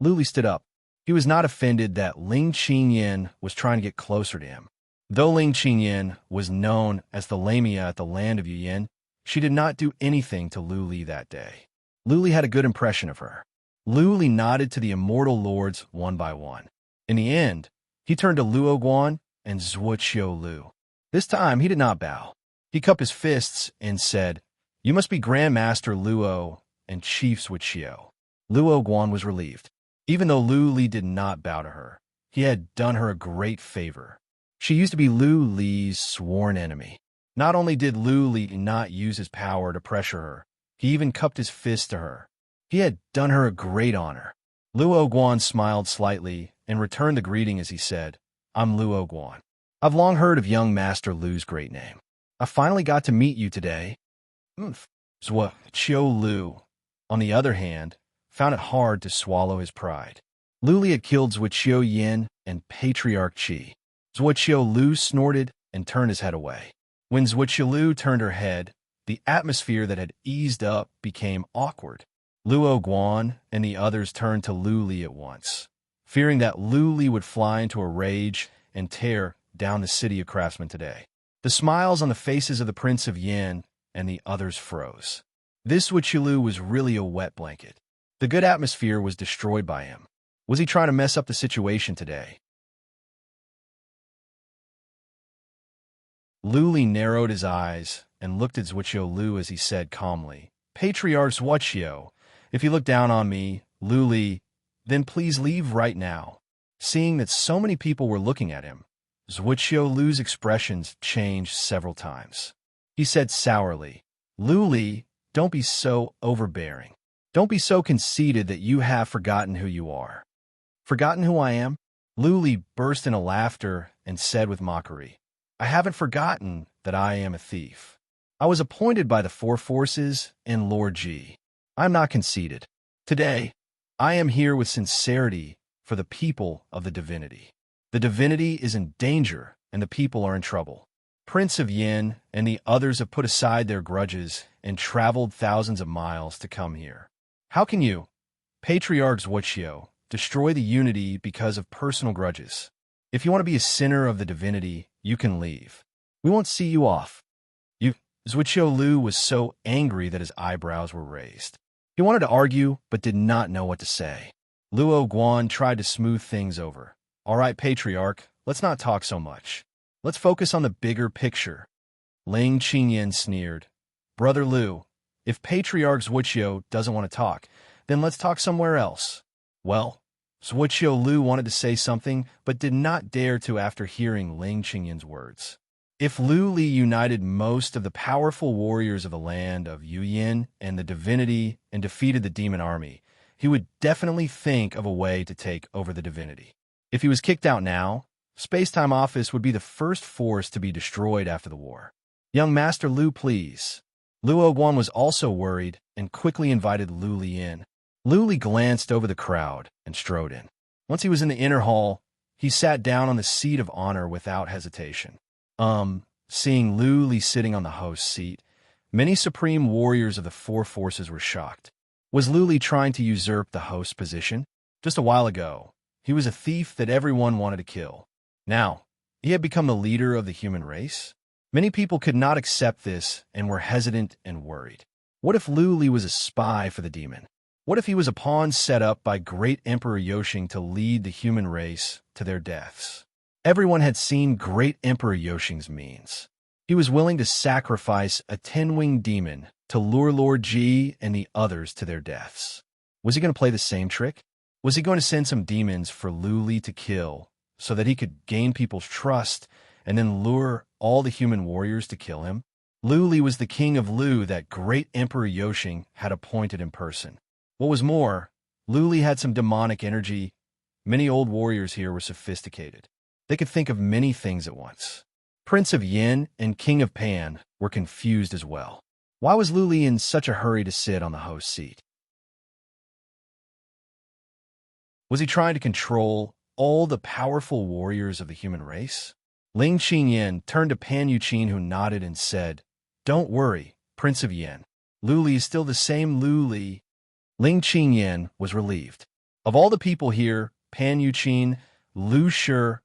Luli stood up. He was not offended that Ling Qingyin was trying to get closer to him. Though Ling Qingyin was known as the Lamia at the land of Yuyin, she did not do anything to Luli that day. Luli had a good impression of her. Luli nodded to the immortal lords one by one. In the end, he turned to Luo Guan and Zhuoqiu Lu. This time, he did not bow. He cupped his fists and said, You must be Grandmaster Luo and Chief Zhuoqiu. Luo Guan was relieved. Even though Luli did not bow to her, he had done her a great favor. She used to be Lu Li's sworn enemy. Not only did Lu Li not use his power to pressure her, he even cupped his fist to her. He had done her a great honor. Luo Guan smiled slightly and returned the greeting as he said, I'm Luo Guan. I've long heard of young Master Lu's great name. I finally got to meet you today. Zhuoqiu Lu, on the other hand, found it hard to swallow his pride. Luli had killed Zhuoqiu Yin and Patriarch Qi. Zhuoqiu Lu snorted and turned his head away. When Zhuoqiu Lu turned her head, the atmosphere that had eased up became awkward. Luo Guan and the others turned to Luli at once, fearing that Luli would fly into a rage and tear down the city of craftsmen today. The smiles on the faces of the Prince of Yin and the others froze. This Zhuoqiu Lu was really a wet blanket. The good atmosphere was destroyed by him. Was he trying to mess up the situation today? Luli narrowed his eyes and looked at Zhuoqiu Lu as he said calmly, Patriarch Zhuoqiu, if you look down on me, Luli, then please leave right now. Seeing that so many people were looking at him, Zhuoqiu Lu's expressions changed several times. He said sourly, Luli, don't be so overbearing. Don't be so conceited that you have forgotten who you are. Forgotten who I am? Luli burst into laughter and said with mockery, I haven't forgotten that I am a thief. I was appointed by the Four Forces and Lord Ji. I am not conceited. Today, I am here with sincerity for the people of the divinity. The divinity is in danger and the people are in trouble. Prince of Yin and the others have put aside their grudges and traveled thousands of miles to come here. How can you, Patriarch Zhuoqiu, destroy the unity because of personal grudges? If you want to be a sinner of the divinity, you can leave. We won't see you off. Zhuoqiu Lu was so angry that his eyebrows were raised. He wanted to argue, but did not know what to say. Luo Guan tried to smooth things over. All right, Patriarch, let's not talk so much. Let's focus on the bigger picture. Ling Qingyin sneered. Brother Lu, if Patriarch Zhuoqiu doesn't want to talk, then let's talk somewhere else. Well, Zhuoqiu Lu wanted to say something, but did not dare to after hearing Ling Qingyin's words. If Lu Li united most of the powerful warriors of the land of Yuyin and the divinity and defeated the demon army, he would definitely think of a way to take over the divinity. If he was kicked out now, Space-Time Office would be the first force to be destroyed after the war. Young Master Lu, please. Luo Guan was also worried and quickly invited Lu Li in. Lu Li glanced over the crowd and strode in. Once he was in the inner hall, he sat down on the seat of honor without hesitation. Seeing Lu Li sitting on the host's seat, many supreme warriors of the Four Forces were shocked. Was Lu Li trying to usurp the host's position? Just a while ago, he was a thief that everyone wanted to kill. Now, he had become the leader of the human race? Many people could not accept this and were hesitant and worried. What if Lu Li was a spy for the demon? What if he was a pawn set up by great Emperor Yoshing to lead the human race to their deaths? Everyone had seen great Emperor Yoshing's means. He was willing to sacrifice a 10-winged demon to lure Lord Ji and the others to their deaths. Was he going to play the same trick? Was he going to send some demons for Lu Li to kill so that he could gain people's trust and then lure all the human warriors to kill him? Li was the king of Lu that great Emperor Yoshing had appointed in person. What was more, Li had some demonic energy. Many old warriors here were sophisticated. They could think of many things at once. Prince of Yin and King of Pan were confused as well. Why was Li in such a hurry to sit on the host seat? Was he trying to control all the powerful warriors of the human race? Ling Qingyan turned to Pan Yuqin, who nodded and said, "Don't worry, Prince of Yin. Li is still the same Li." Ling Qingyan was relieved. Of all the people here, Pan Yuqin, Lu Shi,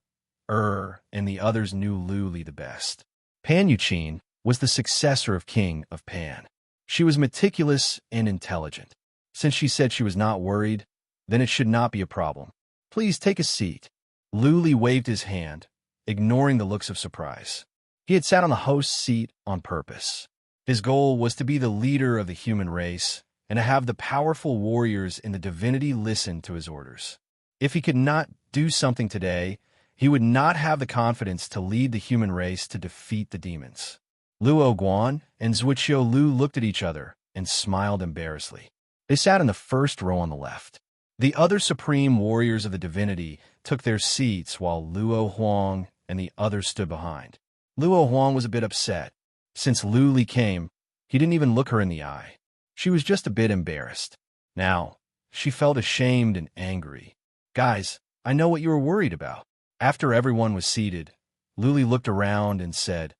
and the others knew Li the best. Pan Yuqin was the successor of King of Pan. She was meticulous and intelligent. Since she said she was not worried, then it should not be a problem. "Please take a seat." Li waved his hand, ignoring the looks of surprise. He had sat on the host's seat on purpose. His goal was to be the leader of the human race and to have the powerful warriors in the divinity listen to his orders. If he could not do something today, he would not have the confidence to lead the human race to defeat the demons. Luo Guan and Zuiqiu Lu looked at each other and smiled embarrassedly. They sat in the first row on the left. The other supreme warriors of the divinity took their seats while Luo Huang and the others stood behind. Luo Huang was a bit upset. Since Li came, he didn't even look her in the eye. She was just a bit embarrassed. Now, she felt ashamed and angry. "Guys, I know what you were worried about." After everyone was seated, Li looked around and said,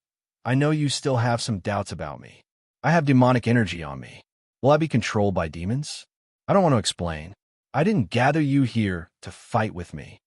"I know you still have some doubts about me. I have demonic energy on me. Will I be controlled by demons? I don't want to explain. I didn't gather you here to fight with me."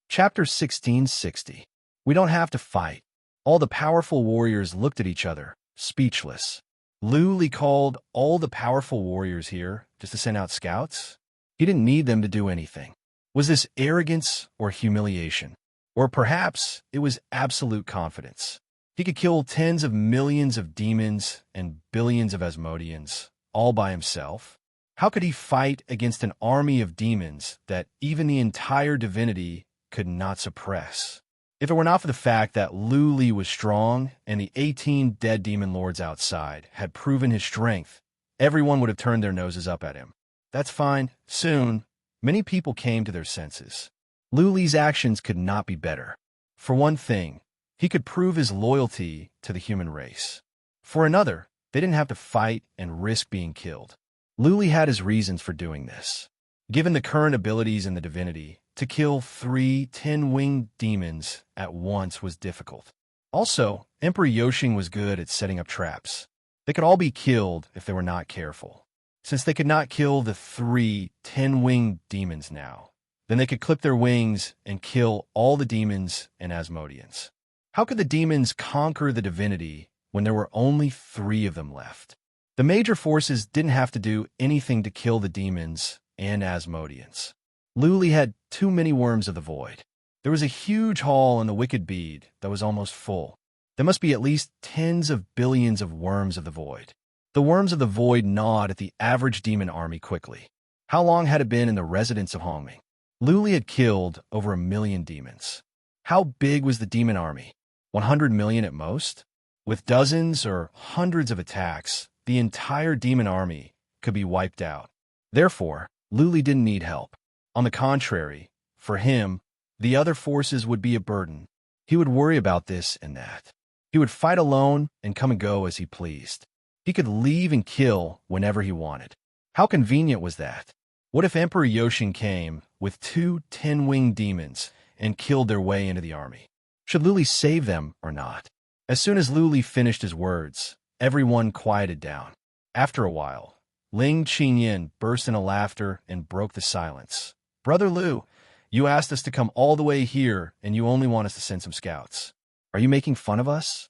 Chapter 1660. We don't have to fight. All the powerful warriors looked at each other, speechless. Li called all the powerful warriors here just to send out scouts? He didn't need them to do anything. Was this arrogance or humiliation? Or perhaps it was absolute confidence. He could kill tens of millions of demons and billions of Asmodeans, all by himself. How could he fight against an army of demons that even the entire divinity could not suppress? If it were not for the fact that Li was strong and the 18 dead demon lords outside had proven his strength, everyone would have turned their noses up at him. That's fine. Soon, many people came to their senses. Li's actions could not be better. For one thing, he could prove his loyalty to the human race. For another, they didn't have to fight and risk being killed. Li had his reasons for doing this. Given the current abilities in the divinity, to kill 3 10-winged demons at once was difficult. Also, Emperor Yoshing was good at setting up traps. They could all be killed if they were not careful. Since they could not kill the 3 10-winged demons now, then they could clip their wings and kill all the demons and Asmodeans. How could the demons conquer the divinity when there were only 3 of them left? The major forces didn't have to do anything to kill the demons and Asmodeans. Li had too many worms of the void. There was a huge hall in the wicked bead that was almost full. There must be at least tens of billions of worms of the void. The worms of the void gnawed at the average demon army quickly. How long had it been in the residence of Hongming? Li had killed over 1 million demons. How big was the demon army? 100 million at most? With dozens or hundreds of attacks, the entire demon army could be wiped out. Therefore, Li didn't need help. On the contrary, for him, the other forces would be a burden. He would worry about this and that. He would fight alone and come and go as he pleased. He could leave and kill whenever he wanted. How convenient was that? What if Emperor Yoshing came with 2 10-winged demons and killed their way into the army? Should Li save them or not? As soon as Li finished his words, everyone quieted down. After a while, Ling Qingyan burst into laughter and broke the silence. "Brother Lu, you asked us to come all the way here, and you only want us to send some scouts. Are you making fun of us?"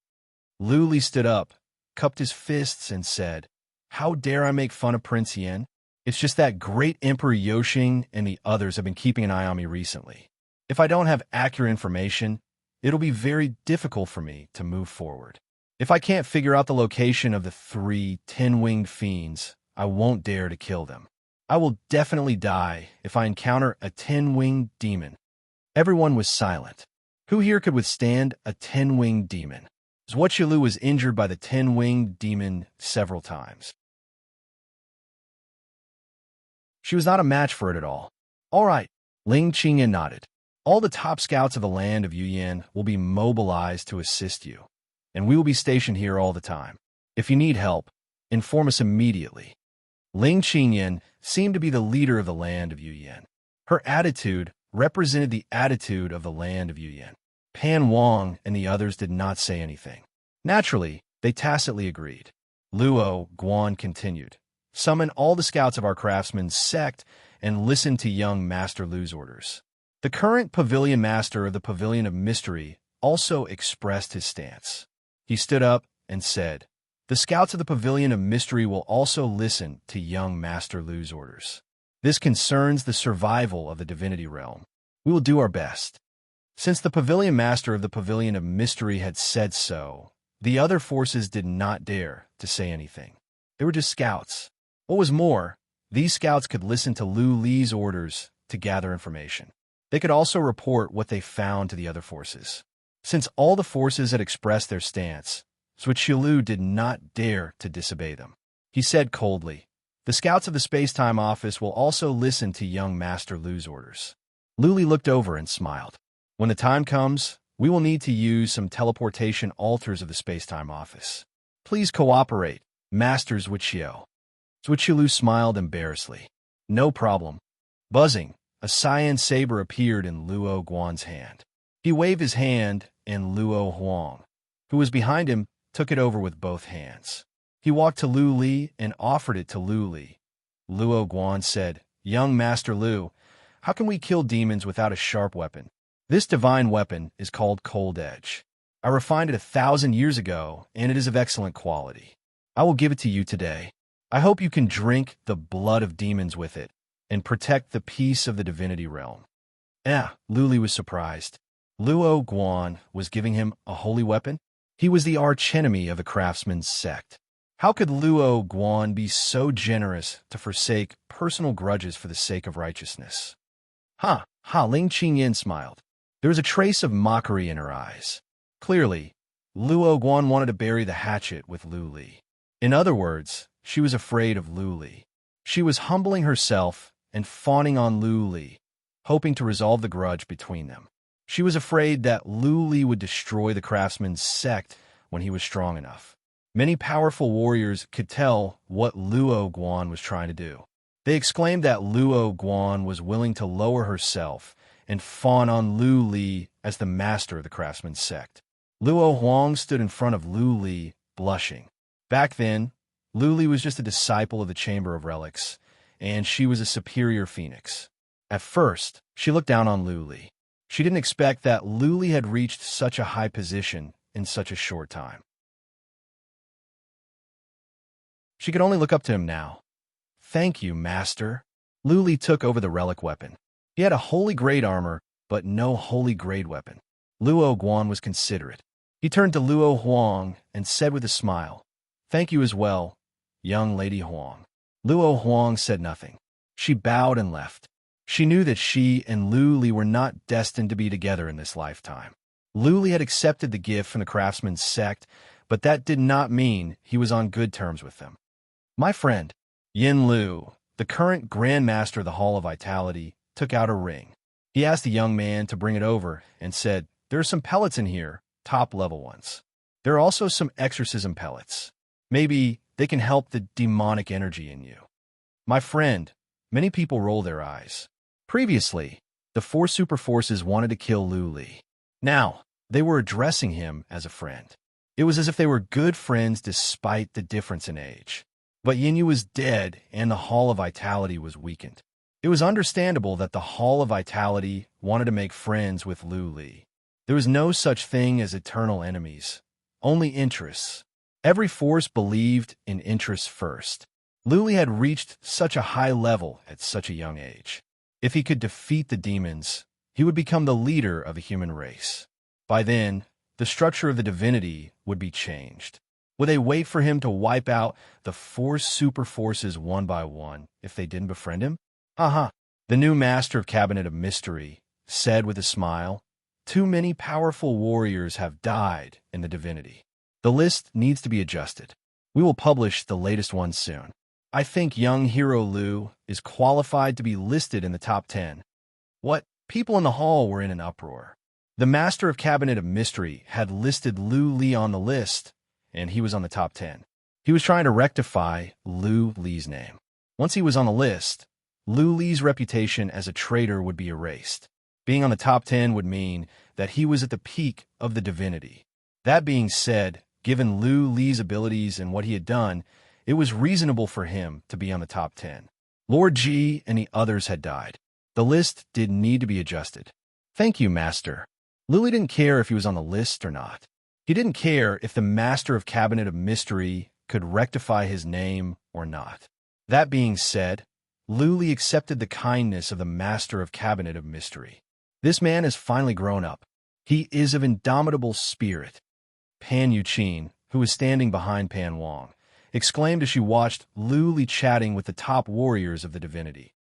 Li stood up, cupped his fists, and said, "How dare I make fun of Prince Yin? It's just that great Emperor Yoshing and the others have been keeping an eye on me recently. If I don't have accurate information, it'll be very difficult for me to move forward. If I can't figure out the location of the 3 10-winged fiends, I won't dare to kill them. I will definitely die if I encounter a 10-winged demon." Everyone was silent. Who here could withstand a 10-winged demon? Zhuoqilu was injured by the 10-winged demon several times. She was not a match for it at all. All right, Ling Qingyan nodded. All the top scouts of the land of Yuyan will be mobilized to assist you, and we will be stationed here all the time. If you need help, inform us immediately. Ling Qingyan seemed to be the leader of the land of Yuyan. Her attitude represented the attitude of the land of Yuyan. Pan Wang and the others did not say anything. Naturally, they tacitly agreed. Luo Guan continued. Summon all the scouts of our craftsman's sect and listen to young Master Lu's orders. The current pavilion master of the Pavilion of Mystery also expressed his stance. He stood up and said, the scouts of the Pavilion of Mystery will also listen to young Master Lu's orders. This concerns the survival of the divinity realm. We will do our best. Since the Pavilion Master of the Pavilion of Mystery had said so, the other forces did not dare to say anything. They were just scouts. What was more, these scouts could listen to Lu Li's orders to gather information. They could also report what they found to the other forces. Since all the forces had expressed their stance, Zhuoqilu did not dare to disobey them. He said coldly, the scouts of the space-time office will also listen to young Master Lu's orders. Lu Li looked over and smiled. When the time comes, we will need to use some teleportation altars of the space-time office. Please cooperate, Master Zhuoqiu. Zhuoqilu smiled embarrassedly. No problem. Buzzing, a cyan saber appeared in Luo Guan's hand. He waved his hand, and Luo Huang, who was behind him, took it over with both hands. He walked to Lu Li and offered it to Lu Li. Luo Guan said, young Master Lu, how can we kill demons without a sharp weapon? This divine weapon is called Cold Edge. I refined it 1,000 years ago, and it is of excellent quality. I will give it to you today. I hope you can drink the blood of demons with it and protect the peace of the divinity realm. Lu Li was surprised. Luo Guan was giving him a holy weapon? He was the archenemy of the craftsman's sect. How could Luo Guan be so generous to forsake personal grudges for the sake of righteousness? Ling Qingyan smiled. There was a trace of mockery in her eyes. Clearly, Luo Guan wanted to bury the hatchet with Lu Li. In other words, she was afraid of Lu Li. She was humbling herself and fawning on Lu Li, hoping to resolve the grudge between them. She was afraid that Lu Li would destroy the craftsman's sect when he was strong enough. Many powerful warriors could tell what Luo Guan was trying to do. They exclaimed that Luo Guan was willing to lower herself and fawn on Lu Li as the master of the craftsman's sect. Luo Huang stood in front of Lu Li, blushing. Back then, Lu Li was just a disciple of the Chamber of Relics, and she was a superior phoenix. At first, she looked down on Lu Li. She didn't expect that Lu Li had reached such a high position in such a short time. She could only look up to him now. Thank you, Master. Lu Li took over the relic weapon. He had a holy grade armor, but no holy grade weapon. Luo Guan was considerate. He turned to Luo Huang and said with a smile, thank you as well, young Lady Huang. Luo Huang said nothing. She bowed and left. She knew that she and Lu Li were not destined to be together in this lifetime. Lu Li had accepted the gift from the craftsman's sect, but that did not mean he was on good terms with them. My friend, Yin Lu, the current Grand Master of the Hall of Vitality, took out a ring. He asked the young man to bring it over and said, there are some pellets in here, top-level ones. There are also some exorcism pellets. Maybe they can help the demonic energy in you. My friend, many people roll their eyes. Previously, the 4 super forces wanted to kill Lu Li. Now, they were addressing him as a friend. It was as if they were good friends despite the difference in age. But Yinyu was dead and the Hall of Vitality was weakened. It was understandable that the Hall of Vitality wanted to make friends with Lu Li. There was no such thing as eternal enemies, only interests. Every force believed in interests first. Lu Li had reached such a high level at such a young age. If he could defeat the demons, he would become the leader of a human race. By then, the structure of the divinity would be changed. Would they wait for him to wipe out the 4 super forces one by one if they didn't befriend him? The new master of Cabinet of Mystery said with a smile. Too many powerful warriors have died in the divinity. The list needs to be adjusted. We will publish the latest one soon. I think young hero Lu is qualified to be listed in the top 10. What? People in the hall were in an uproar. The Master of Cabinet of Mystery had listed Lu Li on the list, and he was on the top 10. He was trying to rectify Lu Li's name. Once he was on the list, Lu Li's reputation as a traitor would be erased. Being on the top 10 would mean that he was at the peak of the divinity. That being said, given Lu Li's abilities and what he had done, it was reasonable for him to be on the top 10. Lord Ji and the others had died. The list did need to be adjusted. Thank you, Master. Lu Li didn't care if he was on the list or not. He didn't care if the Master of Cabinet of Mystery could rectify his name or not. That being said, Lu Li accepted the kindness of the Master of Cabinet of Mystery. This man has finally grown up. He is of indomitable spirit. Pan Yuqin, who was standing behind Pan Wang, exclaimed as she watched Lu Li chatting with the top warriors of the divinity.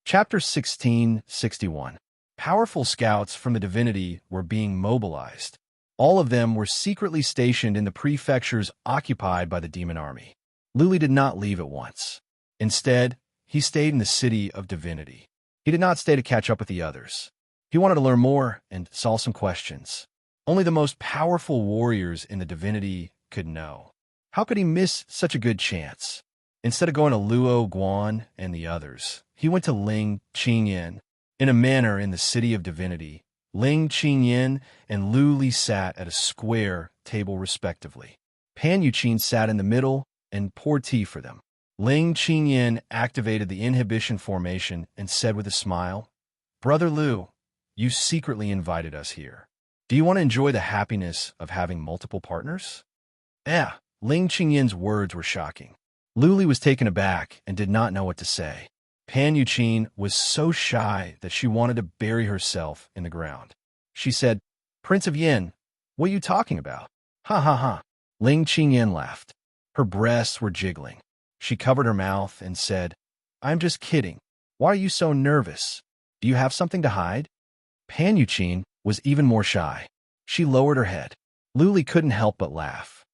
Chapter 1661. Powerful scouts from the divinity were being mobilized. All of them were secretly stationed in the prefectures occupied by the demon army. Lu Li did not leave at once. Instead, he stayed in the city of divinity. He did not stay to catch up with the others. He wanted to learn more and solve some questions. Only the most powerful warriors in the divinity could know. How could he miss such a good chance? Instead of going to Luo Guan and the others, he went to Ling Qingyin. In a manner in the city of divinity, Ling Qingyin and Lu Li sat at a square table respectively. Pan Yuqin sat in the middle and poured tea for them. Ling Qingyin activated the inhibition formation and said with a smile, "Brother Lu, you secretly invited us here. Do you want to enjoy the happiness of having multiple partners?" Ling Qingyin's words were shocking. Lu Li was taken aback and did not know what to say. Pan Yuqin was so shy that she wanted to bury herself in the ground. She said, "Prince of Yin, what are you talking about?" "Ha ha ha." Ling Qingyin laughed. Her breasts were jiggling. She covered her mouth and said, "I'm just kidding. Why are you so nervous? Do you have something to hide?" Pan Yuqin was even more shy. She lowered her head. Lu Li couldn't help but laugh.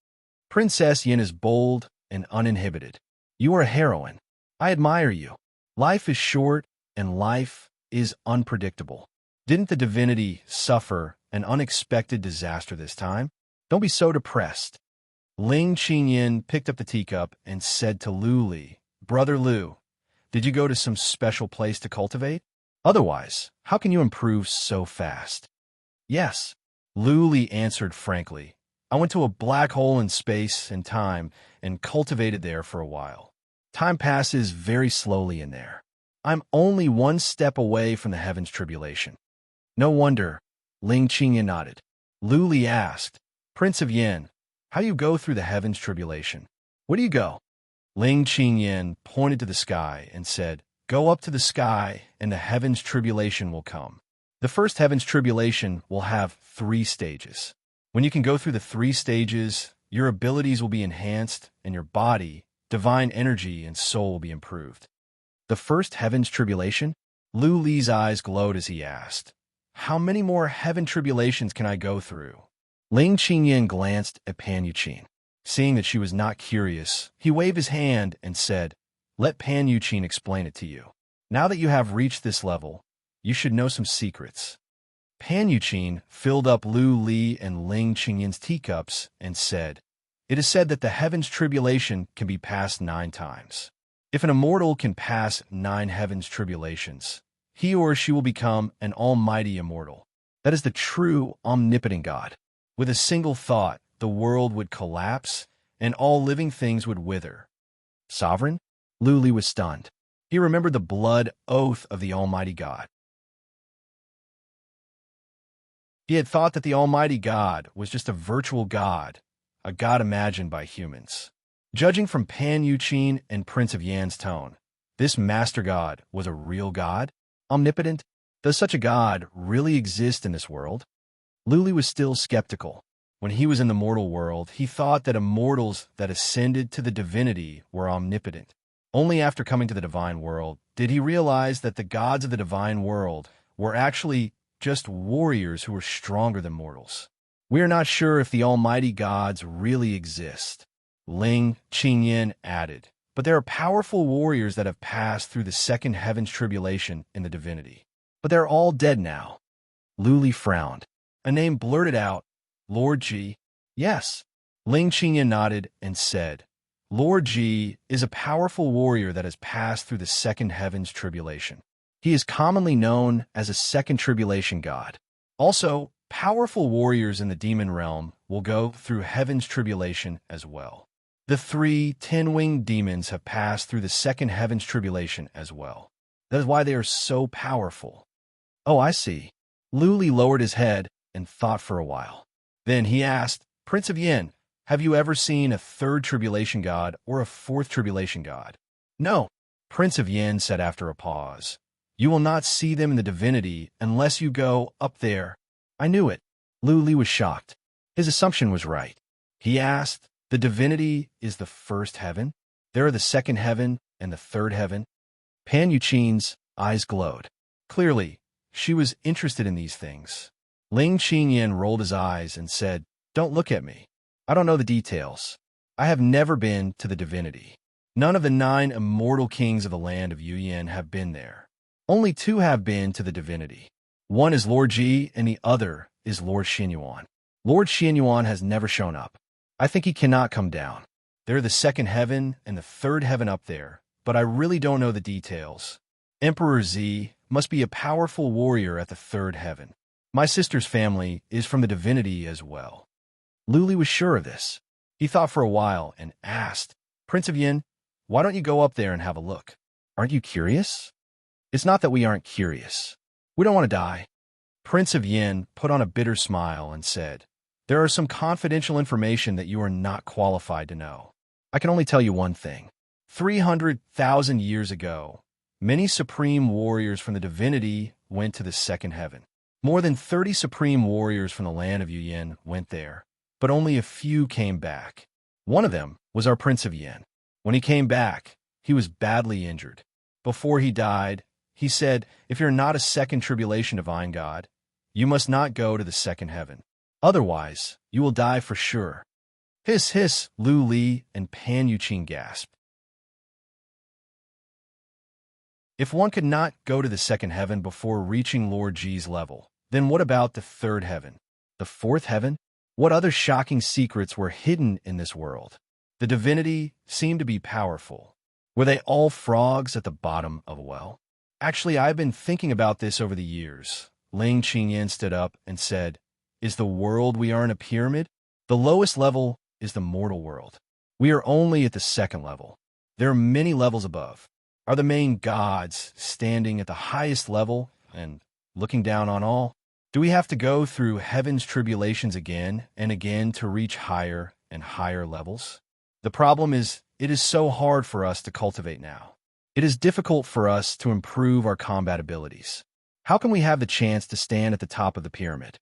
"Princess Yin is bold and uninhibited. You are a heroine. I admire you. Life is short and life is unpredictable. Didn't the divinity suffer an unexpected disaster this time? Don't be so depressed." Ling Qingyin picked up the teacup and said to Lu Li, "Brother Lu, did you go to some special place to cultivate? Otherwise, how can you improve so fast?" "Yes," Lu Li answered frankly. "I went to a black hole in space and time and cultivated there for a while. Time passes very slowly in there. I'm only one step away from the heavens tribulation." "No wonder," Ling Qingyin nodded. Lu Li asked, "Prince of Yin, how do you go through the heavens tribulation? Where do you go?" Ling Qingyin pointed to the sky and said, "Go up to the sky and the heavens tribulation will come. The first heavens tribulation will have 3 stages. When you can go through the 3 stages, your abilities will be enhanced and your body, divine energy, and soul will be improved." "The first heavens tribulation?" Lu Li's eyes glowed as he asked, "How many more heaven tribulations can I go through?" Ling Qingyin glanced at Pan Yuqin. Seeing that she was not curious, he waved his hand and said, "Let Pan Yuqin explain it to you. Now that you have reached this level, you should know some secrets." Pan Yuqin filled up Lu Li and Ling Qingyin's teacups and said, "It is said that the heavens tribulation can be passed 9 times. If an immortal can pass 9 heavens tribulations, he or she will become an almighty immortal. That is the true omnipotent God. With a single thought, the world would collapse and all living things would wither." "Sovereign?" Lu Li was stunned. He remembered the blood oath of the Almighty God. He had thought that the Almighty God was just a virtual God, a God imagined by humans. Judging from Pan Yuqin and Prince of Yan's tone, this Master God was a real God? Omnipotent? Does such a God really exist in this world? Lu Li was still skeptical. When he was in the mortal world, he thought that immortals that ascended to the divinity were omnipotent. Only after coming to the divine world did he realize that the gods of the divine world were actually just warriors who were stronger than mortals. We are not sure if the almighty gods really exist, Ling Qingyan added, but there are powerful warriors that have passed through the second heaven's tribulation in the divinity. But they're all dead now. Luli frowned. A name blurted out, Lord Ji. Yes. Ling Qingyan nodded and said, Lord Ji is a powerful warrior that has passed through the second heaven's tribulation. He is commonly known as a second tribulation god. Also, powerful warriors in the demon realm will go through heaven's tribulation as well. The 3 ten-winged demons have passed through the second heaven's tribulation as well. That is why they are so powerful. Oh, I see. Luli lowered his head and thought for a while. Then he asked, Prince of Yin, have you ever seen a 3rd tribulation god or a 4th tribulation god? No, Prince of Yin said after a pause. You will not see them in the divinity unless you go up there. I knew it. Luli was shocked. His assumption was right. He asked, the divinity is the 1st heaven? There are the 2nd heaven and the 3rd heaven? Pan Yuqing's eyes glowed. Clearly, she was interested in these things. Ling Qingyan rolled his eyes and said, Don't look at me. I don't know the details. I have never been to the divinity. None of the 9 immortal kings of the land of Yuyan have been there. Only 2 have been to the divinity. One is Lord Ji and the other is Lord Xinyuan. Lord Xinyuan has never shown up. I think he cannot come down. There are the 2nd heaven and the 3rd heaven up there, but I really don't know the details. Emperor Z must be a powerful warrior at the 3rd heaven. My sister's family is from the divinity as well. Luli was sure of this. He thought for a while and asked, Prince of Yin, why don't you go up there and have a look? Aren't you curious? It's not that we aren't curious. We don't want to die. Prince of Yin put on a bitter smile and said, There are some confidential information that you are not qualified to know. I can only tell you one thing. 300,000 years ago, many supreme warriors from the divinity went to the 2nd heaven. More than 30 supreme warriors from the land of Yuyan went there, but only a few came back. One of them was our Prince of Yin. When he came back, he was badly injured. Before he died, he said, If you're not a 2nd tribulation divine god, you must not go to the 2nd heaven. Otherwise, you will die for sure. Hiss, hiss, Lu Li and Pan Yuqing gasped. If one could not go to the 2nd heaven before reaching Lord Ji's level, then what about the 3rd heaven? The 4th heaven? What other shocking secrets were hidden in this world? The divinity seemed to be powerful. Were they all frogs at the bottom of a well? Actually, I've been thinking about this over the years. Ling Qingyan stood up and said, Is the world we are in a pyramid? The lowest level is the mortal world. We are only at the 2nd level. There are many levels above. Are the main gods standing at the highest level and looking down on all? Do we have to go through heaven's tribulations again and again to reach higher and higher levels? The problem is, it is so hard for us to cultivate now. It is difficult for us to improve our combat abilities. How can we have the chance to stand at the top of the pyramid?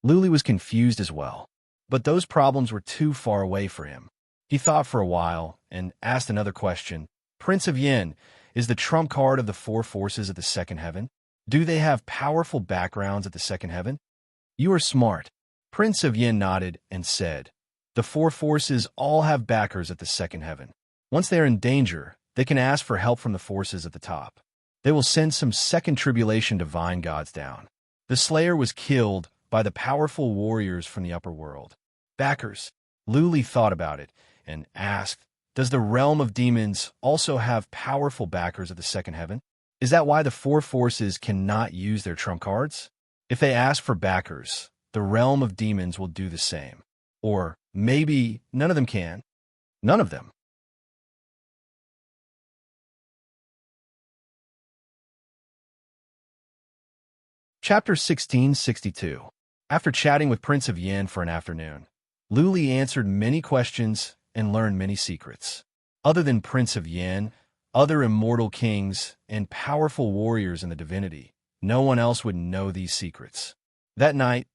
Luli was confused as well, but those problems were too far away for him. He thought for a while and asked another question. Prince of Yin, is the trump card of the 4 forces at the 2nd heaven? Do they have powerful backgrounds at the 2nd heaven? You are smart. Prince of Yin nodded and said, The 4 forces all have backers at the 2nd heaven. Once they are in danger, they can ask for help from the forces at the top. They will send some 2nd tribulation divine gods down. The Slayer was killed by the powerful warriors from the upper world. Backers. Luli thought about it and asked, Does the realm of demons also have powerful backers at the 2nd heaven? Is that why the 4 forces cannot use their trump cards? If they ask for backers, the realm of demons will do the same. Or maybe none of them can. None of them. Chapter 1662. After chatting with Prince of Yin for an afternoon, Luli answered many questions and learned many secrets. Other than Prince of Yin, other immortal kings, and powerful warriors in the divinity, no one else would know these secrets. That night,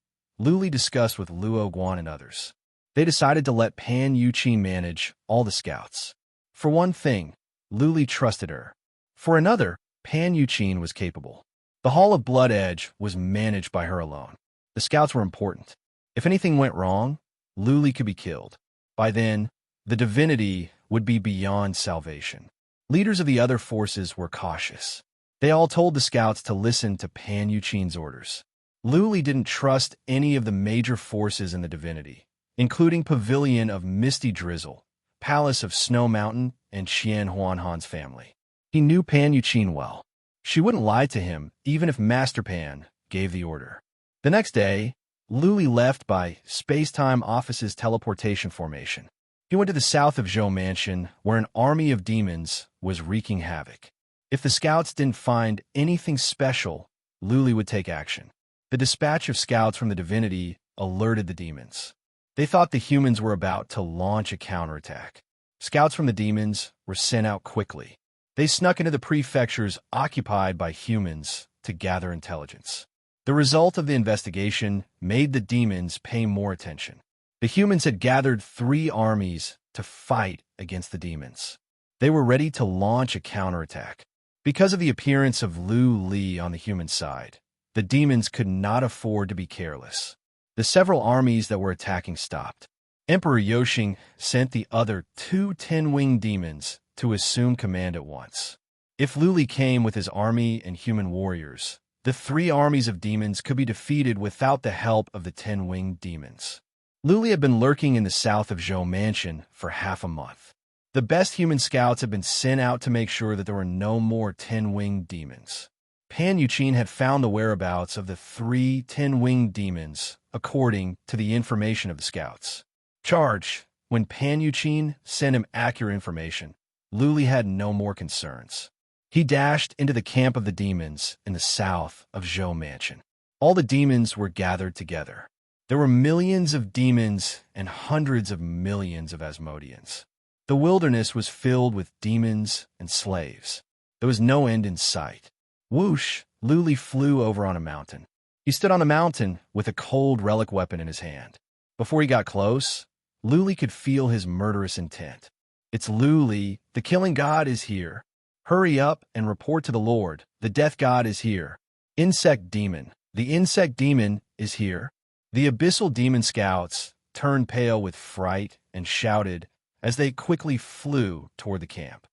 Luli discussed with Luo Guan and others. They decided to let Pan Yuqin manage all the scouts. For one thing, Luli trusted her. For another, Pan Yuqin was capable. The Hall of Blood Edge was managed by her alone. The scouts were important. If anything went wrong, Luli could be killed. By then, the divinity would be beyond salvation. Leaders of the other forces were cautious. They all told the scouts to listen to Pan Yuqin's orders. Luli didn't trust any of the major forces in the divinity, including Pavilion of Misty Drizzle, Palace of Snow Mountain, and Xian Huanhan's family. He knew Pan Yuqin well. She wouldn't lie to him, even if Master Pan gave the order. The next day, Luli left by Space-Time Office's teleportation formation. He went to the south of Zhou Mansion, where an army of demons was wreaking havoc. If the scouts didn't find anything special, Luli would take action. The dispatch of scouts from the divinity alerted the demons. They thought the humans were about to launch a counterattack. Scouts from the demons were sent out quickly. They snuck into the prefectures occupied by humans to gather intelligence. The result of the investigation made the demons pay more attention. The humans had gathered 3 armies to fight against the demons. They were ready to launch a counterattack. Because of the appearance of Lu Li on the human side, the demons could not afford to be careless. The several armies that were attacking stopped. Emperor Yoshing sent the other 2 10-winged demons to assume command at once. If Lu Li came with his army and human warriors, the 3 armies of demons could be defeated without the help of the 10-winged demons. Lu Li had been lurking in the south of Zhou Mansion for half a month. The best human scouts had been sent out to make sure that there were no more 10-winged demons. Pan Yuqin had found the whereabouts of the 3 10-winged demons, according to the information of the scouts. Charge! When Pan Yuqin sent him accurate information, Lu Li had no more concerns. He dashed into the camp of the demons in the south of Zhou Mansion. All the demons were gathered together. There were millions of demons and hundreds of millions of Asmodeans. The wilderness was filled with demons and slaves. There was no end in sight. Whoosh! Lu Li flew over on a mountain. He stood on a mountain with a cold relic weapon in his hand. Before he got close, Lu Li could feel his murderous intent. It's Lu Li, the killing god is here. Hurry up and report to the Lord, the death god is here. Insect demon, the insect demon is here. The abyssal demon scouts turned pale with fright and shouted as they quickly flew toward the camp.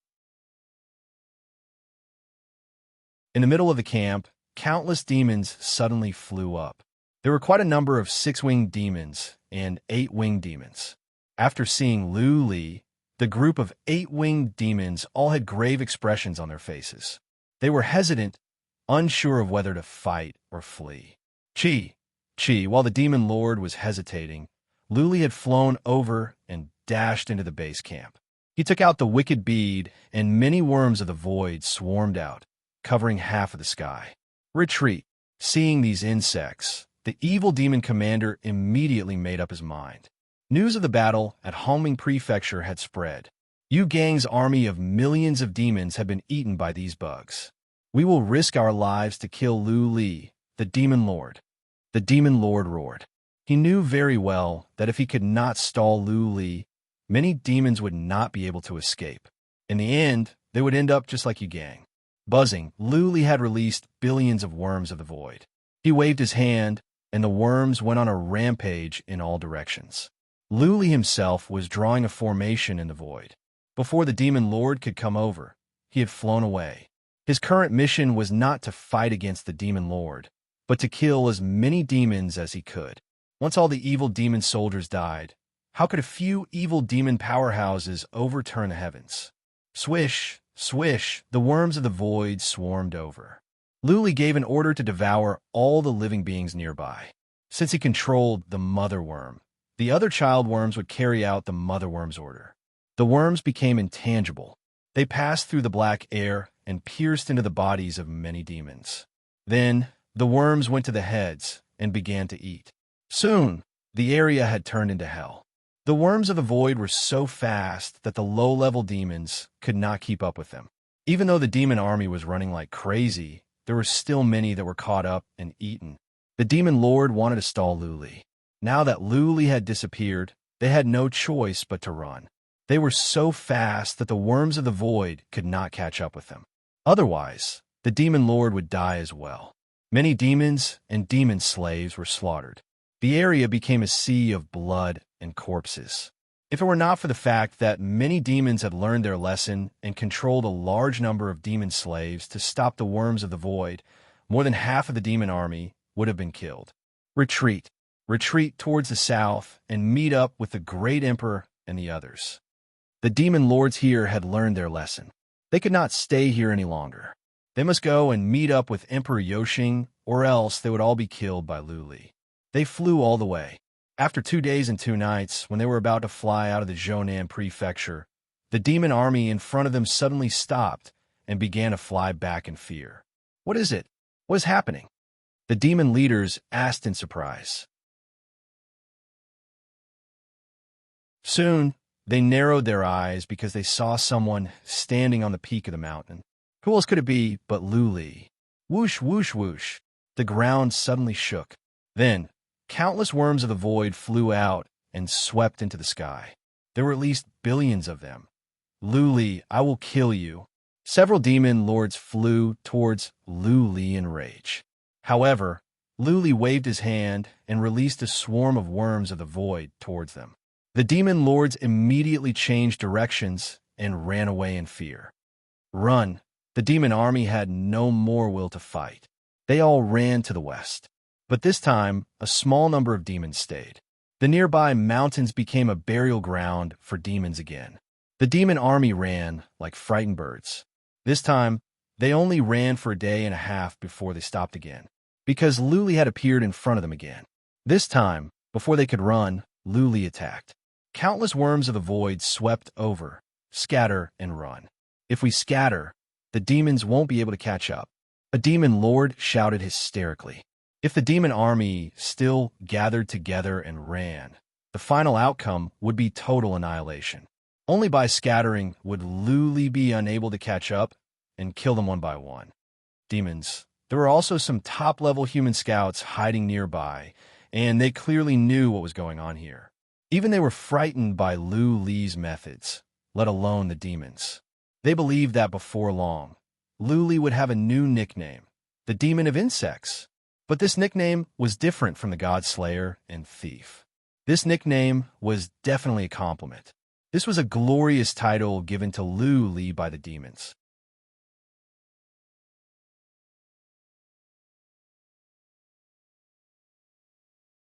In the middle of the camp, countless demons suddenly flew up. There were quite a number of 6-winged demons and 8-winged demons. After seeing Lu Li, the group of 8-winged demons all had grave expressions on their faces. They were hesitant, unsure of whether to fight or flee. While the demon lord was hesitating, Lu Li had flown over and dashed into the base camp. He took out the wicked bead, and many worms of the void swarmed out, covering half of the sky. Retreat! Seeing these insects, the evil demon commander immediately made up his mind. News of the battle at Hongming Prefecture had spread. Yu Gang's army of millions of demons had been eaten by these bugs. We will risk our lives to kill Lu Li, the demon lord. The demon lord roared. He knew very well that if he could not stall Lu Li, many demons would not be able to escape. In the end, they would end up just like Yu Gang. Buzzing, Lu Li had released billions of worms of the void. He waved his hand, and the worms went on a rampage in all directions. Lu Li himself was drawing a formation in the void. Before the demon lord could come over, he had flown away. His current mission was not to fight against the demon lord, but to kill as many demons as he could. Once all the evil demon soldiers died, how could a few evil demon powerhouses overturn the heavens? Swish, swish, the worms of the void swarmed over. Lu Li gave an order to devour all the living beings nearby. Since he controlled the mother worm, the other child worms would carry out the mother worm's order. The worms became intangible. They passed through the black air and pierced into the bodies of many demons. Then, the worms went to the heads and began to eat. Soon, the area had turned into hell. The worms of the void were so fast that the low-level demons could not keep up with them. Even though the demon army was running like crazy, there were still many that were caught up and eaten. The demon lord wanted to stall Luli. Now that Luli had disappeared, they had no choice but to run. They were so fast that the worms of the void could not catch up with them. Otherwise, the demon lord would die as well. Many demons and demon slaves were slaughtered. The area became a sea of blood and corpses. If it were not for the fact that many demons had learned their lesson and controlled a large number of demon slaves to stop the worms of the void, more than half of the demon army would have been killed. Retreat. Retreat towards the south and meet up with the great emperor and the others. The demon lords here had learned their lesson. They could not stay here any longer. They must go and meet up with Emperor Yoshing, or else they would all be killed by Luli. They flew all the way. After 2 days and 2 nights, when they were about to fly out of the Zhonan prefecture, the demon army in front of them suddenly stopped and began to fly back in fear. What is it? What is happening? The demon leaders asked in surprise. Soon, they narrowed their eyes because they saw someone standing on the peak of the mountain. Who else could it be but Luli? Whoosh, whoosh, whoosh. The ground suddenly shook. Then, countless worms of the void flew out and swept into the sky. There were at least billions of them. Luli, I will kill you. Several demon lords flew towards Luli in rage. However, Luli waved his hand and released a swarm of worms of the void towards them. The demon lords immediately changed directions and ran away in fear. Run! The demon army had no more will to fight. They all ran to the west. But this time, a small number of demons stayed. The nearby mountains became a burial ground for demons again. The demon army ran like frightened birds. This time, they only ran for a day and a half before they stopped again, because Luli had appeared in front of them again. This time, before they could run, Luli attacked. Countless worms of the void swept over, scatter and run. If we scatter, the demons won't be able to catch up. A demon lord shouted hysterically. If the demon army still gathered together and ran, the final outcome would be total annihilation. Only by scattering would Luli be unable to catch up and kill them one by one. Demons. There were also some top-level human scouts hiding nearby, and they clearly knew what was going on here. Even they were frightened by Luli's methods, let alone the demons. They believed that before long, Luli would have a new nickname, the Demon of Insects. But this nickname was different from the God Slayer and Thief. This nickname was definitely a compliment. This was a glorious title given to Luli by the demons.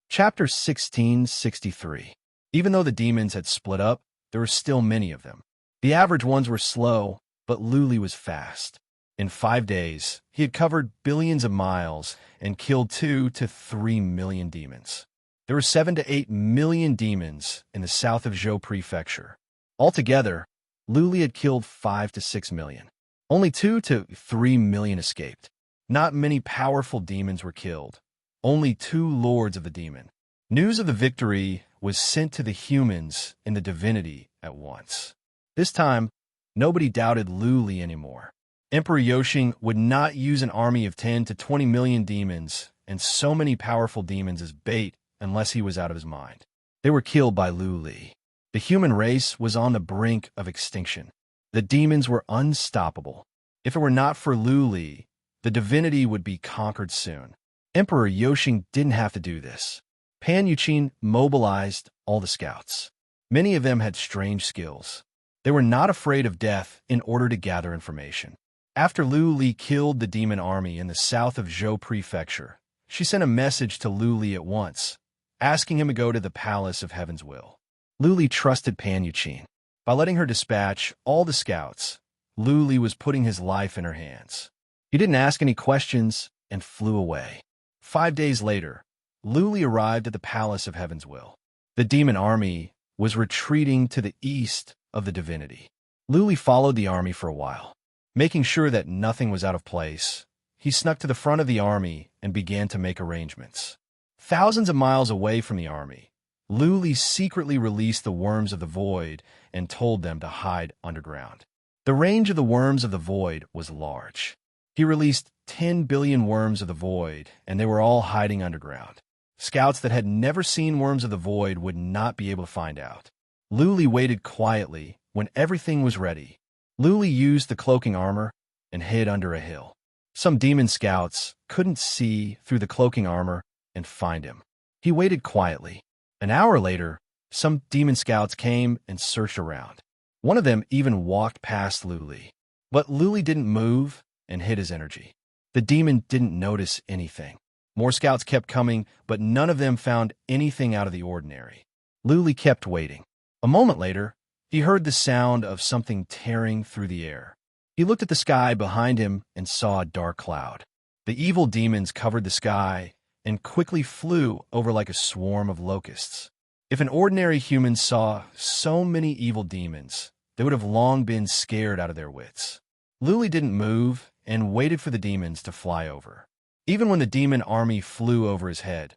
Chapter 1663. Even though the demons had split up, there were still many of them. The average ones were slow, but Luli was fast. In 5 days, he had covered billions of miles and killed 2 to 3 million demons. There were 7 to 8 million demons in the south of Zhou Prefecture. Altogether, Luli had killed 5 to 6 million. Only 2 to 3 million escaped. Not many powerful demons were killed. Only 2 lords of the demon. News of the victory was sent to the humans and the divinity at once. This time, nobody doubted Luli anymore. Emperor Yoshing would not use an army of 10 to 20 million demons and so many powerful demons as bait unless he was out of his mind. They were killed by Luli. The human race was on the brink of extinction. The demons were unstoppable. If it were not for Luli, the divinity would be conquered soon. Emperor Yoshing didn't have to do this. Pan Yuqin mobilized all the scouts. Many of them had strange skills. They were not afraid of death in order to gather information. After Luli killed the demon army in the south of Zhou Prefecture, she sent a message to Luli at once, asking him to go to the Palace of Heaven's Will. Luli trusted Pan Yuqin. By letting her dispatch all the scouts, Luli was putting his life in her hands. He didn't ask any questions and flew away. 5 days later, Luli arrived at the Palace of Heaven's Will. The demon army was retreating to the east of the divinity. Luli followed the army for a while. Making sure that nothing was out of place, he snuck to the front of the army and began to make arrangements. Thousands of miles away from the army, Luli secretly released the worms of the void and told them to hide underground. The range of the worms of the void was large. He released 10 billion worms of the void, and they were all hiding underground. Scouts that had never seen worms of the void would not be able to find out. Luli waited quietly when everything was ready. Luli used the cloaking armor and hid under a hill. Some demon scouts couldn't see through the cloaking armor and find him. He waited quietly. An hour later, some demon scouts came and searched around. One of them even walked past Luli. But Luli didn't move and hid his energy. The demon didn't notice anything. More scouts kept coming, but none of them found anything out of the ordinary. Luli kept waiting. A moment later, he heard the sound of something tearing through the air. He looked at the sky behind him and saw a dark cloud. The evil demons covered the sky and quickly flew over like a swarm of locusts. If an ordinary human saw so many evil demons, they would have long been scared out of their wits. Luli didn't move and waited for the demons to fly over. Even when the demon army flew over his head,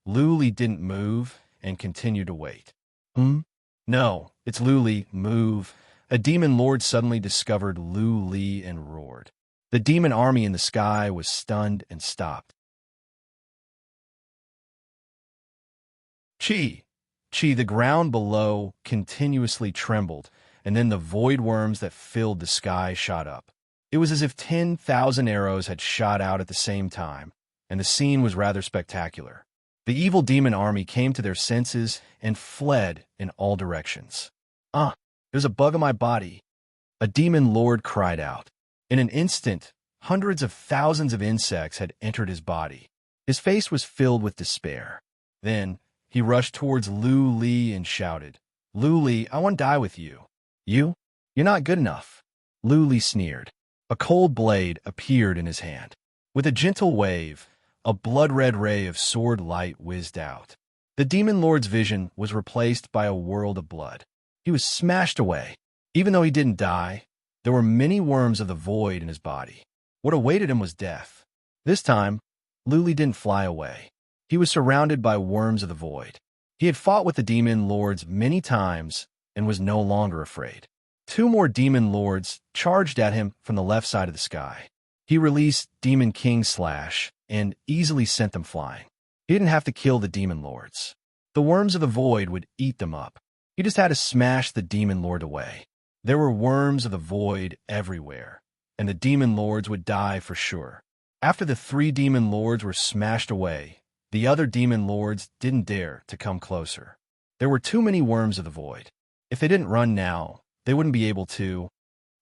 Luli didn't move and continued to wait. No, it's Luli, move. A demon lord suddenly discovered Luli and roared. The demon army in the sky was stunned and stopped. Chi, the ground below continuously trembled, and then the void worms that filled the sky shot up. It was as if 10,000 arrows had shot out at the same time, and the scene was rather spectacular. The evil demon army came to their senses and fled in all directions. There's a bug in my body. A demon lord cried out. In an instant, hundreds of thousands of insects had entered his body. His face was filled with despair. Then, he rushed towards Luli and shouted, "Luli, I want to die with you." "You? You're not good enough." Luli sneered. A cold blade appeared in his hand. With a gentle wave, a blood-red ray of sword light whizzed out. The demon lord's vision was replaced by a world of blood. He was smashed away. Even though he didn't die, there were many worms of the void in his body. What awaited him was death. This time, Luli didn't fly away. He was surrounded by worms of the void. He had fought with the demon lords many times and was no longer afraid. 2 more demon lords charged at him from the left side of the sky. He released Demon King Slash and easily sent them flying. He didn't have to kill the demon lords. The worms of the void would eat them up. He just had to smash the demon lord away. There were worms of the void everywhere, and the demon lords would die for sure. After the 3 demon lords were smashed away, the other demon lords didn't dare to come closer. There were too many worms of the void. If they didn't run now, they wouldn't be able to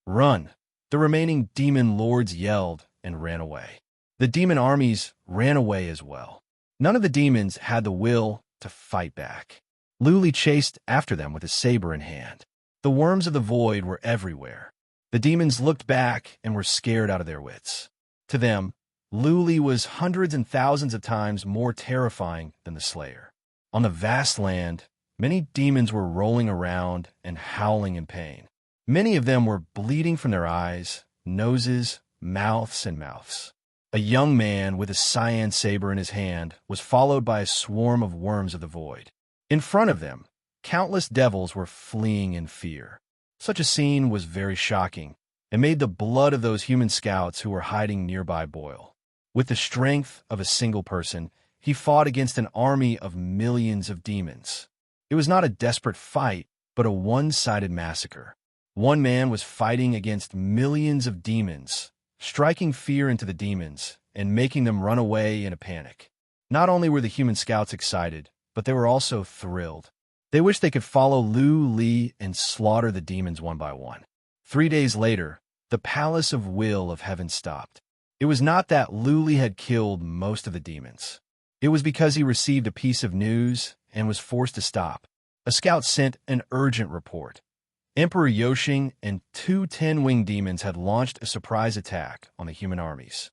run. The remaining demon lords yelled and ran away. The demon armies ran away as well. None of the demons had the will to fight back. Luli chased after them with a saber in hand. The worms of the void were everywhere. The demons looked back and were scared out of their wits. To them, Luli was hundreds and thousands of times more terrifying than the Slayer. On the vast land, many demons were rolling around and howling in pain. Many of them were bleeding from their eyes, noses, mouths, and mouths. A young man with a cyan saber in his hand was followed by a swarm of worms of the void. In front of them, countless devils were fleeing in fear. Such a scene was very shocking and made the blood of those human scouts who were hiding nearby boil. With the strength of a single person, he fought against an army of millions of demons. It was not a desperate fight, but a one-sided massacre. One man was fighting against millions of demons, striking fear into the demons and making them run away in a panic. Not only were the human scouts excited, but they were also thrilled. They wished they could follow Luli and slaughter the demons one by one. 3 days later, the Palace of Will of Heaven stopped. It was not that Luli had killed most of the demons. It was because he received a piece of news and was forced to stop. A scout sent an urgent report. Emperor Yoshing and 2 10-winged demons had launched a surprise attack on the human armies.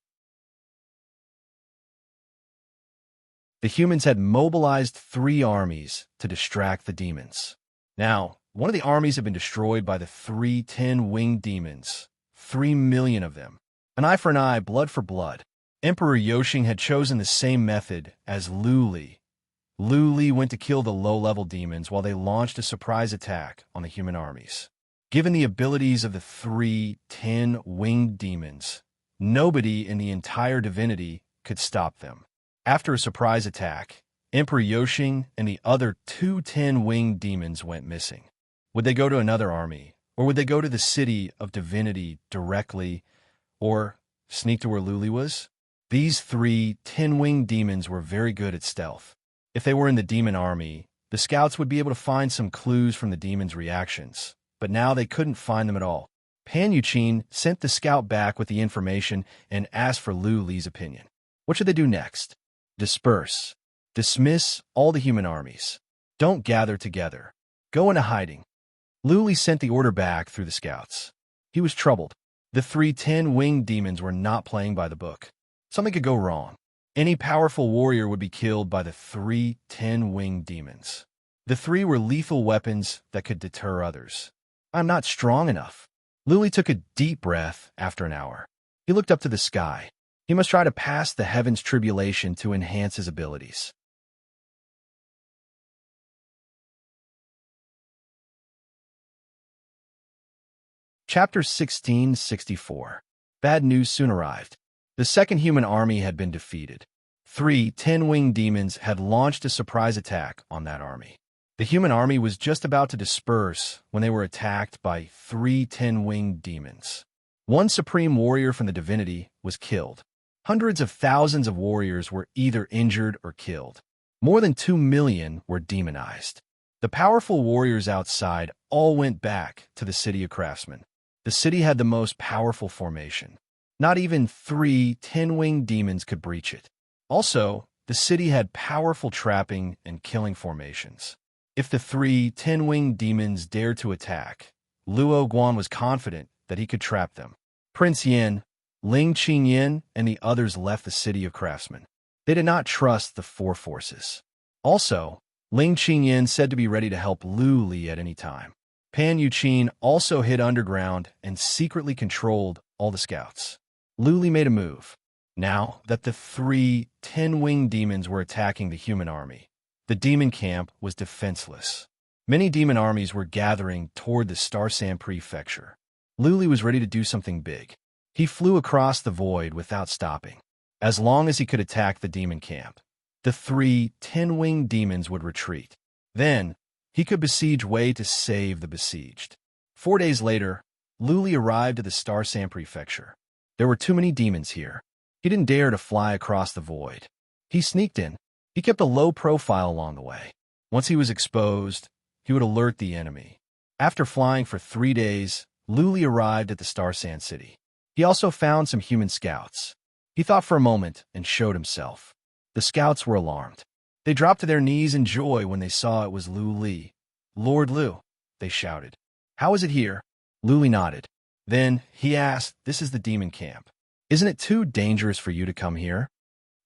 The humans had mobilized 3 armies to distract the demons. Now, one of the armies had been destroyed by the 3 10-winged demons, 3 million of them. An eye for an eye, blood for blood. Emperor Yoshing had chosen the same method as Luli. Luli went to kill the low-level demons while they launched a surprise attack on the human armies. Given the abilities of the 3 10-winged demons, Nobody in the entire divinity could stop them. After a surprise attack, Emperor Yoshing and the other two 10-winged demons went missing. Would they go to another army, or would they go to the city of divinity directly, or sneak to where Luli was? These three 10-winged demons were very good at stealth. If they were in the demon army, the scouts would be able to find some clues from the demons' reactions, but now they couldn't find them at all. Pan Yuqin sent the scout back with the information and asked for Lu Li's opinion. What should they do next? Disperse. Dismiss all the human armies. Don't gather together. Go into hiding. Lu Li sent the order back through the scouts. He was troubled. The three 10-winged demons were not playing by the book. Something could go wrong. Any powerful warrior would be killed by the three 10-winged demons. The three were lethal weapons that could deter others. I'm not strong enough. Lu Li took a deep breath after an hour. He looked up to the sky. He must try to pass the heavens' tribulation to enhance his abilities. Chapter 1664. Bad news soon arrived. The second human army had been defeated. Three 10-winged demons had launched a surprise attack on that army. The human army was just about to disperse when they were attacked by three 10-winged demons. One supreme warrior from the divinity was killed. Hundreds of thousands of warriors were either injured or killed. More than 2 million were demonized. The powerful warriors outside all went back to the city of craftsmen. The city had the most powerful formation. Not even three 10-winged demons could breach it. Also, the city had powerful trapping and killing formations. If the three 10-winged demons dared to attack, Luo Guan was confident that he could trap them. Prince Yin, Ling Qingyin, and the others left the city of craftsmen. They did not trust the four forces. Also, Ling Qingyin said to be ready to help Lu Li at any time. Pan Yuqin also hid underground and secretly controlled all the scouts. Lu Li made a move. Now that the three 10-winged demons were attacking the human army, the demon camp was defenseless. Many demon armies were gathering toward the Starsan prefecture. Lu Li was ready to do something big. He flew across the void without stopping. As long as he could attack the demon camp, the three 10-winged demons would retreat. Then, he could besiege Wei to save the besieged. 4 days later, Lu Li arrived at the Starsan prefecture. There were too many demons here. He didn't dare to fly across the void. He sneaked in. He kept a low profile along the way. Once he was exposed, he would alert the enemy. After flying for 3 days, Lu Li arrived at the Starsan city. He also found some human scouts. He thought for a moment and showed himself. The scouts were alarmed. They dropped to their knees in joy when they saw it was Lu Li. Lord Lu, they shouted. How is it here? Lu Li nodded. Then he asked, this is the demon camp. Isn't it too dangerous for you to come here?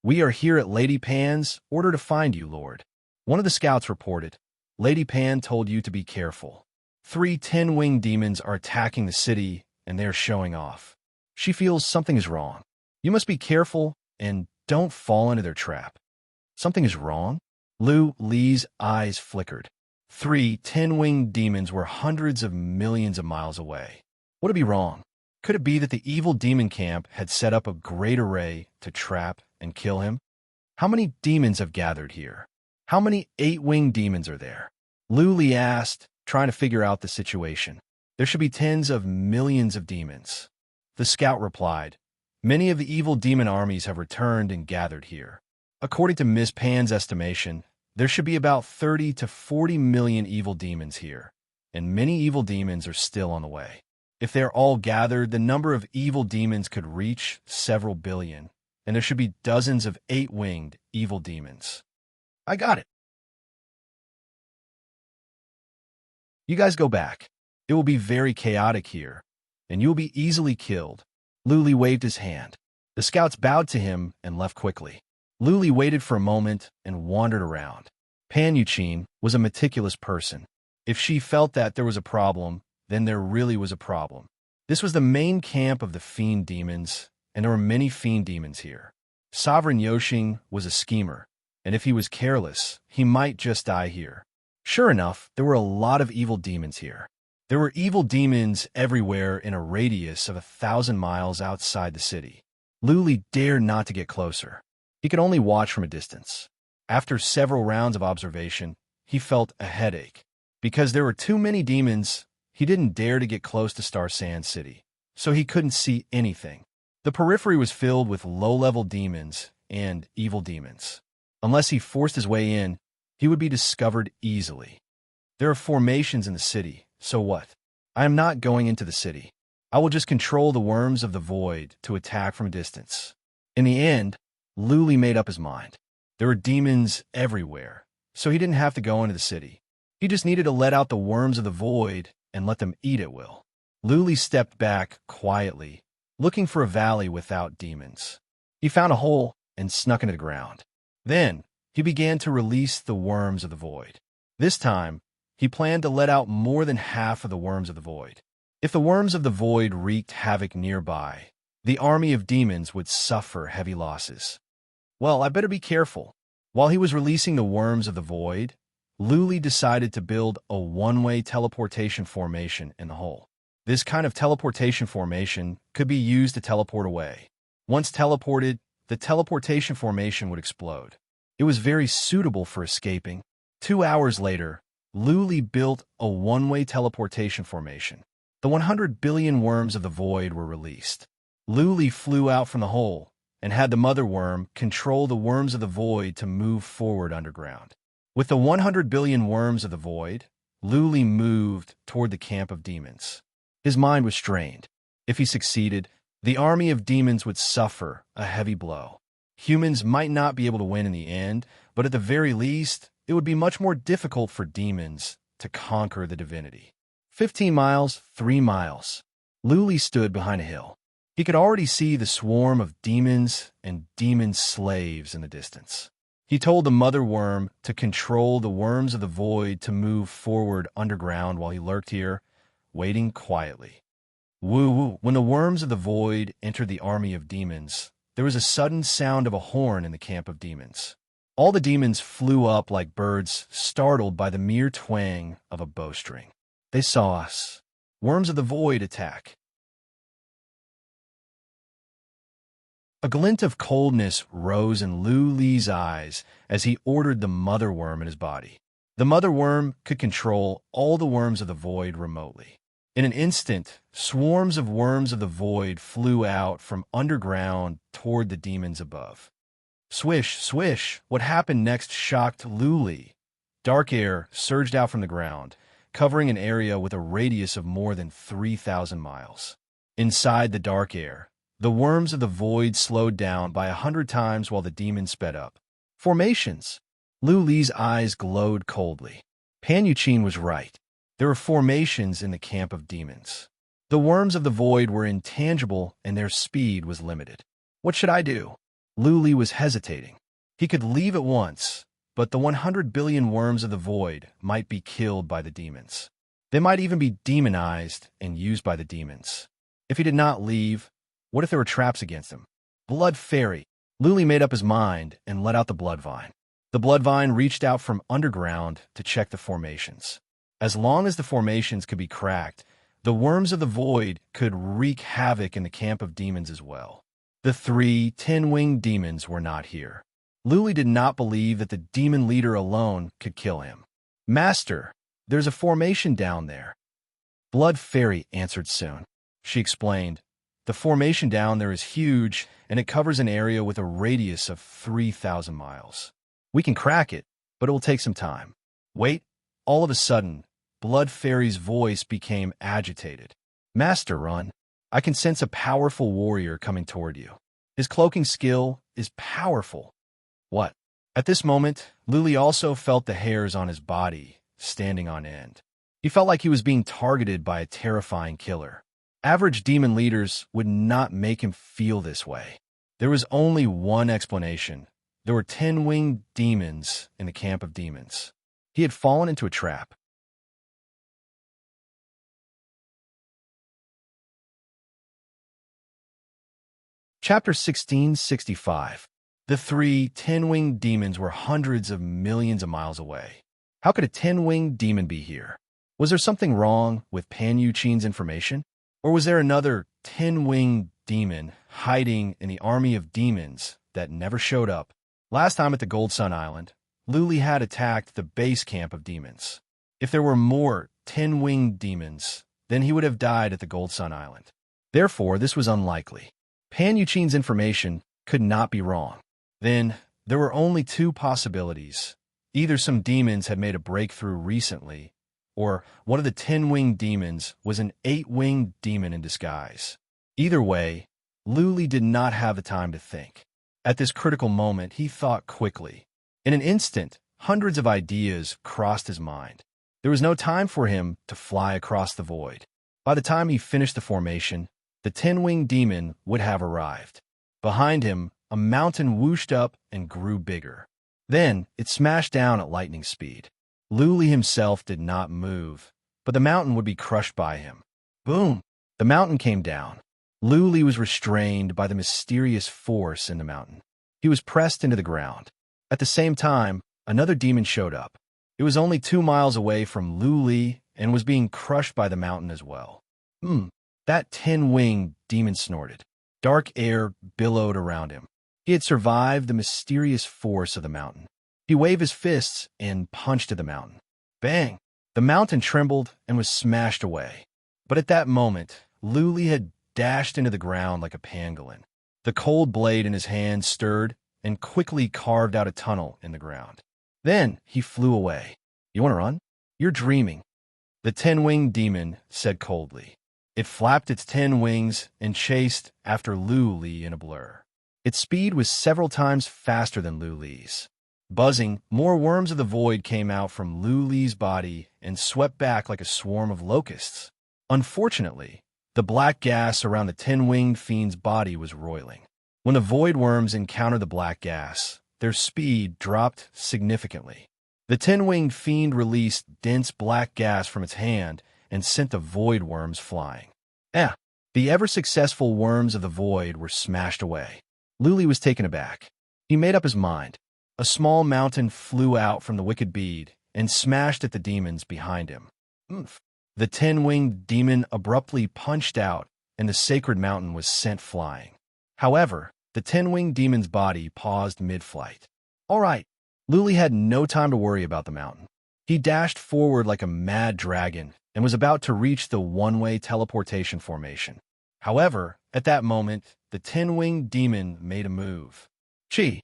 We are here at Lady Pan's order to find you, Lord. One of the scouts reported. Lady Pan told you to be careful. 3 10-winged demons are attacking the city and they are showing off. She feels something is wrong. You must be careful and don't fall into their trap. Something is wrong? Lu Li's eyes flickered. 3 10-winged demons were hundreds of millions of miles away. Would it be wrong? Could it be that the evil demon camp had set up a great array to trap and kill him? How many demons have gathered here? How many 8-winged demons are there? Lu Li asked, trying to figure out the situation. There should be tens of millions of demons. The scout replied, many of the evil demon armies have returned and gathered here. According to Miss Pan's estimation, there should be about 30 to 40 million evil demons here, and many evil demons are still on the way. If they're all gathered, the number of evil demons could reach several billion, and there should be dozens of 8-winged evil demons. I got it. You guys go back. It will be very chaotic here, and you will be easily killed. Lu Li waved his hand. The scouts bowed to him and left quickly. Lu Li waited for a moment and wandered around. Pan Yuqin was a meticulous person. If she felt that there was a problem, then there really was a problem. This was the main camp of the fiend demons, and there were many fiend demons here. Sovereign Yoshing was a schemer, and if he was careless, he might just die here. Sure enough, there were a lot of evil demons here. There were evil demons everywhere in a radius of 1,000 miles outside the city. Luli dared not to get closer. He could only watch from a distance. After several rounds of observation, he felt a headache. Because there were too many demons, he didn't dare to get close to Star Sand City, so he couldn't see anything. The periphery was filled with low-level demons and evil demons. Unless he forced his way in, he would be discovered easily. There are formations in the city, so what? I am not going into the city. I will just control the worms of the void to attack from a distance. In the end, Luli made up his mind. There were demons everywhere, so he didn't have to go into the city. He just needed to let out the worms of the void and let them eat at will. Luli stepped back quietly, looking for a valley without demons. He found a hole and snuck into the ground. Then, he began to release the worms of the void. This time, he planned to let out more than half of the worms of the void. If the worms of the void wreaked havoc nearby, the army of demons would suffer heavy losses. Well, I better be careful. While he was releasing the worms of the void, Luli decided to build a one-way teleportation formation in the hole. This kind of teleportation formation could be used to teleport away. Once teleported, the teleportation formation would explode. It was very suitable for escaping. 2 hours later, Luli built a one-way teleportation formation. The 100 billion worms of the void were released. Luli flew out from the hole and had the mother worm control the worms of the void to move forward underground. With the 100 billion worms of the void, Luli moved toward the camp of demons. His mind was strained. If he succeeded, the army of demons would suffer a heavy blow. Humans might not be able to win in the end, but at the very least, it would be much more difficult for demons to conquer the divinity. 15 miles, 3 miles. Luli stood behind a hill. He could already see the swarm of demons and demon slaves in the distance. He told the mother worm to control the worms of the void to move forward underground while he lurked here, waiting quietly. Woo-woo. When the worms of the void entered the army of demons, there was a sudden sound of a horn in the camp of demons. All the demons flew up like birds, startled by the mere twang of a bowstring. They saw us. Worms of the void attack. A glint of coldness rose in Luli's eyes as he ordered the mother worm in his body. The mother worm could control all the worms of the void remotely. In an instant, swarms of worms of the void flew out from underground toward the demons above. Swish, swish, what happened next shocked Luli. Dark air surged out from the ground, covering an area with a radius of more than 3,000 miles. Inside the dark air, the worms of the void slowed down by 100 times while the demons sped up. Formations! Luli's eyes glowed coldly. Panuchin was right. There were formations in the camp of demons. The worms of the void were intangible and their speed was limited. What should I do? Luli was hesitating. He could leave at once, but the 100 billion worms of the void might be killed by the demons. They might even be demonized and used by the demons. If he did not leave, what if there were traps against him? Blood fairy. Luli made up his mind and let out the blood vine. The blood vine reached out from underground to check the formations. As long as the formations could be cracked, the worms of the void could wreak havoc in the camp of demons as well. The 3 10-winged demons were not here. Luli did not believe that the demon leader alone could kill him. Master, there's a formation down there. Blood fairy answered soon. She explained, the formation down there is huge, and it covers an area with a radius of 3,000 miles. We can crack it, but it will take some time. Wait, all of a sudden, Blood Fairy's voice became agitated. Master, run. I can sense a powerful warrior coming toward you. His cloaking skill is powerful. What? At this moment, Luli also felt the hairs on his body standing on end. He felt like he was being targeted by a terrifying killer. Average demon leaders would not make him feel this way. There was only one explanation. There were 10-winged demons in the camp of demons. He had fallen into a trap. Chapter 1665. The 3 10-winged demons were hundreds of millions of miles away. How could a 10-winged demon be here? Was there something wrong with Pan Yuqin's information? Or was there another 10-winged demon hiding in the army of demons that never showed up? Last time at the Gold Sun Island, Luli had attacked the base camp of demons. If there were more 10-winged demons, then he would have died at the Gold Sun Island. Therefore, this was unlikely. Pan Yuqin's information could not be wrong. Then, there were only two possibilities. Either some demons had made a breakthrough recently, or one of the 10-winged demons was an 8-winged demon in disguise. Either way, Luli did not have the time to think. At this critical moment, he thought quickly. In an instant, hundreds of ideas crossed his mind. There was no time for him to fly across the void. By the time he finished the formation, the 10-winged demon would have arrived. Behind him, a mountain whooshed up and grew bigger. Then, it smashed down at lightning speed. Luli himself did not move, but the mountain would be crushed by him. Boom! The mountain came down. Luli was restrained by the mysterious force in the mountain. He was pressed into the ground. At the same time, another demon showed up. It was only 2 miles away from Luli and was being crushed by the mountain as well. That 10-winged demon snorted. Dark air billowed around him. He had survived the mysterious force of the mountain. He waved his fists and punched at the mountain. Bang! The mountain trembled and was smashed away. But at that moment, Luli had dashed into the ground like a pangolin. The cold blade in his hand stirred and quickly carved out a tunnel in the ground. Then he flew away. You want to run? You're dreaming. The 10-winged demon said coldly. It flapped its 10 wings and chased after Luli in a blur. Its speed was several times faster than Luli's. Buzzing, more worms of the void came out from Luli's body and swept back like a swarm of locusts. Unfortunately, the black gas around the 10-winged fiend's body was roiling. When the void worms encountered the black gas, their speed dropped significantly. The 10-winged fiend released dense black gas from its hand and sent the void worms flying. The ever-successful worms of the void were smashed away. Luli was taken aback. He made up his mind. A small mountain flew out from the wicked bead and smashed at the demons behind him. The 10-winged demon abruptly punched out, and the sacred mountain was sent flying. However, the 10-winged demon's body paused mid-flight. All right, Luli had no time to worry about the mountain. He dashed forward like a mad dragon and was about to reach the one-way teleportation formation. However, at that moment, the 10-winged demon made a move. Chi!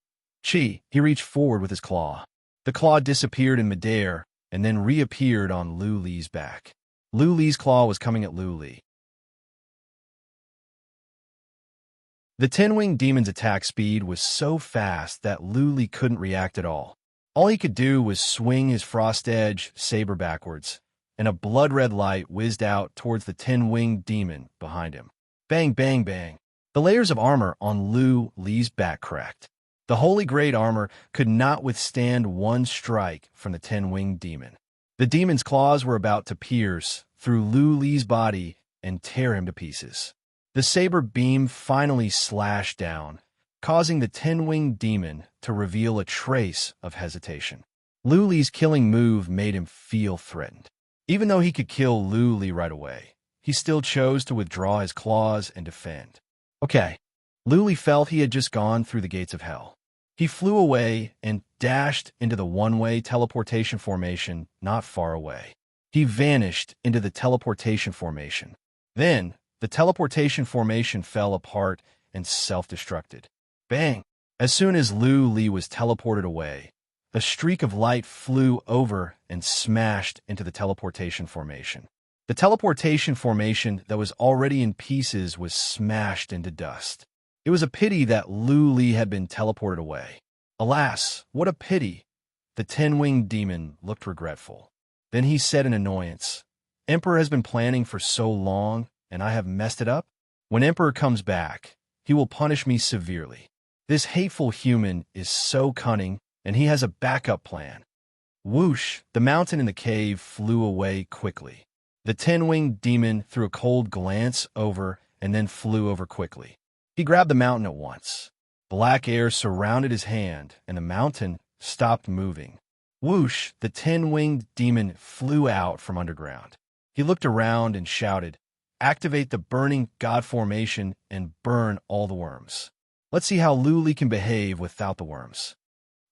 He reached forward with his claw. The claw disappeared in midair and then reappeared on Luli's back. Luli's claw was coming at Luli. The 10-winged demon's attack speed was so fast that Luli couldn't react at all. All he could do was swing his frost edge saber backwards, and a blood-red light whizzed out towards the 10-winged demon behind him. Bang, bang, bang. The layers of armor on Luli's back cracked. The Holy Great Armor could not withstand one strike from the 10-winged demon. The demon's claws were about to pierce through Luli's body and tear him to pieces. The saber beam finally slashed down, causing the 10-winged demon to reveal a trace of hesitation. Luli's killing move made him feel threatened. Even though he could kill Luli right away, he still chose to withdraw his claws and defend. Okay, Luli felt he had just gone through the gates of hell. He flew away and dashed into the one-way teleportation formation not far away. He vanished into the teleportation formation. Then, the teleportation formation fell apart and self-destructed. Bang! As soon as Luli was teleported away, a streak of light flew over and smashed into the teleportation formation. The teleportation formation that was already in pieces was smashed into dust. It was a pity that Luli had been teleported away. Alas, what a pity! The 10-winged demon looked regretful. Then he said in annoyance, Emperor has been planning for so long, and I have messed it up? When Emperor comes back, he will punish me severely. This hateful human is so cunning, and he has a backup plan. Whoosh! The mountain in the cave flew away quickly. The 10-winged demon threw a cold glance over and then flew over quickly. He grabbed the mountain at once. Black air surrounded his hand, and the mountain stopped moving. Whoosh, the 10-winged demon flew out from underground. He looked around and shouted, "Activate the burning god formation and burn all the worms. Let's see how Luli can behave without the worms."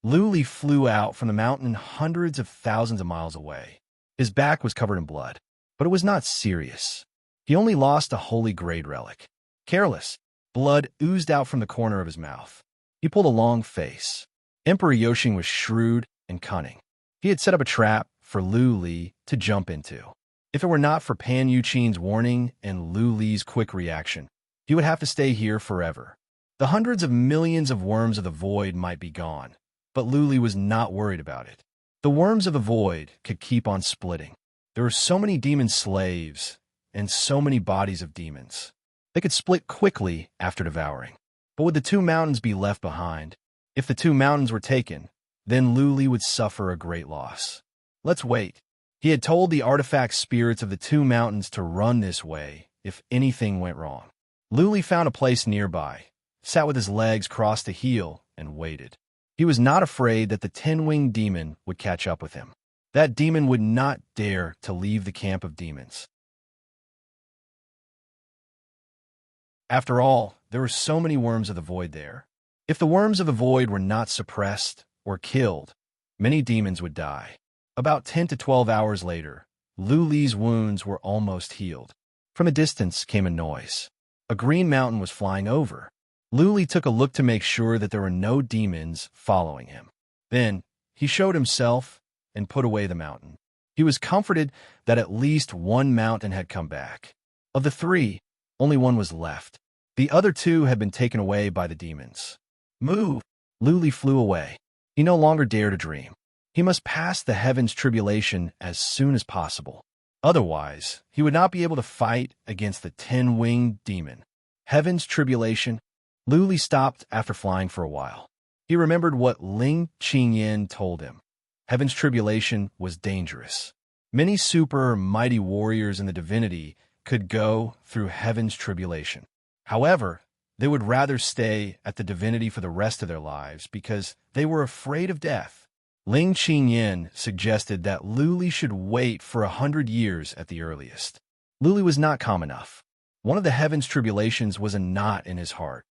Luli flew out from the mountain hundreds of thousands of miles away. His back was covered in blood, but it was not serious. He only lost a holy grade relic. Careless, blood oozed out from the corner of his mouth. He pulled a long face. Emperor Yoshing was shrewd and cunning. He had set up a trap for Lu Li to jump into. If it were not for Pan Yuqing's warning and Lu Li's quick reaction, he would have to stay here forever. The hundreds of millions of worms of the void might be gone, but Lu Li was not worried about it. The worms of the void could keep on splitting. There were so many demon slaves and so many bodies of demons. They could split quickly after devouring. But would the two mountains be left behind? If the two mountains were taken, then Lu Li would suffer a great loss. Let's wait. He had told the artifact spirits of the two mountains to run this way if anything went wrong. Lu Li found a place nearby, sat with his legs crossed to heel, and waited. He was not afraid that the 10-winged demon would catch up with him. That demon would not dare to leave the camp of demons. After all, there were so many worms of the void there. If the worms of the void were not suppressed or killed, many demons would die. About 10 to 12 hours later, Lu Li's wounds were almost healed. From a distance came a noise. A green mountain was flying over. Lu Li took a look to make sure that there were no demons following him. Then, he showed himself and put away the mountain. He was comforted that at least one mountain had come back. Of the three, only one was left. The other two had been taken away by the demons. Move! Lu Li flew away. He no longer dared to dream. He must pass the heaven's tribulation as soon as possible. Otherwise, he would not be able to fight against the 10-winged demon. Heaven's tribulation? Lu Li stopped after flying for a while. He remembered what Ling Qingyan told him. Heaven's tribulation was dangerous. Many super mighty warriors in the divinity could go through heaven's tribulation. However, they would rather stay at the divinity for the rest of their lives because they were afraid of death. Ling Qingyan suggested that Lu Li should wait for 100 years at the earliest. Lu Li was not calm enough. One of the heaven's tribulations was a knot in his heart.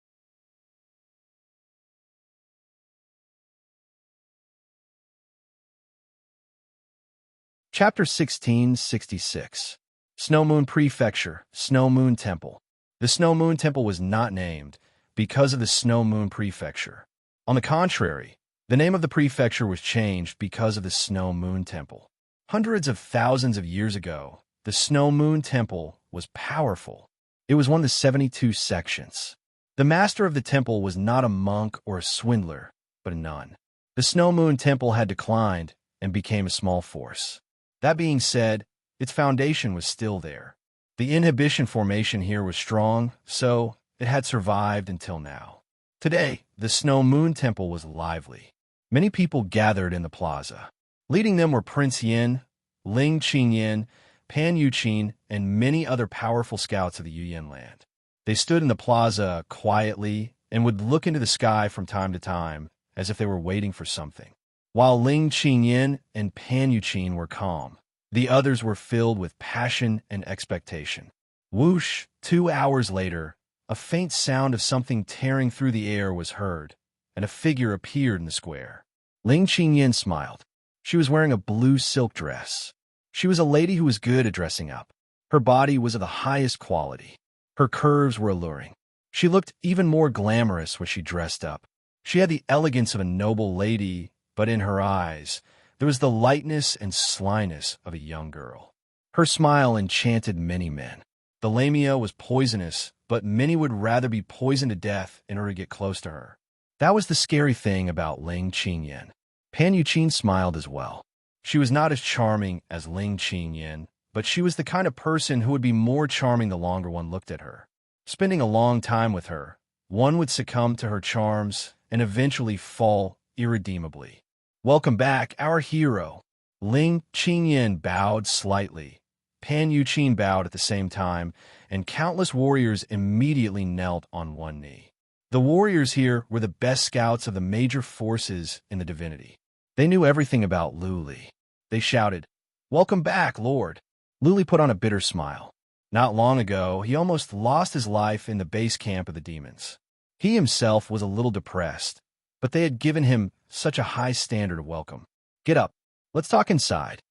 Chapter 1666. Snow Moon Prefecture, Snow Moon Temple. The Snow Moon Temple was not named because of the Snow Moon Prefecture. On the contrary, the name of the prefecture was changed because of the Snow Moon Temple. Hundreds of thousands of years ago, the Snow Moon Temple was powerful. It was one of the 72 sections. The master of the temple was not a monk or a swindler, but a nun. The Snow Moon Temple had declined and became a small force. That being said, its foundation was still there. The inhibition formation here was strong, so it had survived until now. Today, the Snow Moon Temple was lively. Many people gathered in the plaza. Leading them were Prince Yin, Ling Qingyan, Pan Yuqing, and many other powerful scouts of the Yuyan land. They stood in the plaza quietly and would look into the sky from time to time as if they were waiting for something. While Ling Qingyan and Pan Yuqing were calm, the others were filled with passion and expectation. Whoosh! 2 hours later, a faint sound of something tearing through the air was heard, and a figure appeared in the square. Ling Qingyan smiled. She was wearing a blue silk dress. She was a lady who was good at dressing up. Her body was of the highest quality. Her curves were alluring. She looked even more glamorous when she dressed up. She had the elegance of a noble lady, but in her eyes, there was the lightness and slyness of a young girl. Her smile enchanted many men. The lamia was poisonous, but many would rather be poisoned to death in order to get close to her. That was the scary thing about Ling Qingyan. Pan Yuqing smiled as well. She was not as charming as Ling Qingyan, but she was the kind of person who would be more charming the longer one looked at her. Spending a long time with her, one would succumb to her charms and eventually fall irredeemably. "Welcome back, our hero." Ling Qingyan bowed slightly. Pan Yuqing bowed at the same time, and countless warriors immediately knelt on one knee. The warriors here were the best scouts of the major forces in the divinity. They knew everything about Luli. They shouted, "Welcome back, Lord." Luli put on a bitter smile. Not long ago, he almost lost his life in the base camp of the demons. He himself was a little depressed, but they had given him such a high standard of welcome. "Get up. Let's talk inside."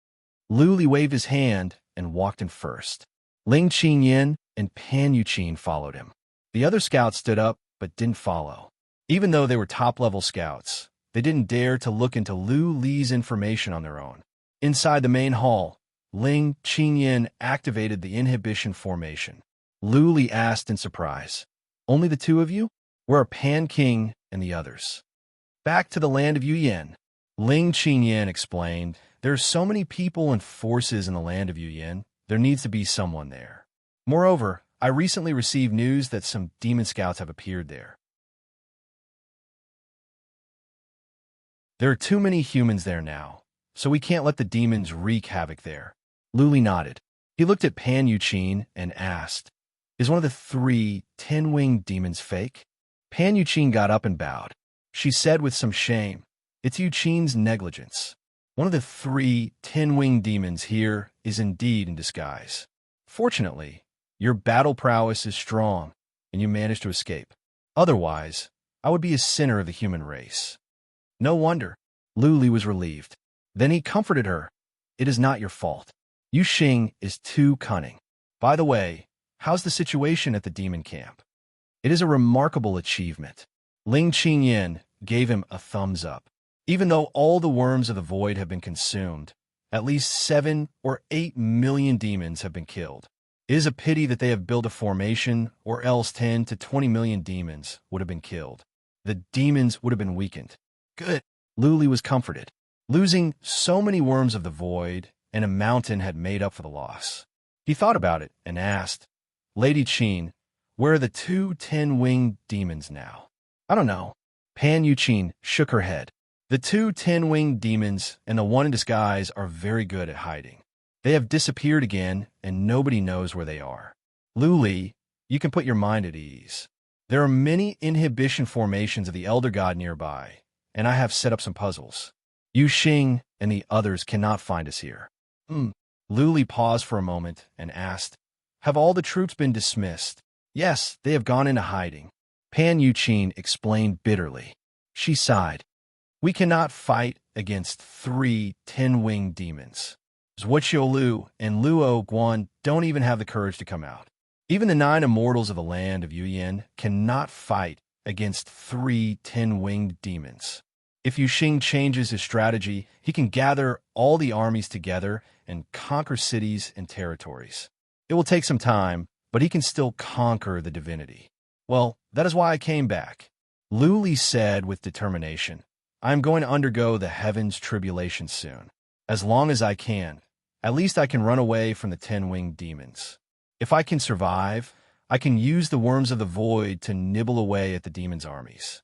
Luli waved his hand and walked in first. Ling Qinyin and Pan Yuqin followed him. The other scouts stood up but didn't follow. Even though they were top-level scouts, they didn't dare to look into Lu Li's information on their own. Inside the main hall, Ling Qinyin activated the inhibition formation. Lu Li asked in surprise, "Only the two of you? Where are Pan King and the others?" "Back to the land of Yuyan." Ling Qinyin explained, "There are so many people and forces in the land of Yuyan, there needs to be someone there. Moreover, I recently received news that some demon scouts have appeared there. There are too many humans there now, so we can't let the demons wreak havoc there." Luli nodded. He looked at Pan Yuqin and asked, "Is one of the 3 10-winged demons fake?" Pan Yuqin got up and bowed. She said with some shame, "It's Yuqin's negligence. One of the 3 10-winged demons here is indeed in disguise. Fortunately, your battle prowess is strong, and you managed to escape. Otherwise, I would be a sinner of the human race." "No wonder." Luli was relieved. Then he comforted her. "It is not your fault. Yu Xing is too cunning. By the way, how's the situation at the demon camp?" "It is a remarkable achievement." Ling Qinyin gave him a thumbs up. "Even though all the worms of the void have been consumed, at least 7 or 8 million demons have been killed. It is a pity that they have built a formation, or else 10 to 20 million demons would have been killed. The demons would have been weakened." "Good." Luli was comforted. Losing so many worms of the void and a mountain had made up for the loss. He thought about it and asked, "Lady Qin, where are the 2 10-winged demons now?" "I don't know." Pan Yuqin shook her head. "The 2 10-winged demons and the one in disguise are very good at hiding. They have disappeared again, and nobody knows where they are. Luli, you can put your mind at ease. There are many inhibition formations of the Elder God nearby, and I have set up some puzzles. Yu Xing and the others cannot find us here." Luli paused for a moment and asked, "Have all the troops been dismissed?" "Yes, they have gone into hiding." Pan Yuqin explained bitterly. She sighed. "We cannot fight against 3 10-winged demons. Zhuoqiu and Luo Guan don't even have the courage to come out. Even the 9 immortals of the land of Yuyan cannot fight against 3 10-winged demons. If Yu Xing changes his strategy, he can gather all the armies together and conquer cities and territories. It will take some time, but he can still conquer the divinity. Well, that is why I came back." Luli said with determination, "I am going to undergo the heavens tribulation soon. As long as I can, at least I can run away from the 10-winged demons. If I can survive, I can use the worms of the void to nibble away at the demons' armies."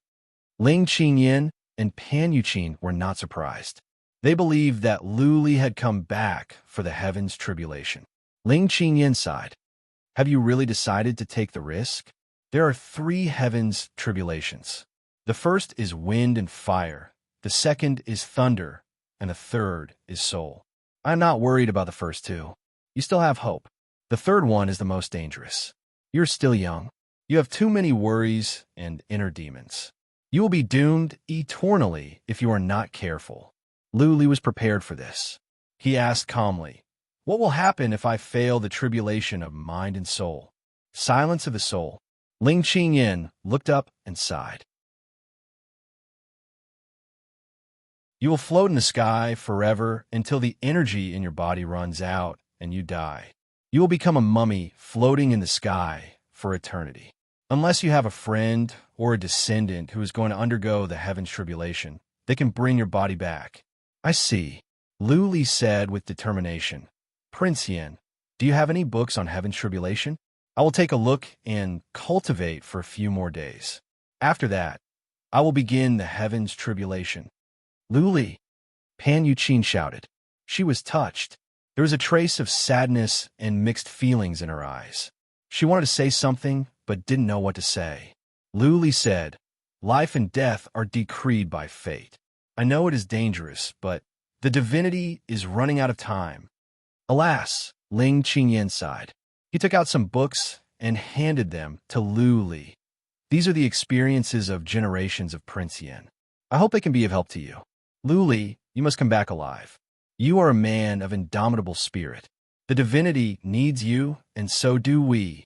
Ling Qinyin and Pan Yuqin were not surprised. They believed that Luli had come back for the heavens tribulation. Ling Qinyin sighed. "Have you really decided to take the risk? There are 3 heavens tribulations. The first is wind and fire, the second is thunder, and the third is soul. I am not worried about the first 2. You still have hope. The third one is the most dangerous. You're still young. You have too many worries and inner demons. You will be doomed eternally if you are not careful." Luli was prepared for this. He asked calmly, "What will happen if I fail the tribulation of mind and soul?" Silence of the soul. Ling Qinyin looked up and sighed. "You will float in the sky forever until the energy in your body runs out and you die. You will become a mummy floating in the sky for eternity. Unless you have a friend or a descendant who is going to undergo the heavens tribulation, they can bring your body back." "I see," Luli said with determination. "Prince Yin, do you have any books on heaven's tribulation? I will take a look and cultivate for a few more days. After that, I will begin the heavens tribulation." "Luli!" Pan Yuqin shouted. She was touched. There was a trace of sadness and mixed feelings in her eyes. She wanted to say something, but didn't know what to say. Luli said, "Life and death are decreed by fate. I know it is dangerous, but the divinity is running out of time. Alas, Ling Qingyan sighed. He took out some books and handed them to Lu Li. These are the experiences of generations of Prince Yin. I hope they can be of help to you. Lu Li, you must come back alive. You are a man of indomitable spirit. The divinity needs you, and so do we.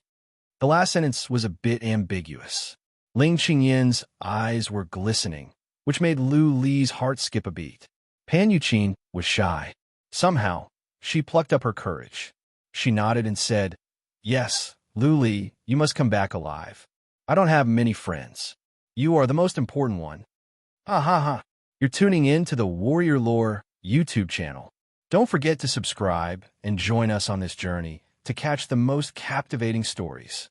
The last sentence was a bit ambiguous. Ling Qingyan's eyes were glistening, which made Lu Li's heart skip a beat. Pan Yuqin was shy. Somehow, she plucked up her courage. She nodded and said, "Yes, Lu Li, you must come back alive. I don't have many friends. You are the most important one." Ha ha ha. You're tuning in to the Warrior Lore YouTube channel. Don't forget to subscribe and join us on this journey to catch the most captivating stories.